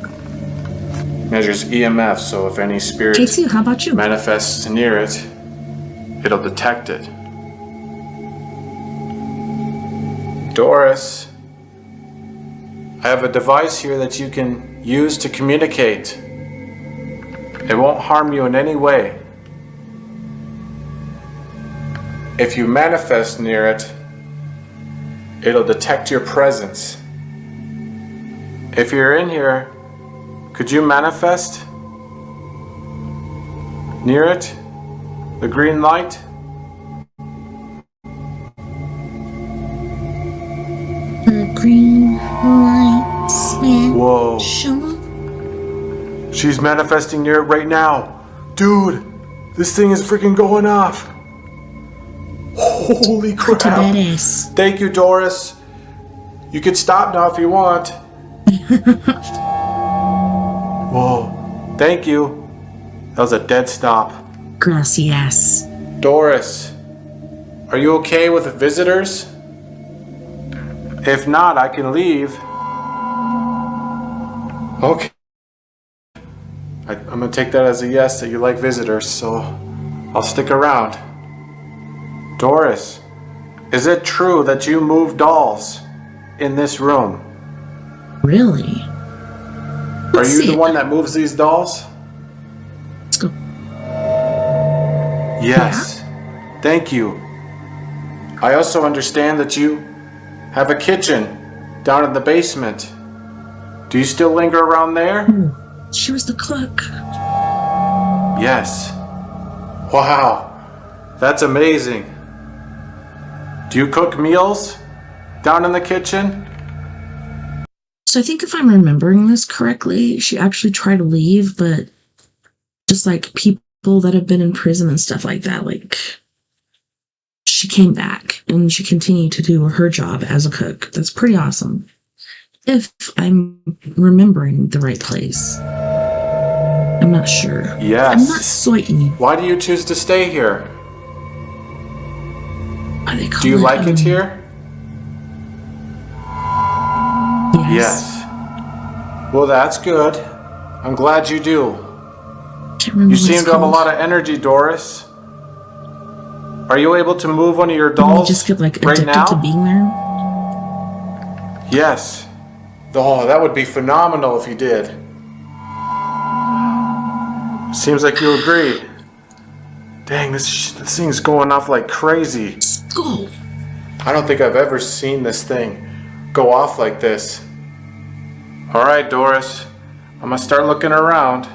Measures EMF, so if any spirit K2, how about you? manifests near it, it'll detect it. Doris, I have a device here that you can use to communicate. It won't harm you in any way. If you manifest near it, it'll detect your presence. If you're in here, could you manifest near it? The green light? The green lights, man. Whoa. Show 'em. She's manifesting near it right now. Dude, this thing is freaking going off. Holy crap. To badass. Thank you, Doris. You can stop now if you want. Whoa. Thank you. That was a dead stop. Gracias. Doris, are you okay with visitors? If not, I can leave. Okay. I'm gonna take that as a yes that you like visitors, so I'll stick around. Doris, is it true that you move dolls in this room? Really? Are Let's you see the it. one that moves these dolls? Let's go. Yes. Thank you. I also understand that you have a kitchen down in the basement. Do you still linger around there? She was the cook. Yes. Wow. That's amazing. Do you cook meals down in the kitchen? So I think if I'm remembering this correctly, she actually tried to leave, but just like people that have been in prison and stuff like that, like she came back and she continued to do her job as a cook. That's pretty awesome. If I'm remembering the right place. I'm not sure. Yes. I'm not certain. Why do you choose to stay here? Why they call Do you like it um, here? Yes. Well, that's good. I'm glad you do. Can't remember You what seem it's to have a called. lot of energy, Doris. Are you able to move one of your You dolls just get like right addicted now? to being there. Yes. Oh, that would be phenomenal if you did. Seems like you agreed. Dang, this thing's going off like crazy. Go. I don't think I've ever seen this thing go off like this. All right, Doris. I'm gonna start looking around.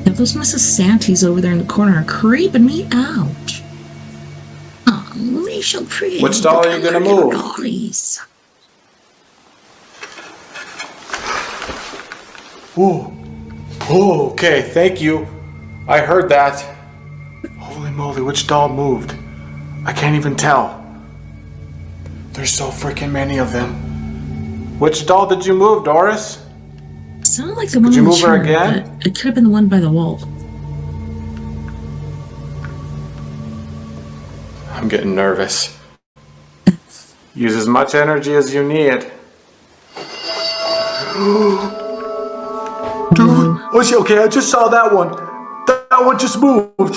Now those Mrs. Santies over there in the corner are creeping me out. Oh, they're so pretty. Which doll are you gonna move? Dollies. Ooh. Oh, okay, thank you. I heard that. Holy moly, which doll moved? I can't even tell. There's so freaking many of them. Which doll did you move, Doris? It sounded like the one Did you on the move her chair, again? but it could have been the one by the wall. I'm getting nervous. Use as much energy as you need. Dude, was she okay? I just saw that one. That one just moved.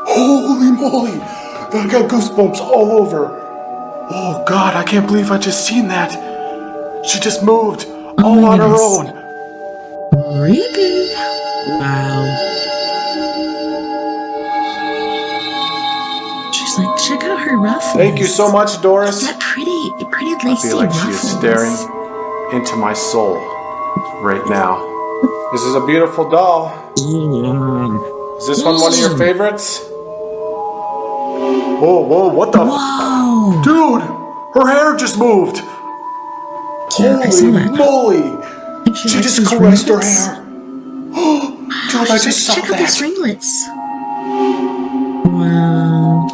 Holy moly. I got goosebumps all over. Oh God, I can't believe I just seen that. She just moved all my on her goodness. own. Creepy. Wow. She's like, check out her ruffles. Thank you so much, Doris. That pretty I lacy feel like she ruffles. is staring into my soul right now. This is a beautiful doll. Is this one of your favorites? Whoa, what the Whoa. Dude, her hair just moved. Yeah, I saw Holy that. moly. She She likes just those caressed her ringlets. hair. Dude, I just saw Check out these that. ringlets. Wow.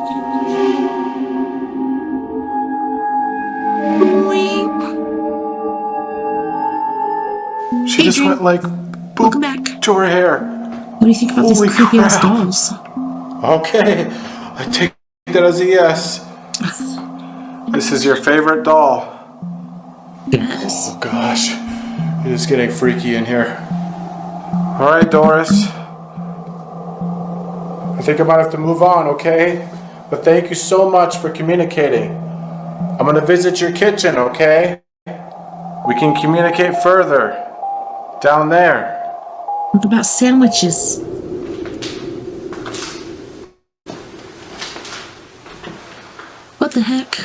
Boing. She just Adrian, went like welcome boop back. to her hair. What do you think about Holy these creepy ass crap. dolls? Okay, I take that as a yes. This is your favorite doll. Yes. Oh gosh, it is getting freaky in here. All right, Doris. I think I might have to move on, okay? But thank you so much for communicating. I'm gonna visit your kitchen, okay? We can communicate further. Down there. What about sandwiches? What the heck?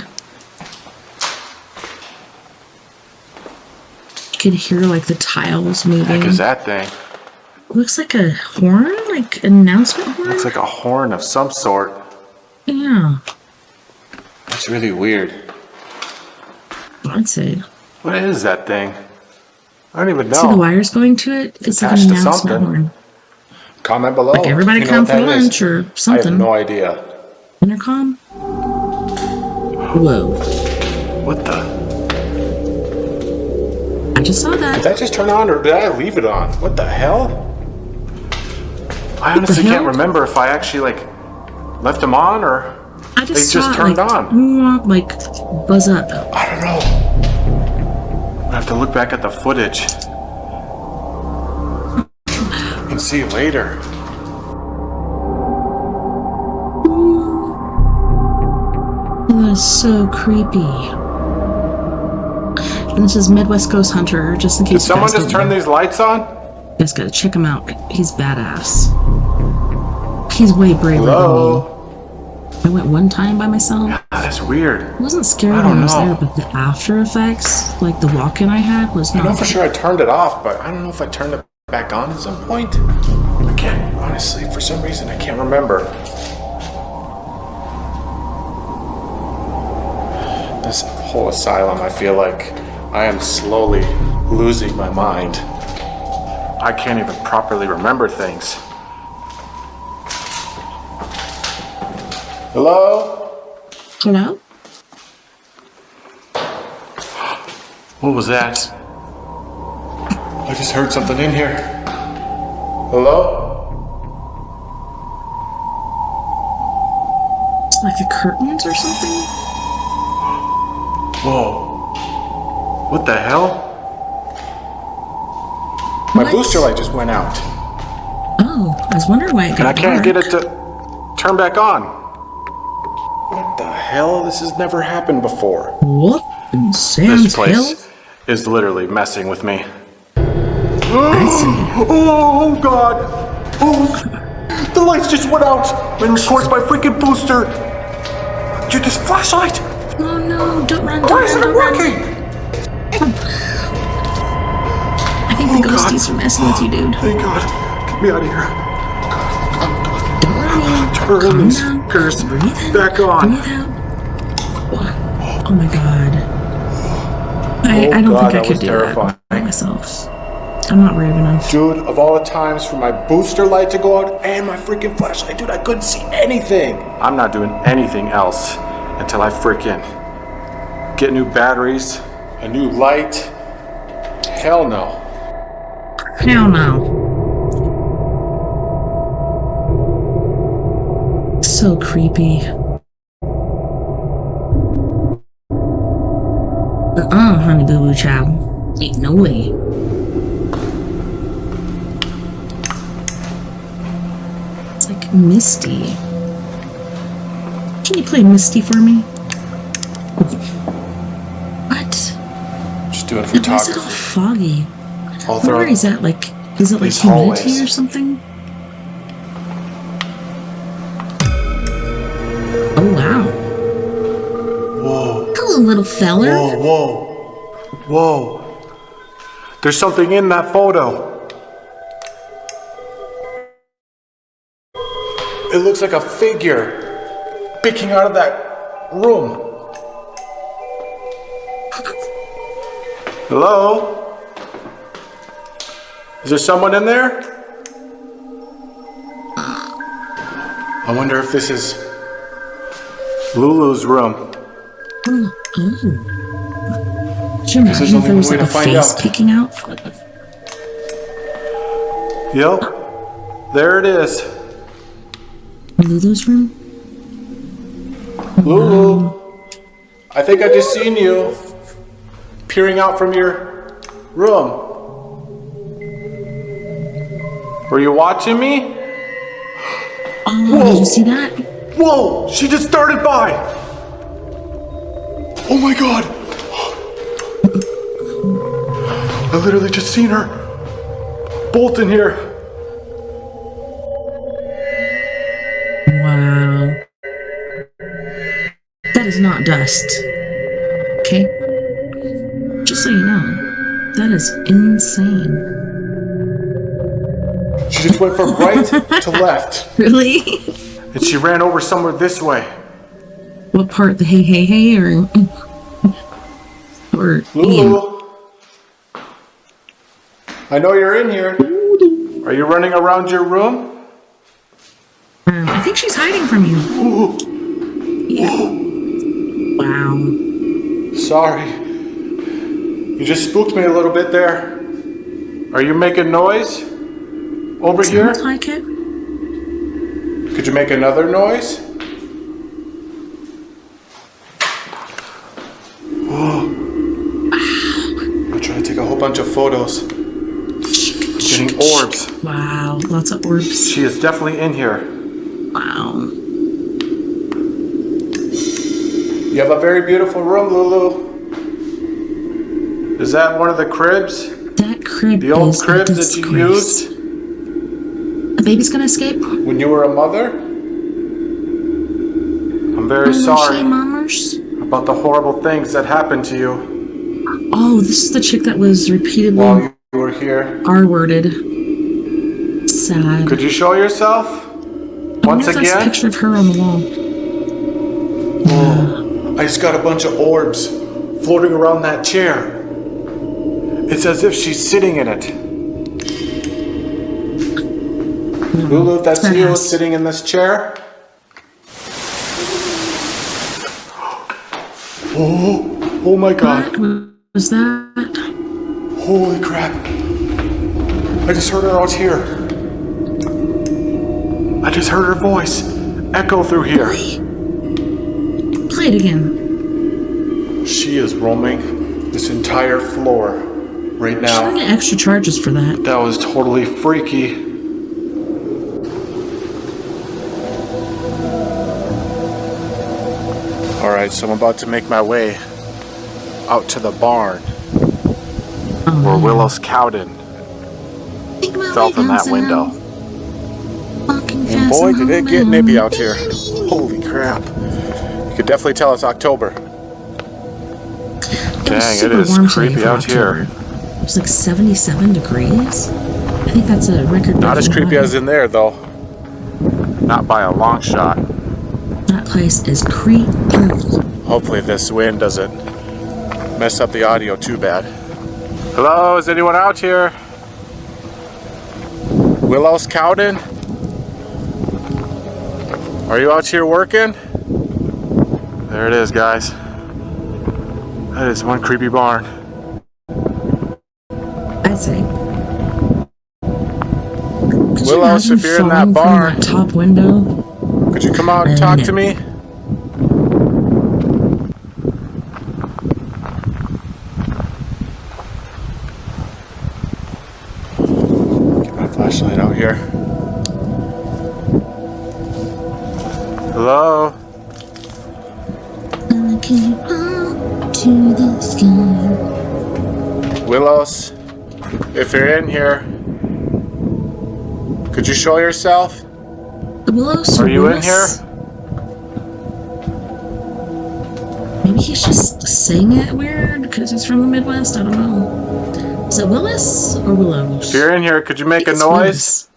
You can hear like the tiles moving. What the heck is that thing? Looks like a horn, like an announcement horn. Looks like a horn of some sort. Yeah, That's really weird. I'd say. What is that thing? I don't even know. See the wires going to it? It's like an attached to announcement something. horn. Comment below. Like everybody if you know come what for that is. lunch or I have something. no idea. Intercom? Whoa. What the? I just saw Did that. that just turn on or did I leave it on? What the hell? I honestly hell? can't remember if I actually like left them on or I just they saw just it, turned like, on. Like buzz up. I don't know. I have to look back at the footage and see later. That is so creepy. And this is Midwest Ghost Hunter, just in case Did someone you guys just don't turn know. these lights on? You guys gotta check him out. He's badass. He's way braver Hello? than me. I went one time by myself. That's weird. I wasn't scared I when don't I was know. there, but the after effects, like the walk-in I had, was I know not. for sure I turned it off, but I don't know if I turned it back on at some point. I can't, honestly, for some reason, I can't remember. This whole asylum, I feel like I am slowly losing my mind. I can't even properly remember things. Hello? Hello? What was that? I just heard something in here. Hello? It's like the curtains or something? Whoa. What the hell? My What? booster light just went out. Oh, I was wondering why it And got I can't dark. get it to turn back on. What the hell? This has never happened before. What in This Sam's place Hill? is literally messing with me. I see. Oh God! Oh, the lights just went out, and of course my freaking booster Dude, this flashlight! Oh no, don't run, Why don't isn't run, it don't run. working? I think the ghosties are messing with you, dude. Thank God. Get me out of here. Don't run. Turn Calm these down. fuckers Breathe in. back on. Breathe out. Oh my God. I don't God, think I that could was do terrifying. that by myself. I'm not brave enough. Dude, of all the times for my booster light to go out and my freaking flashlight, dude, I couldn't see anything. I'm not doing anything else until I freaking get new batteries, a new light. Hell no. Hell no. So creepy. Honey boo boo child. Ain't no way. It's like Misty. Can you play Misty for me? What? Just doing Why is it all photography. foggy? All throughout Where is that? Like, is it like these humidity hallways. or something? Oh wow. Whoa. Hello, little feller. Whoa, whoa. Whoa. There's something in that photo. It looks like a figure peeking out of that room. Hello? Is there someone in there? I wonder if this is Lulu's room. Oh. Should This is imagine the if there only was way like a to find face out. peeking out. Yep. There it is. Lulu's room? Lulu, I think I just seen you peering out from your room. Were you watching me? Oh, did you see that? Whoa, she just darted by. Oh my God. I literally just seen her bolt in here. Wow. That is not dust. Okay? Just so you know, that is insane. She just went from right to left. Really? And she ran over somewhere this way. What part? The hey, hey, hey, or Ian? Lulu, I know you're in here. Are you running around your room? I think she's hiding from you. Yeah. Wow. Sorry. You just spooked me a little bit there. Are you making noise over here? Sounds like it. Could you make another noise? Whoa. I'm trying to take a whole bunch of photos. Getting orbs. Wow, lots of orbs. She is definitely in here. Wow. You have a very beautiful room, Lulu. Is that one of the cribs? That crib The old is cribs a that you disgrace. used The baby's gonna escape? when you were a mother? I'm very sorry Mammers? about the horrible things that happened to you Oh, this is the chick that was repeatedly while you were here. R-worded. Sad. Could you show yourself I once wonder if that's a again? picture of her on the wall. I just got a bunch of orbs floating around that chair. It's as if she's sitting in it. Lulu, if that's That you has- sitting in this chair. Oh my God. What was that? Holy crap. I just heard her out here. I just heard her voice echo through here. Play it again. She is roaming this entire floor right She's now. gonna get extra charges for that. That was totally freaky. Alright, so I'm about to make my way out to the barn where Willow's Cowden fell from that window. And boy, did it get nippy out here. Holy crap. You could definitely tell it's October. Dang, it super is warm today creepy for out here. October. It's like 77 degrees. I think that's a record. Not as creepy as in there, though. Not by a long shot. That place is creepy. Hopefully this wind doesn't mess up the audio too bad. Hello, is anyone out here? Willows Cowden? Are you out here working? There it is, guys. That is one creepy barn. I'd say. Willows, if you're in that barn, that top window. could you come out and talk to me? Get my flashlight out here. Hello? I came up to the sky. Willows, if you're in here, could you show yourself? Willows, Are you in here? Maybe he's just saying it weird because he's from the Midwest. I don't know. Is it Willis or Willows? If you're in here, could you make I a think noise? it's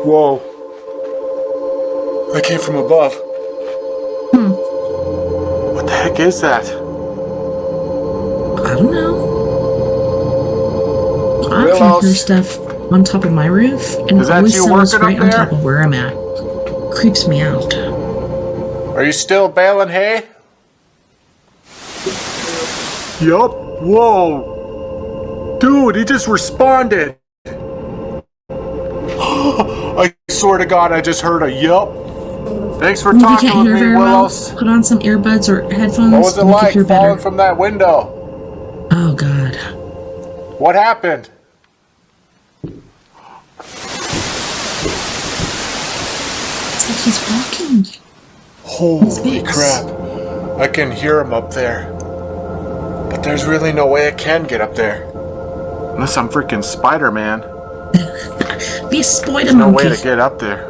Whoa. That came from above. What the heck is that? I don't know. I can Willows? hear stuff on top of my roof, and Is it that always you sounds working right up on there? top of where I'm at. Creeps me out. Are you still baling hay? Yup. Whoa. Dude, he just responded. I swear to God, I just heard a yup. Thanks for If you talking can't with hear me, very well, Willows. put on some earbuds or headphones. What was it and you can like hear falling better. from that window? Oh God. What happened? It's like he's walking. Holy Space. crap. I can hear him up there. But there's really no way I can get up there. Unless I'm freaking Spider-Man. Be a spider There's no monkey. way to get up there.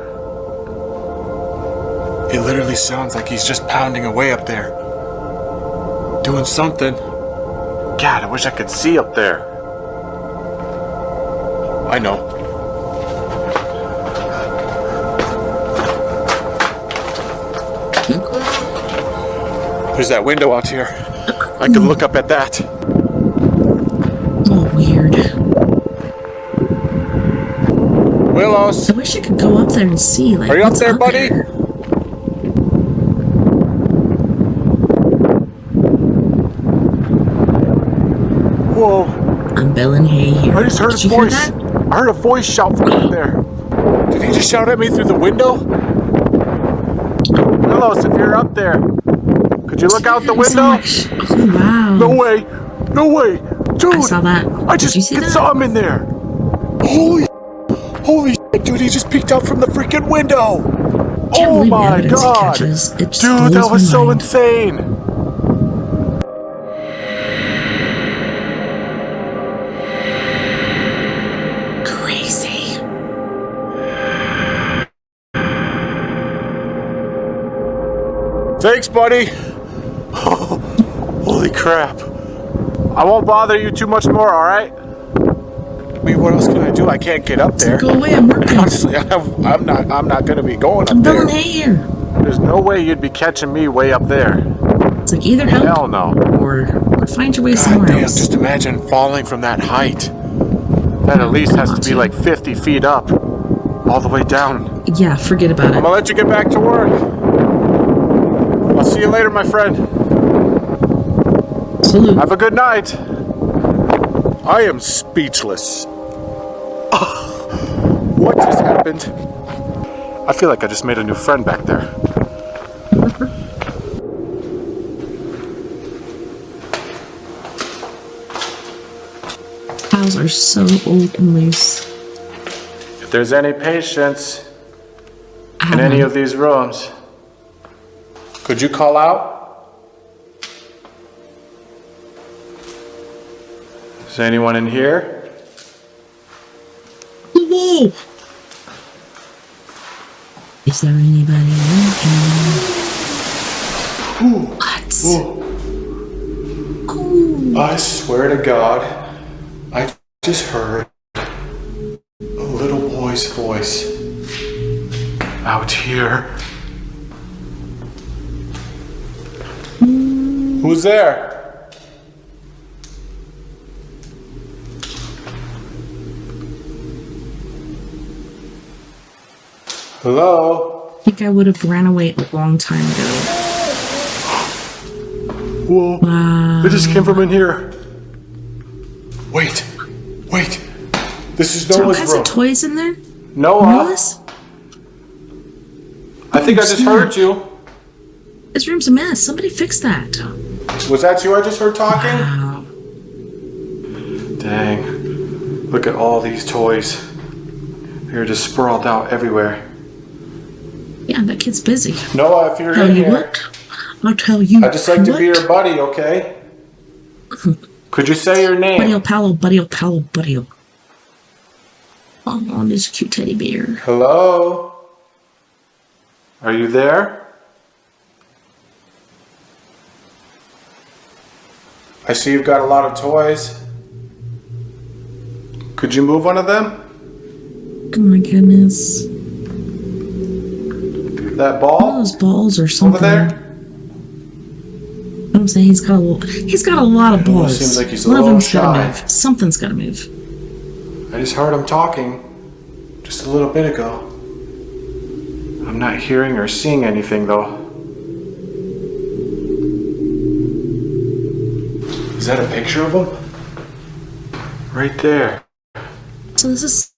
It literally sounds like he's just pounding away up there. Doing something. God, I wish I could see up there. I know. There's that window out here. I can look up at that. Oh, weird. Willows, I wish I could go up there and see. Like, are you up what's there, buddy? there. Whoa, I'm baling hay here. I just heard his Did you hear voice. that? I heard a voice shout from up there. Did he just shout at me through the window? Willows, if you're up there, could you look out the window? Oh, wow. No way, no way, dude! I saw that. I Did just you see that? saw him in there. Holy shit, dude! He just peeked out from the freaking window. Can't Oh believe the my evidence he god, catches. It just dude, blows that was my so mind. insane. Crazy. Thanks, buddy. Holy crap. I won't bother you too much more, alright? I mean, what else can I do? I can't get up there. Go away, I'm working. Honestly, I'm not gonna be going I'm up baling there. hay here. There's no way you'd be catching me way up there. It's like either help Hell no. or find your way God somewhere damn, else. just imagine falling from that height. That at least has to be like 50 feet up. All the way down. Yeah, forget about I'm it. gonna let you get back to work. I'll see you later, my friend. Salute. Have a good night. I am speechless. What just happened? I feel like I just made a new friend back there. Cows are so old and loose. If there's any patients I in have any one. of these rooms, could you call out? Is there anyone in here? Whoa! Is there anybody in here? What? Oh. I swear to God, I just heard a little boy's voice out here. Who's there? Hello? I think I would have ran away a long time ago. Whoa. Wow. It just came from in here. Wait. This is Is there all Noah's kinds room. of toys in there? Noah, Noah's? I think I just heard you. This room's a mess. Somebody fix that. Was that you I just heard talking? Wow. Dang. Look at all these toys. They're just sprawled out everywhere. Yeah, that kid's busy. Noah, if you're Tell in you here, what? I'll tell you I'd just like to be what. your buddy, okay? Could you say your Buddy-o name? pal, buddy-o pal, buddy-o. Oh, this cute teddy bear. Hello? Are you there? I see you've got a lot of toys. Could you move one of them? Oh my goodness. That One of ball? those balls or something. Over there? I'm saying he's got a lot of It almost balls. seems like he's a One of little them's gotta shy. move. Something's gotta move. I just heard him talking just a little bit ago. I'm not hearing or seeing anything though. Is that a picture of him? Right there. So this is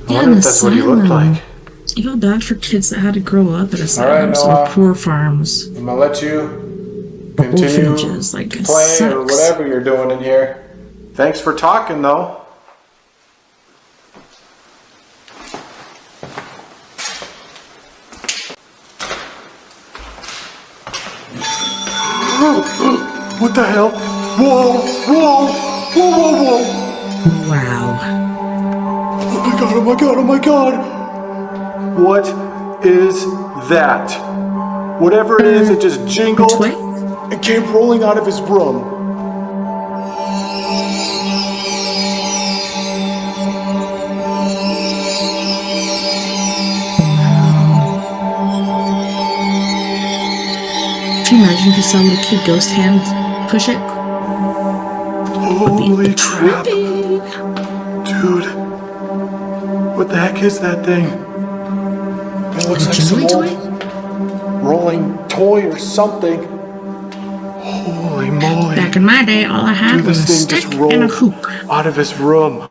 I wonder if that's what he looked like. You feel bad for kids that had to grow up at asylums Noah. or poor farms. I'm gonna let you continue Orphanages, like, to it play or sucks. whatever you're doing in here. Thanks for talking though. What the hell? Whoa! Wow. Oh my god, oh my god, oh my god! What is that? Whatever it is, it just jingled Toy? and came rolling out of his room. Can you imagine if you saw a little kid ghost hand push it? Holy crap! Creepy. Dude, what the heck is that thing? It looks like some Jingly old toy? rolling toy or something. Holy moly. Back in my day, all I had Dude, was a this thing stick just rolled and a hook. out of his room.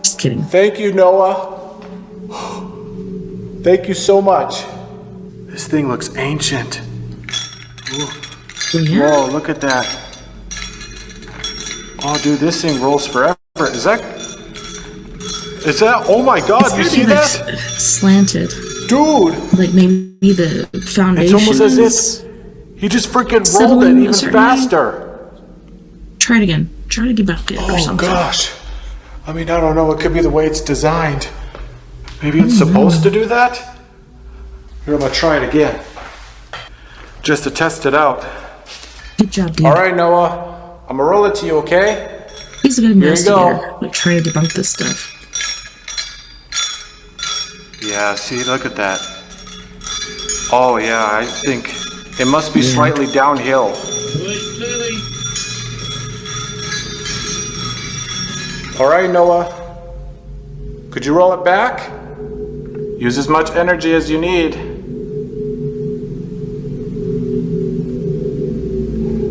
Just kidding. Thank you, Noah. Thank you so much. This thing looks ancient. Yeah. Whoa, look at that. Oh, dude, this thing rolls forever. Is that, oh my god, It's you gotta see be, like, that? slanted. Dude, Like maybe the foundation. it's almost as is if he just freaking rolled it settling a even certain way. faster. Try it again. Try to get back it or Oh something. gosh. I mean, I don't know. It could be the way it's designed. Maybe it's supposed to do that? Here, I'm gonna try it again. Just to test it out. Good job, dude. All right, Noah. I'm gonna roll it to you, okay? He's a good Here you go. investigator. Like trying to debunk this stuff. Yeah, see, look at that. Oh, yeah, I think it must be slightly downhill. All right, Noah. Could you roll it back? Use as much energy as you need.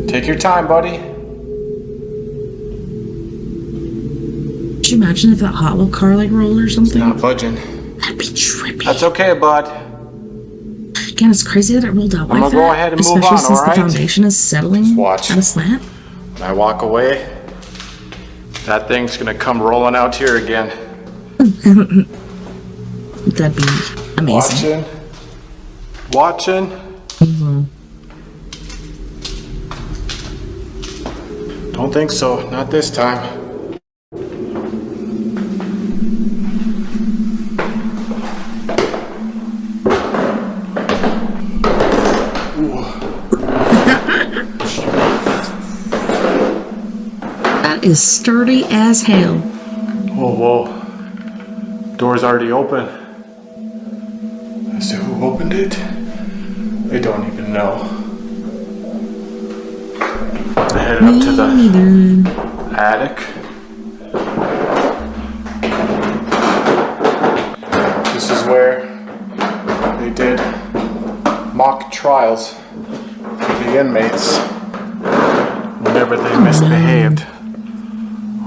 Take your time, buddy. Could you imagine if that Hot Wheel car like rolled or something? Not budging. That'd be trippy. That's okay, bud. Again, it's crazy that it rolled out like gonna that. go ahead and move especially on, since alright? the foundation is settling watch. at a slant. When I walk away, that thing's gonna come rolling out here again. That'd be amazing. Watching. Mhm. Don't think so. Not this time. is sturdy as hell. Whoa. Door's already open. As to who opened it, I don't even know. I headed up to the attic. This is where they did mock trials for the inmates whenever they misbehaved.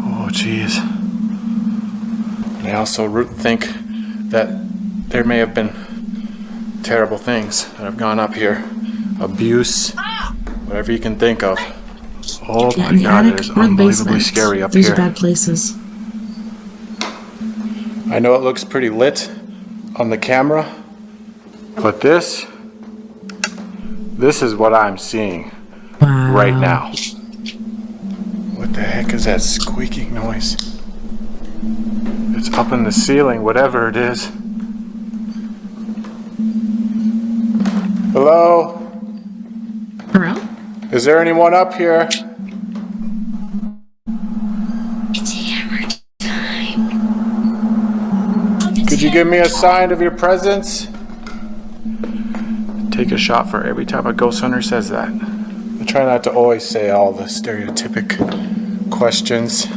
Oh, jeez. I also think that there may have been terrible things that have gone up here. Abuse, whatever you can think of. Oh my God, it is unbelievably scary up These here. are bad places. I know it looks pretty lit on the camera, but this is what I'm seeing Wow. right now. What the heck is that squeaking noise? It's up in the ceiling, whatever it is. Hello? Hello? Is there anyone up here? It's hammer time. Could you give me a sign of your presence? Take a shot for every time a ghost hunter says that. I try not to always say all the stereotypic questions.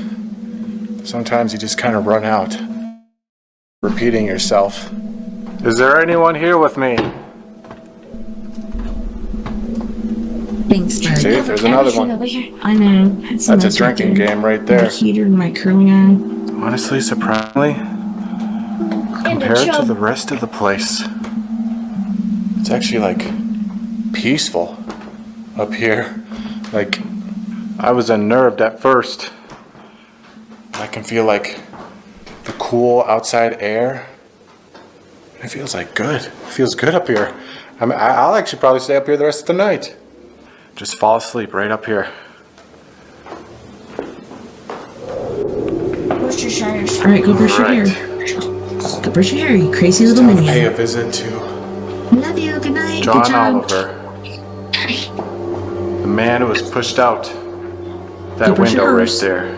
Sometimes you just kind of run out, repeating yourself. Is there anyone here with me? Thanks, bud. See, there's another one. Over here. I know. That's a drinking game right there. My heater and my curling iron. Honestly, surprisingly, compared to the rest of the place, it's actually like peaceful up here. Like, I was unnerved at first. I can feel like the cool outside air. It feels like good. It feels good up here. I mean, I'll actually probably stay up here the rest of the night. Just fall asleep right up here. Where's your shires? Alright, go brush your hair. Go brush your hair, you crazy little Time to pay a minion. visit to Love you, good night, John good job. Oliver, the man who was pushed out that Go brush your window right hairs. there.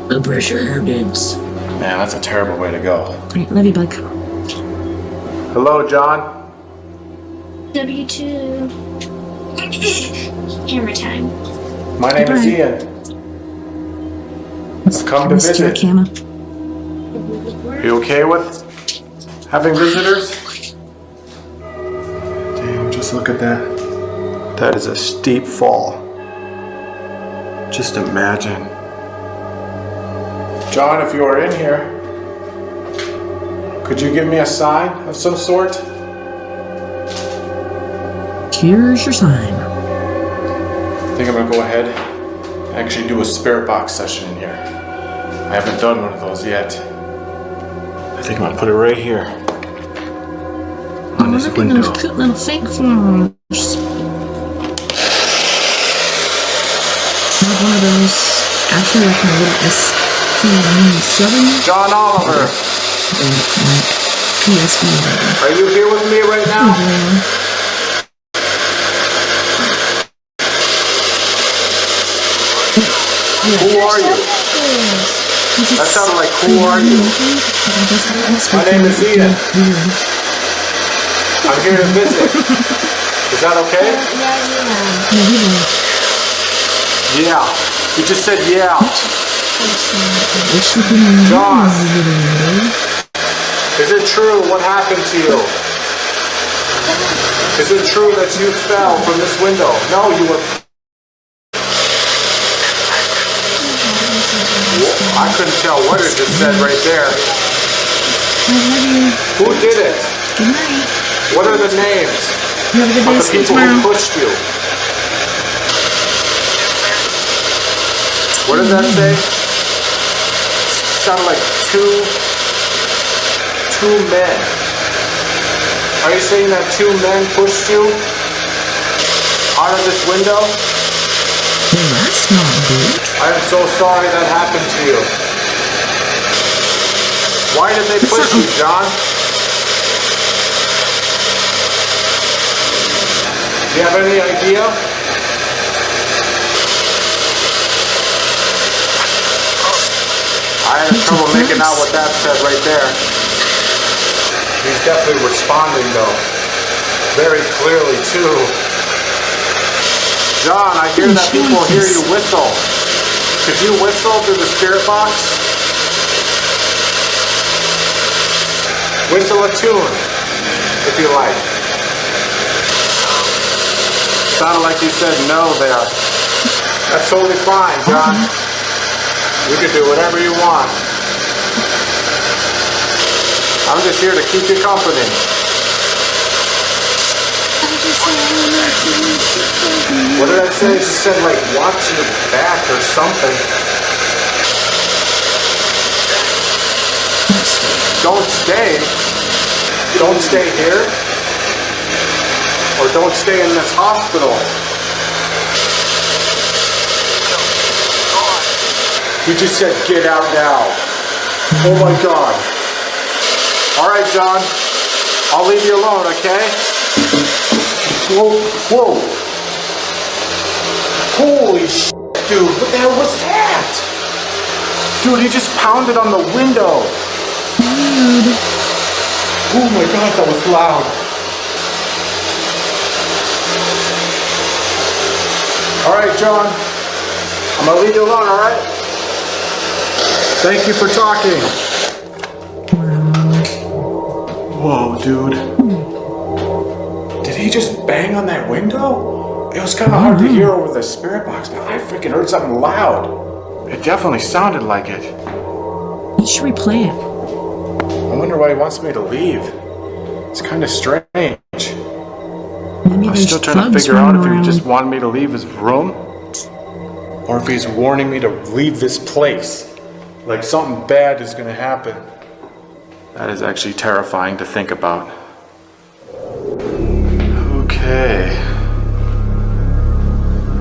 Go brush your hair, dudes. Man, that's a terrible way to go. Alright, love you, bug. Hello, John. W2. Hammer time. My name is Ian. I've come to visit. Cama. Are you okay with having visitors? Damn, just look at that. That is a steep fall. Just imagine. John, if you are in here, could you give me a sign of some sort? Here's your sign. I think I'm gonna go ahead and actually do a spirit box session in here. I haven't done one of those yet. I think I'm gonna put it right here on this Look at window. those cute little fake flowers. Not one of those. Actually, like my little Southern John Oliver, PSV. are you here with me right now? Who are you? That sounded like, who are you? My name is Ian. I'm here to visit. Is that okay? Yeah. You just said yeah. John, is it true what happened to you? Is it true that you fell from this window? No, you were... I couldn't tell what it just said right there. Who did it? Good night. What are the names You have a good of day. the See you people who tomorrow. pushed you? What does that say? Sounded like two men. Are you saying that two men pushed you out of this window? Well, that's not good. I'm so sorry that happened to you. Why did they push you, John? Do you have any idea? I had trouble making out what that said right there. He's definitely responding though. Very clearly too. John, I hear that people hear you whistle. Could you whistle through the spirit box? Whistle a tune, if you like. Sounded like you said no there. That's totally fine, John. You can do whatever you want. I'm just here to keep you company. What did I say? She said like watch your back or something. Don't stay. Don't stay here. Or don't stay in this hospital. You just said get out now. Oh my God. Alright, John. I'll leave you alone, okay? Whoa, whoa. Holy shit, dude. What the hell was that? Dude, he just pounded on the window. Dude. Oh my God, that was loud. Alright, John. I'm gonna leave you alone, alright? Thank you for talking. Whoa, dude. Did he just bang on that window? It was kind of hard to hear over the spirit box, but I freaking heard something loud. It definitely sounded like it. You should replay it. I wonder why he wants me to leave. It's kind of strange. Maybe I'm still trying to figure out if he just wanted me to leave his room or if he's warning me to leave this place. Like something bad is going to happen. That is actually terrifying to think about. Okay.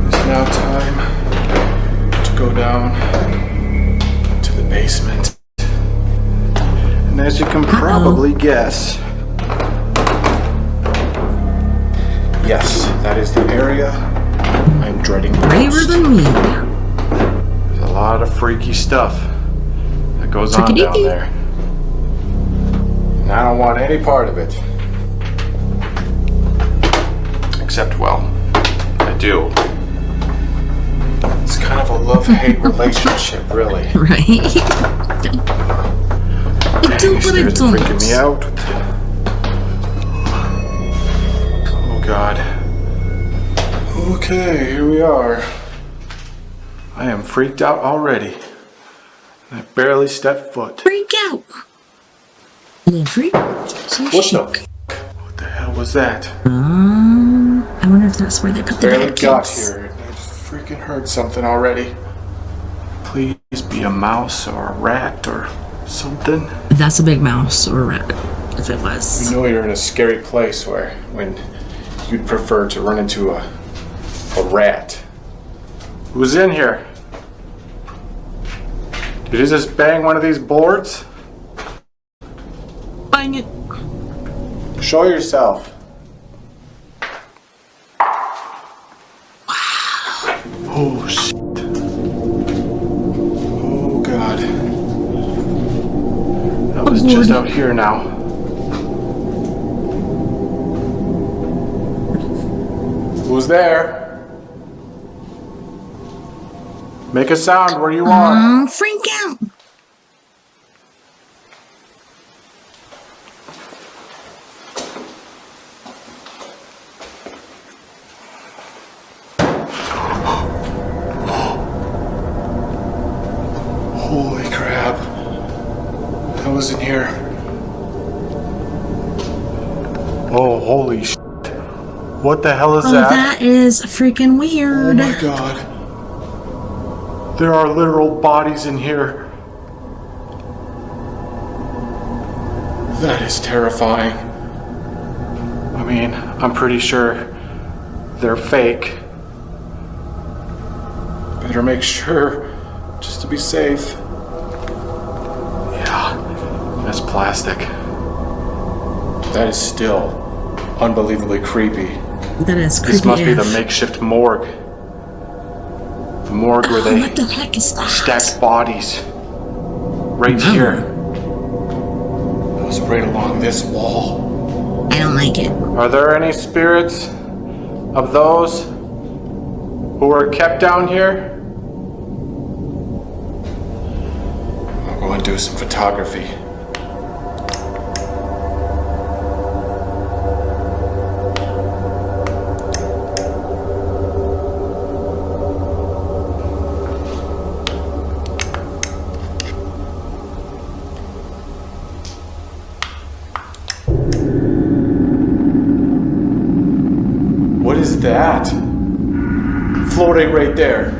It's now time to go down to the basement. And as you can probably guess, yes, that is the area I'm dreading the Braver most. than me. There's a lot of freaky stuff that goes on down there. And I don't want any part of it. Except, well, I do. It's kind of a love-hate relationship, really. Right? I do, but I These stairs are don't. freaking me out. Oh God. Okay, here we are. I am freaked out already. I barely stepped foot. Freak out. Yeah, freak. What the hell was that? I wonder if that's where they put the Barely bad got kids. here. I freaking heard something already. Please be a mouse or a rat or something. That's a big mouse or a rat, if it You was. know you're in a scary place when you'd prefer to run into a rat. Who's in here? Did you just bang one of these boards? Bang it. Show yourself. Oh shit. Oh God. That was just out here now. Who's there? Make a sound where you are. Freak out. Holy crap. That was in here. Oh, holy shit. What the hell is Oh, that is freaking Oh weird. my God. There are literal bodies in here. That is terrifying. I mean, I'm pretty sure they're fake. Better make sure, just to be safe. Yeah, that's plastic. That is still unbelievably creepy. That is creepy. This must be the AF. makeshift morgue. The morgue where they What the heck is that? stack bodies. Right No. here. It was right along this wall. I don't like it. Are there any spirits of those who were kept down here? I'll go and do some photography. What is that? Floating right there.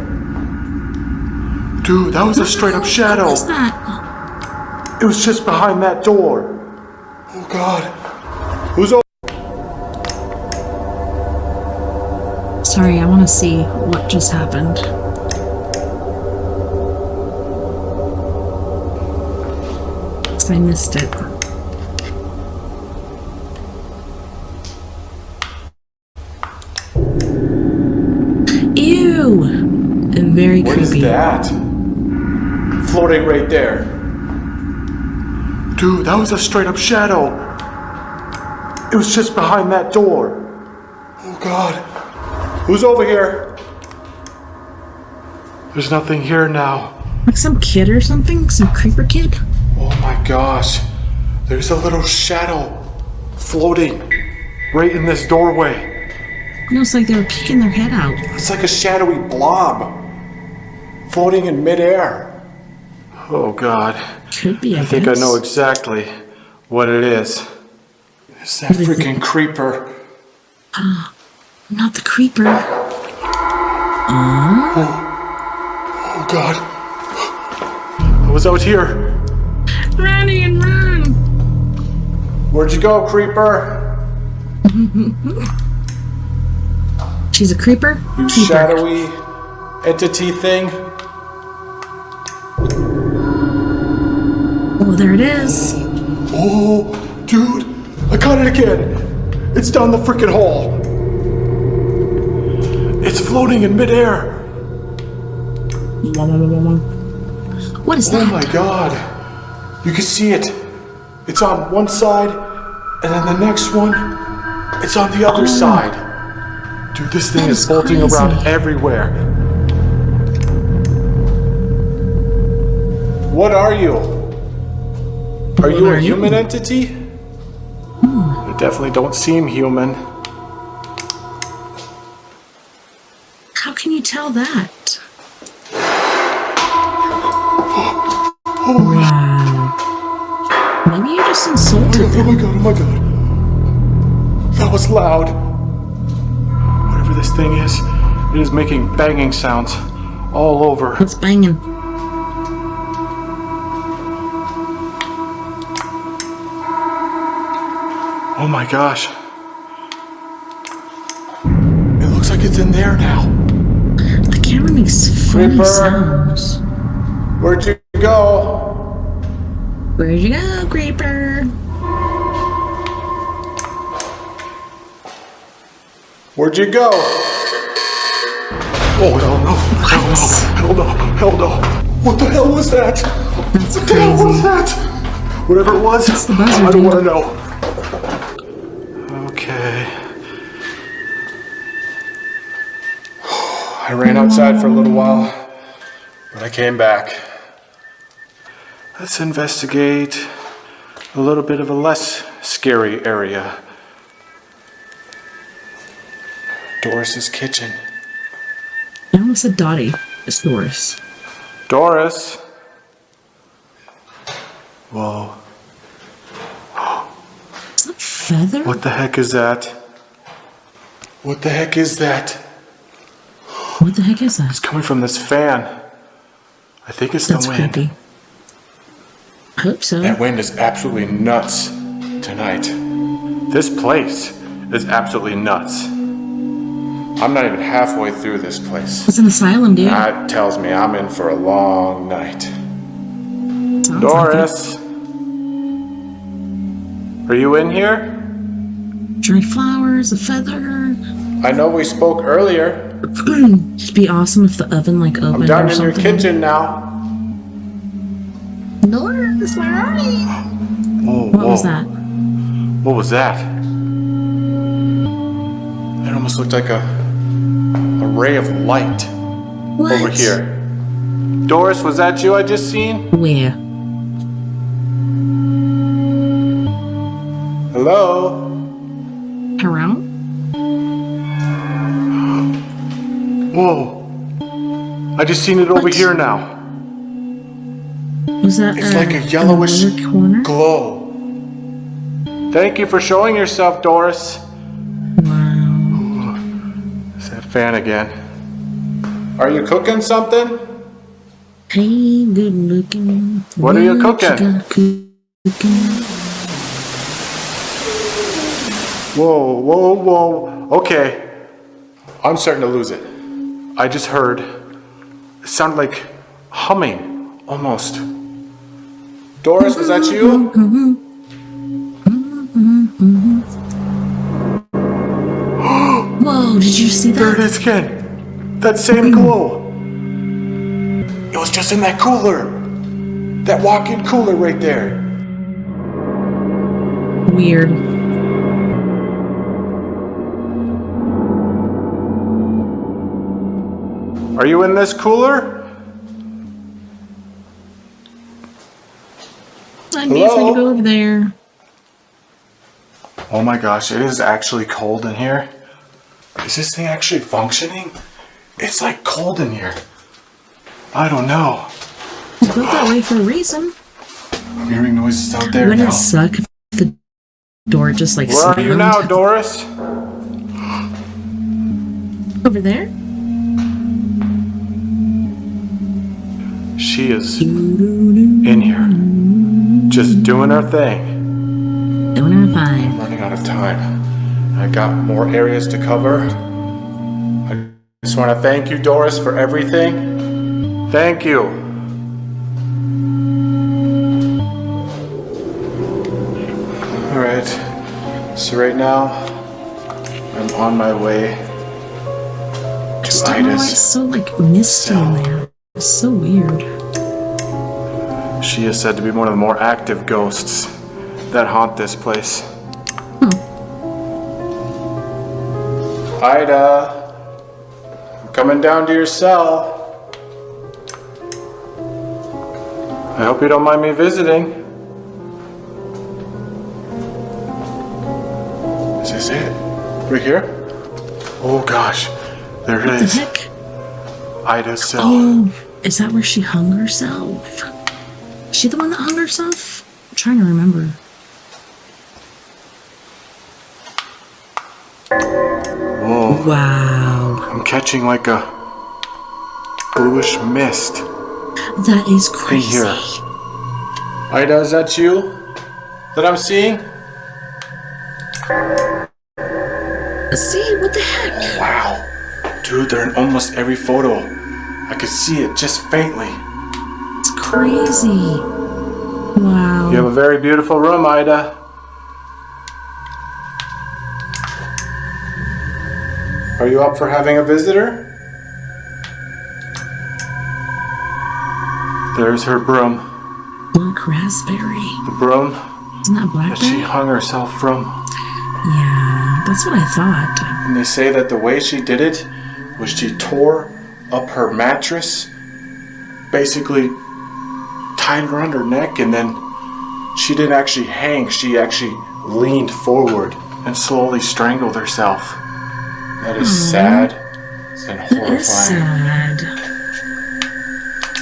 Dude, that was a straight up shadow. What's that? It was just behind that door. Oh God. Who's over? Sorry, I want to see what just happened. I missed it. Ew! Very What is creepy. that? Floating right there. Dude, that was a straight up shadow. It was just behind that door. Oh God. Who's over here? There's nothing here now. Like some kid or something? Some creeper kid? Oh my gosh. There's a little shadow floating right in this doorway. It looks like they were peeking their head out. It's like a shadowy blob floating in midair. Oh God. Could be, I think I know exactly what it is. It's that What is freaking it? creeper. Not the creeper. Oh God. I was out here. Ronnie and run! Where'd you go, creeper? She's a creeper? You Keeper. shadowy entity thing. Oh, there it is. Oh, dude. I caught it again. It's down the freaking hole. It's floating in midair. What is Oh that? my God. You can see it. It's on one side, and then the next one, it's on the other side. Dude, this thing That is is floating crazy. around everywhere. What are you? Are you are a you? human entity? You definitely don't seem human. How can you tell that? Wow. Maybe you just insulted Oh them. my God, oh my God. That was loud. Whatever this thing is, it is making banging sounds all over. It's banging. Oh my gosh. It looks like it's in there now. The camera makes funny Creeper. sounds. Where'd you go? Where'd you go, creeper? Where'd you go? Oh, hell no. Hell no. Hell no. Hell no. What the hell was that? That's What the hell was crazy. that? Whatever it was, That's the buzzer, I don't dude. want to know. Okay. I ran outside for a little while, but I came back. Let's investigate a little bit of a less scary area. Doris's kitchen. I almost said Dottie. It's Doris. Doris. Whoa. Is that feather? What the heck is that? What the heck is that? What the heck is that? It's coming from this fan. I think it's That's the wind. creepy. I hope so. That wind is absolutely nuts tonight. This place is absolutely nuts. I'm not even halfway through this place. It's an asylum, dude. That tells me I'm in for a long night. Sounds like Doris, are you in here? it. Dry flowers, a feather. I know we spoke earlier. It'd be awesome if the oven like opened I'm down or in your something. kitchen now. Doris, where are you? Whoa, What was that? What was that? It almost looked like a ray of light What? over here. Doris, was that you I just seen? Where? Hello? Around? Whoa. I just seen it over What? here now. Was that It's like a in the yellowish lower corner? glow. Thank you for showing yourself, Doris. Wow. It's that fan again. Are you cooking something? Hey, good looking. What are you cooking? got cooking? Whoa, whoa, whoa. Okay. I'm starting to lose it. I just heard it sounded like humming almost. Doris, was that you? Whoa, did you see There it that? is again. That same glow. It was just in that cooler. That walk-in cooler right there. Weird. Are you in this cooler? I'd be afraid to go over there. Oh my gosh, it is actually cold in here. Is this thing actually functioning? It's like cold in here. I don't know. It's built that way for a reason. I'm hearing noises out there Wouldn't now. it suck if the door just like Where are you slammed? now, Doris? Over there? She is in here, just doing her thing. Doing her fine. Running out of time. I got more areas to cover. I just want to thank you, Doris, for everything. Thank you. All right. So right now, I'm on my way I to just don't know why it's Ida's. so like misty in there. It's so weird. She is said to be one of the more active ghosts that haunt this place. Ida, I'm coming down to your cell. I hope you don't mind me visiting. Is this it? Right here? Oh gosh, there it What the is. heck? Ida's cell. Oh, is that where she hung herself? Is she the one that hung herself? I'm trying to remember. Whoa, Wow. I'm catching like a bluish mist That is in crazy. here. Ida, is that you that I'm seeing? See, what the heck? Wow. Dude, they're in almost every photo. I could see it just faintly. It's crazy. Wow. You have a very beautiful room, Ida. Are you up for having a visitor? There's her broom. Black raspberry. The broom Isn't that that she blackberry? hung herself from. Yeah, that's what I thought. And they say that the way she did it was she tore up her mattress, basically tied around her neck, and then she didn't actually hang, she actually leaned forward and slowly strangled herself. That is sad and That is horrifying. sad.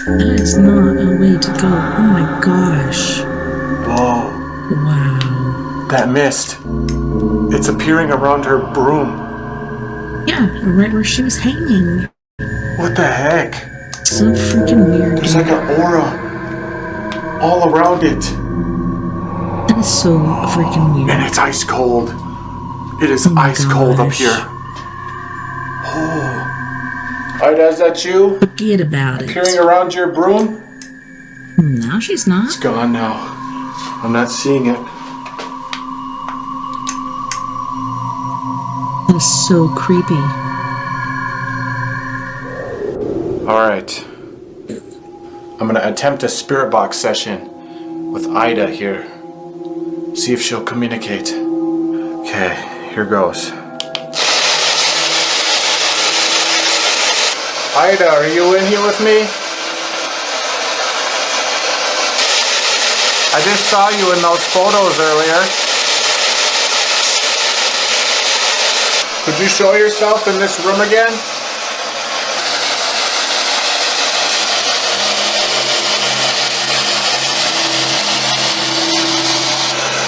That is not a way to go. Oh my gosh. Whoa, Wow. that mist. It's appearing around her broom. Yeah, right where she was hanging. What the heck? So freaking weird. There's like an aura all around it. That is so freaking And weird. it's ice cold. It is Oh my ice cold up gosh. here. Oh. Ida, is that you? Forget about it. Appearing around your broom? Now she's not. It's gone now. I'm not seeing it. That is so creepy. Alright. I'm gonna attempt a spirit box session with Ida here. See if she'll communicate. Okay, here goes. Ida, are you in here with me? I just saw you in those photos earlier. Could you show yourself in this room again?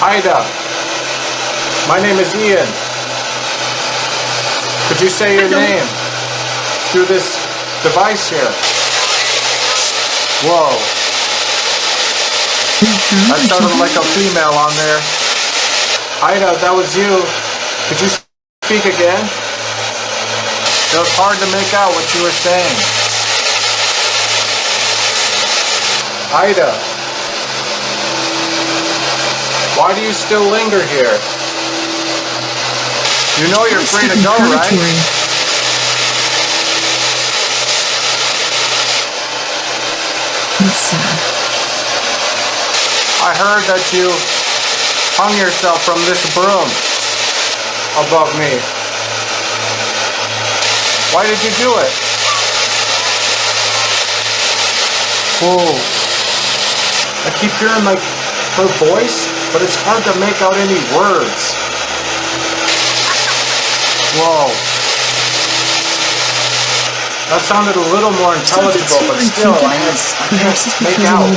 Ida, my name is Ian. Could you say your name through this device here? Whoa. That sounded like a female on there. Ida, that was you. Could you speak again? It was hard to make out what you were saying. Ida, why do you still linger here? You know you're free to go, right? That's sad. I heard that you hung yourself from this broom above me. Why did you do it? Whoa. I keep hearing like her voice, but it's hard to make out any words. Whoa. That sounded a little more intelligible, but still, I can't make out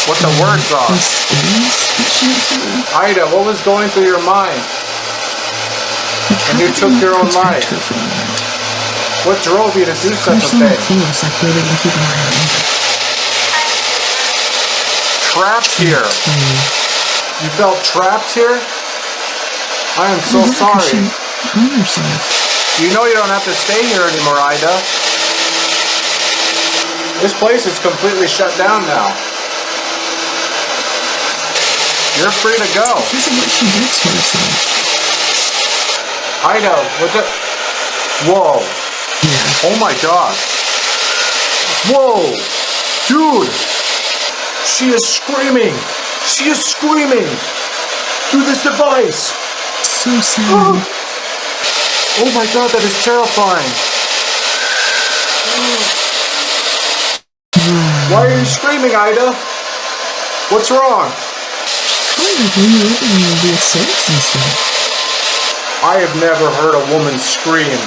what the words are. Ida, what was going through your mind? And you took your own life. What drove you to do such a thing? Trapped here. You felt trapped here? I am so sorry. You know you don't have to stay here anymore, Ida. This place is completely shut down now. You're free to go. Because of what she did to herself. Ida, what the... Whoa. Yeah. Oh my god. Whoa. Dude. She is screaming. She is screaming through this device. So sad. Oh my god, that is terrifying. Why are you screaming, Ida? What's wrong? I have never heard a woman scream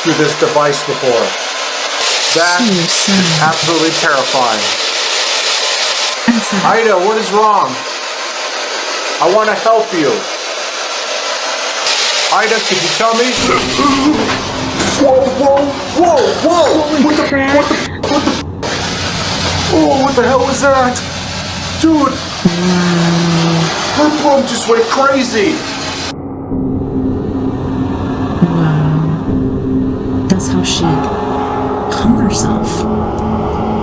through this device before. That is absolutely terrifying. Ida, what is wrong? I want to help you. Ida, could you tell me? Whoa, whoa, whoa, whoa! What the? Oh, what the hell was that? Dude! Her broom just went crazy! Wow. That's how she hung herself.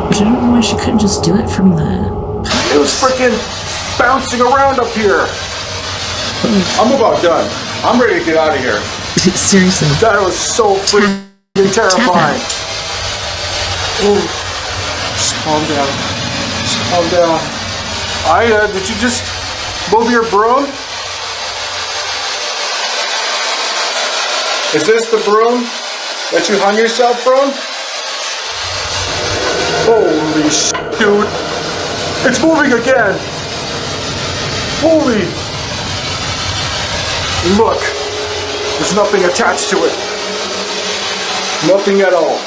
But I don't know why she couldn't just do it from the... It was freaking bouncing around up here! I'm about done. I'm ready to get out of here. Seriously. That was so freaking terrifying. Oh, just calm down. Just calm down. Ida, did you just move your broom? Is this the broom that you hung yourself from? Holy shit, dude. It's moving again. Holy. Look, there's nothing attached to it. Nothing at all.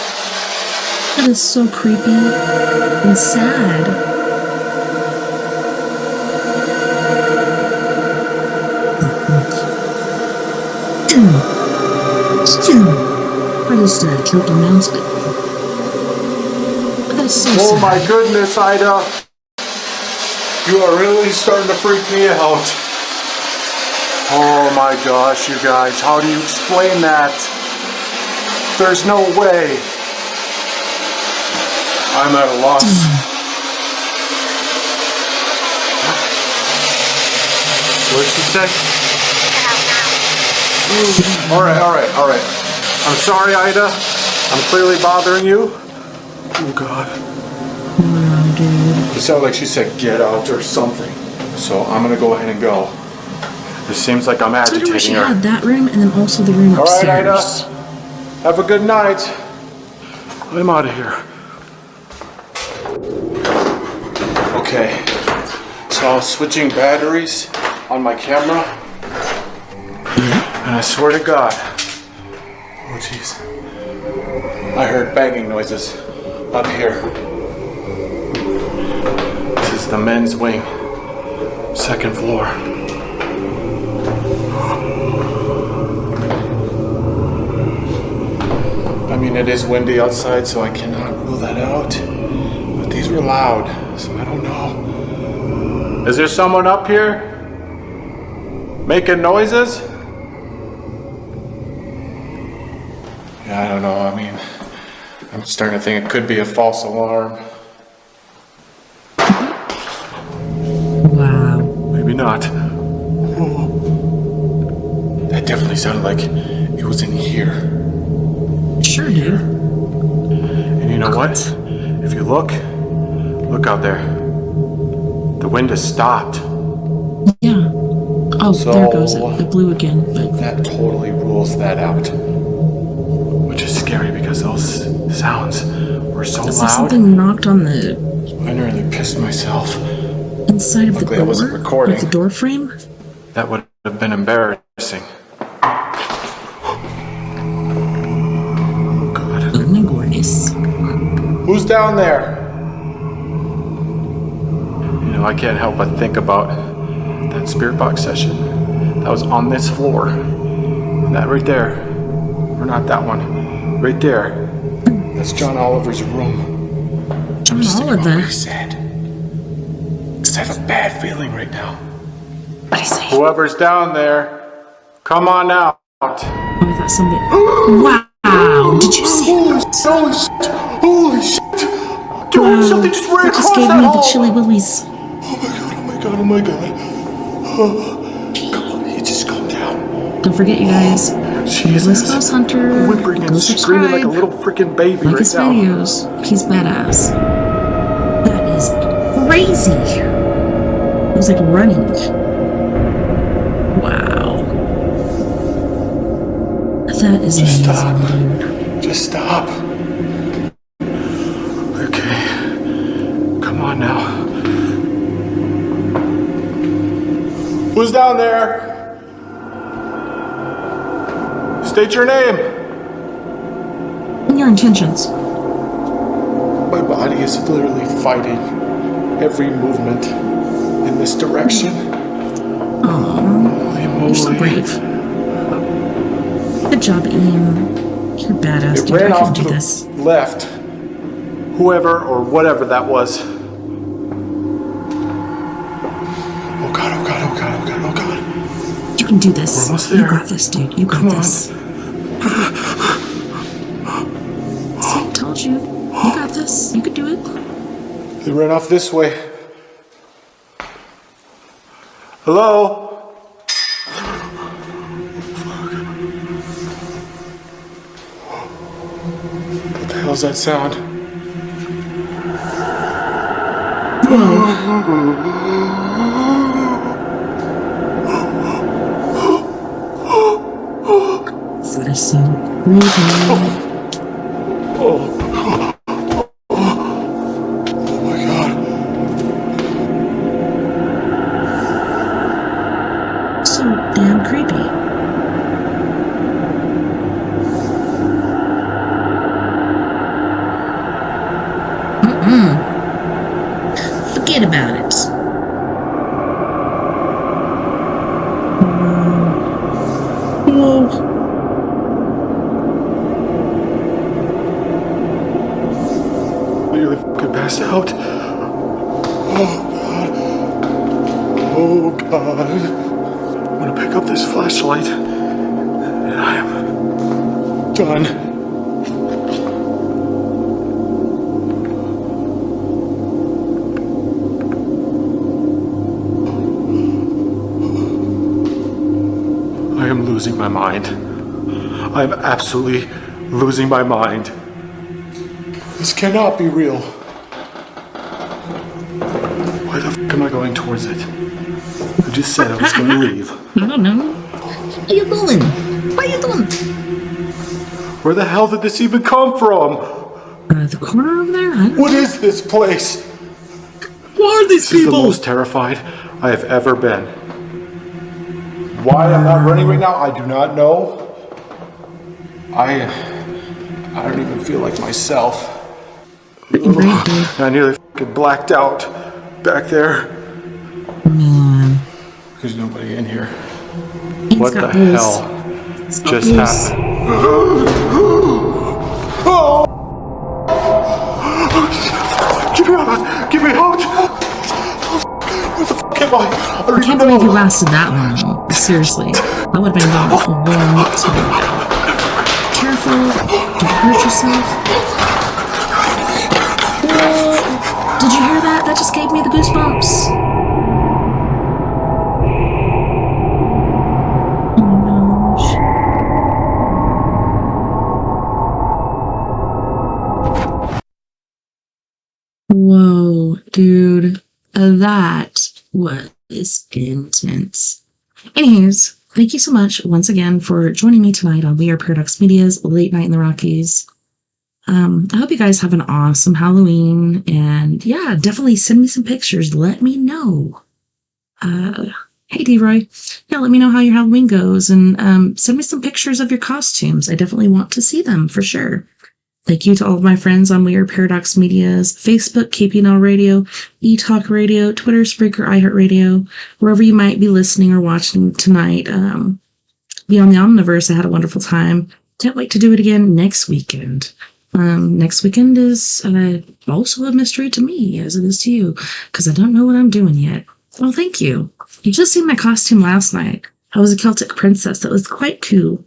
That is so creepy and sad. What is that? Choked announcement. That is so Oh sad. my goodness, Ida. You are really starting to freak me out. Oh my gosh, you guys, how do you explain that? There's no way. I'm at a loss. What did she say? Alright. I'm sorry, Ida. I'm clearly bothering you. Oh God. Wow, dude. It sounded like she said get out or something. So I'm gonna go ahead and go. It seems like I'm So I wonder where she agitating her. had that room and then also the room All right, upstairs. Ida. Have a good night. I'm out of here. Okay. So switching batteries on my camera. And I swear to God. Oh jeez. I heard banging noises up here. This is the men's wing. Second floor. I mean, it is windy outside, so I cannot rule that out. But these were loud, so I don't know. Is there someone up here? Making noises? Yeah, I don't know. I mean, I'm starting to think it could be a false alarm. Wow. Maybe not. Whoa. That definitely sounded like it was in here. Sure, dude. And you know what? If you look out there. The wind has stopped. Yeah. Oh, So- there goes it. It blew again. But That totally rules that out. Which is scary because those sounds were so it's like loud. something knocked on the I nearly pissed myself. inside of the Luckily I door. wasn't recording. Like the door frame. That would have been embarrassing. Oh God. Oh my goodness. Who's down there? You know, I can't help but think about that spirit box session that was on this floor. That right there. Or not that one. Right there. That's John Oliver's room. I'm just thinking about what he said. Because I have a bad feeling right now. What did he say? Whoever's down there, come on out. Oh, I thought somebody. Wow! Did you see that? Holy shit! Holy shit! Dude, something just ran That just across gave that me the hall. chilly willies. Oh my god, oh my god, oh my god. Oh, come on, you just calm down. Don't forget, you guys. Jesus. Ghost Hunter. Whimpering and Go screaming like a subscribe. little freaking baby Like right his now. videos. He's badass. That is crazy. It was like running. Wow. That is Just amazing. stop. Just stop. Okay. Come on now. Who's down there? State your name. And your intentions. My body is literally fighting every movement in this direction. Holy You're so moly. brave. Good job, Ian. You're badass, It dude. ran I off can to do the this. left. Whoever or whatever that was. Oh god, oh god, oh god, oh god, oh god. You can do this. We're almost You there. got this, dude. You got Come on. this. See, I told you. You got this. You could do it. They ran off this way. Hello? What the hell's that sound? That is so creepy. Oh my god. So damn creepy. Forget about it. Whoa. Nearly fucking passed out. Oh god. Oh god. I'm gonna pick up this flashlight. And I am done. I am losing my mind. I am absolutely losing my mind. This cannot be real. is it? I just said I was going to leave. I don't know. What are you doing? What are you doing? Where the hell did this even come from? The corner over there? I don't What is this place? Who are these This is the most terrified I have ever been. Why I'm not running right now, I do not know. I don't even feel like myself. I nearly fucking blacked out back there. Man. There's nobody in here. It's What the got loose. hell It's got just loose. happened? Oh! Get me out! Get me out! Where the fuck am I? I don't I even can't believe you know. lasted that long. Seriously. That would have been gone a long time ago. Careful. Don't hurt yourself. Whoa. Did you hear that? That just gave me the goosebumps. Oh my gosh. Whoa, dude. That was intense. Anyways, thank you so much once again for joining me tonight on We Are Paradox Media's Late Night in the Rockies. I hope you guys have an awesome Halloween, and yeah, definitely send me some pictures. Let me know. Hey D-Roy, yeah, let me know how your Halloween goes, and send me some pictures of your costumes. I definitely want to see them for sure. Thank you to all of my friends on We Are Paradox Media's Facebook, KPNL Radio, eTalk Radio, Twitter, Spreaker, iHeartRadio, wherever you might be listening or watching tonight. Beyond the Omniverse, I had a wonderful time. Can't wait to do it again next weekend. Next weekend is also a mystery to me, as it is to you, because I don't know what I'm doing yet. Well, thank you. You just seen my costume last night. I was a Celtic princess. That was quite cool.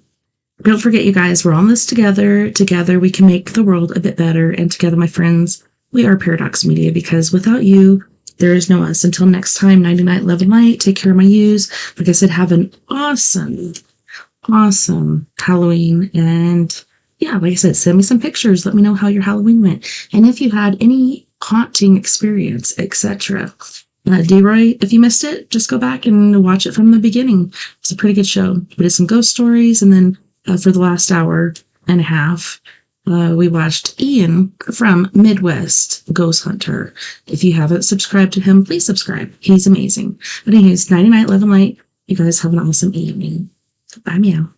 Don't forget, you guys, we're on this together. Together, we can make the world a bit better. And together, my friends, we are Paradox Media, because without you, there is no us. Until next time, 99 Love and Light. Take care of my yous. Like I said, have an awesome Halloween. And yeah, like I said, send me some pictures. Let me know how your Halloween went. And if you had any haunting experience, etc. D-Roy, if you missed it, just go back and watch it from the beginning. It's a pretty good show. We did some ghost stories, and then for the last hour and a half, we watched Ian from Midwest Ghost Hunter. If you haven't subscribed to him, please subscribe. He's amazing. But anyways, 99 Love and Light. You guys have an awesome evening. Bye, meow.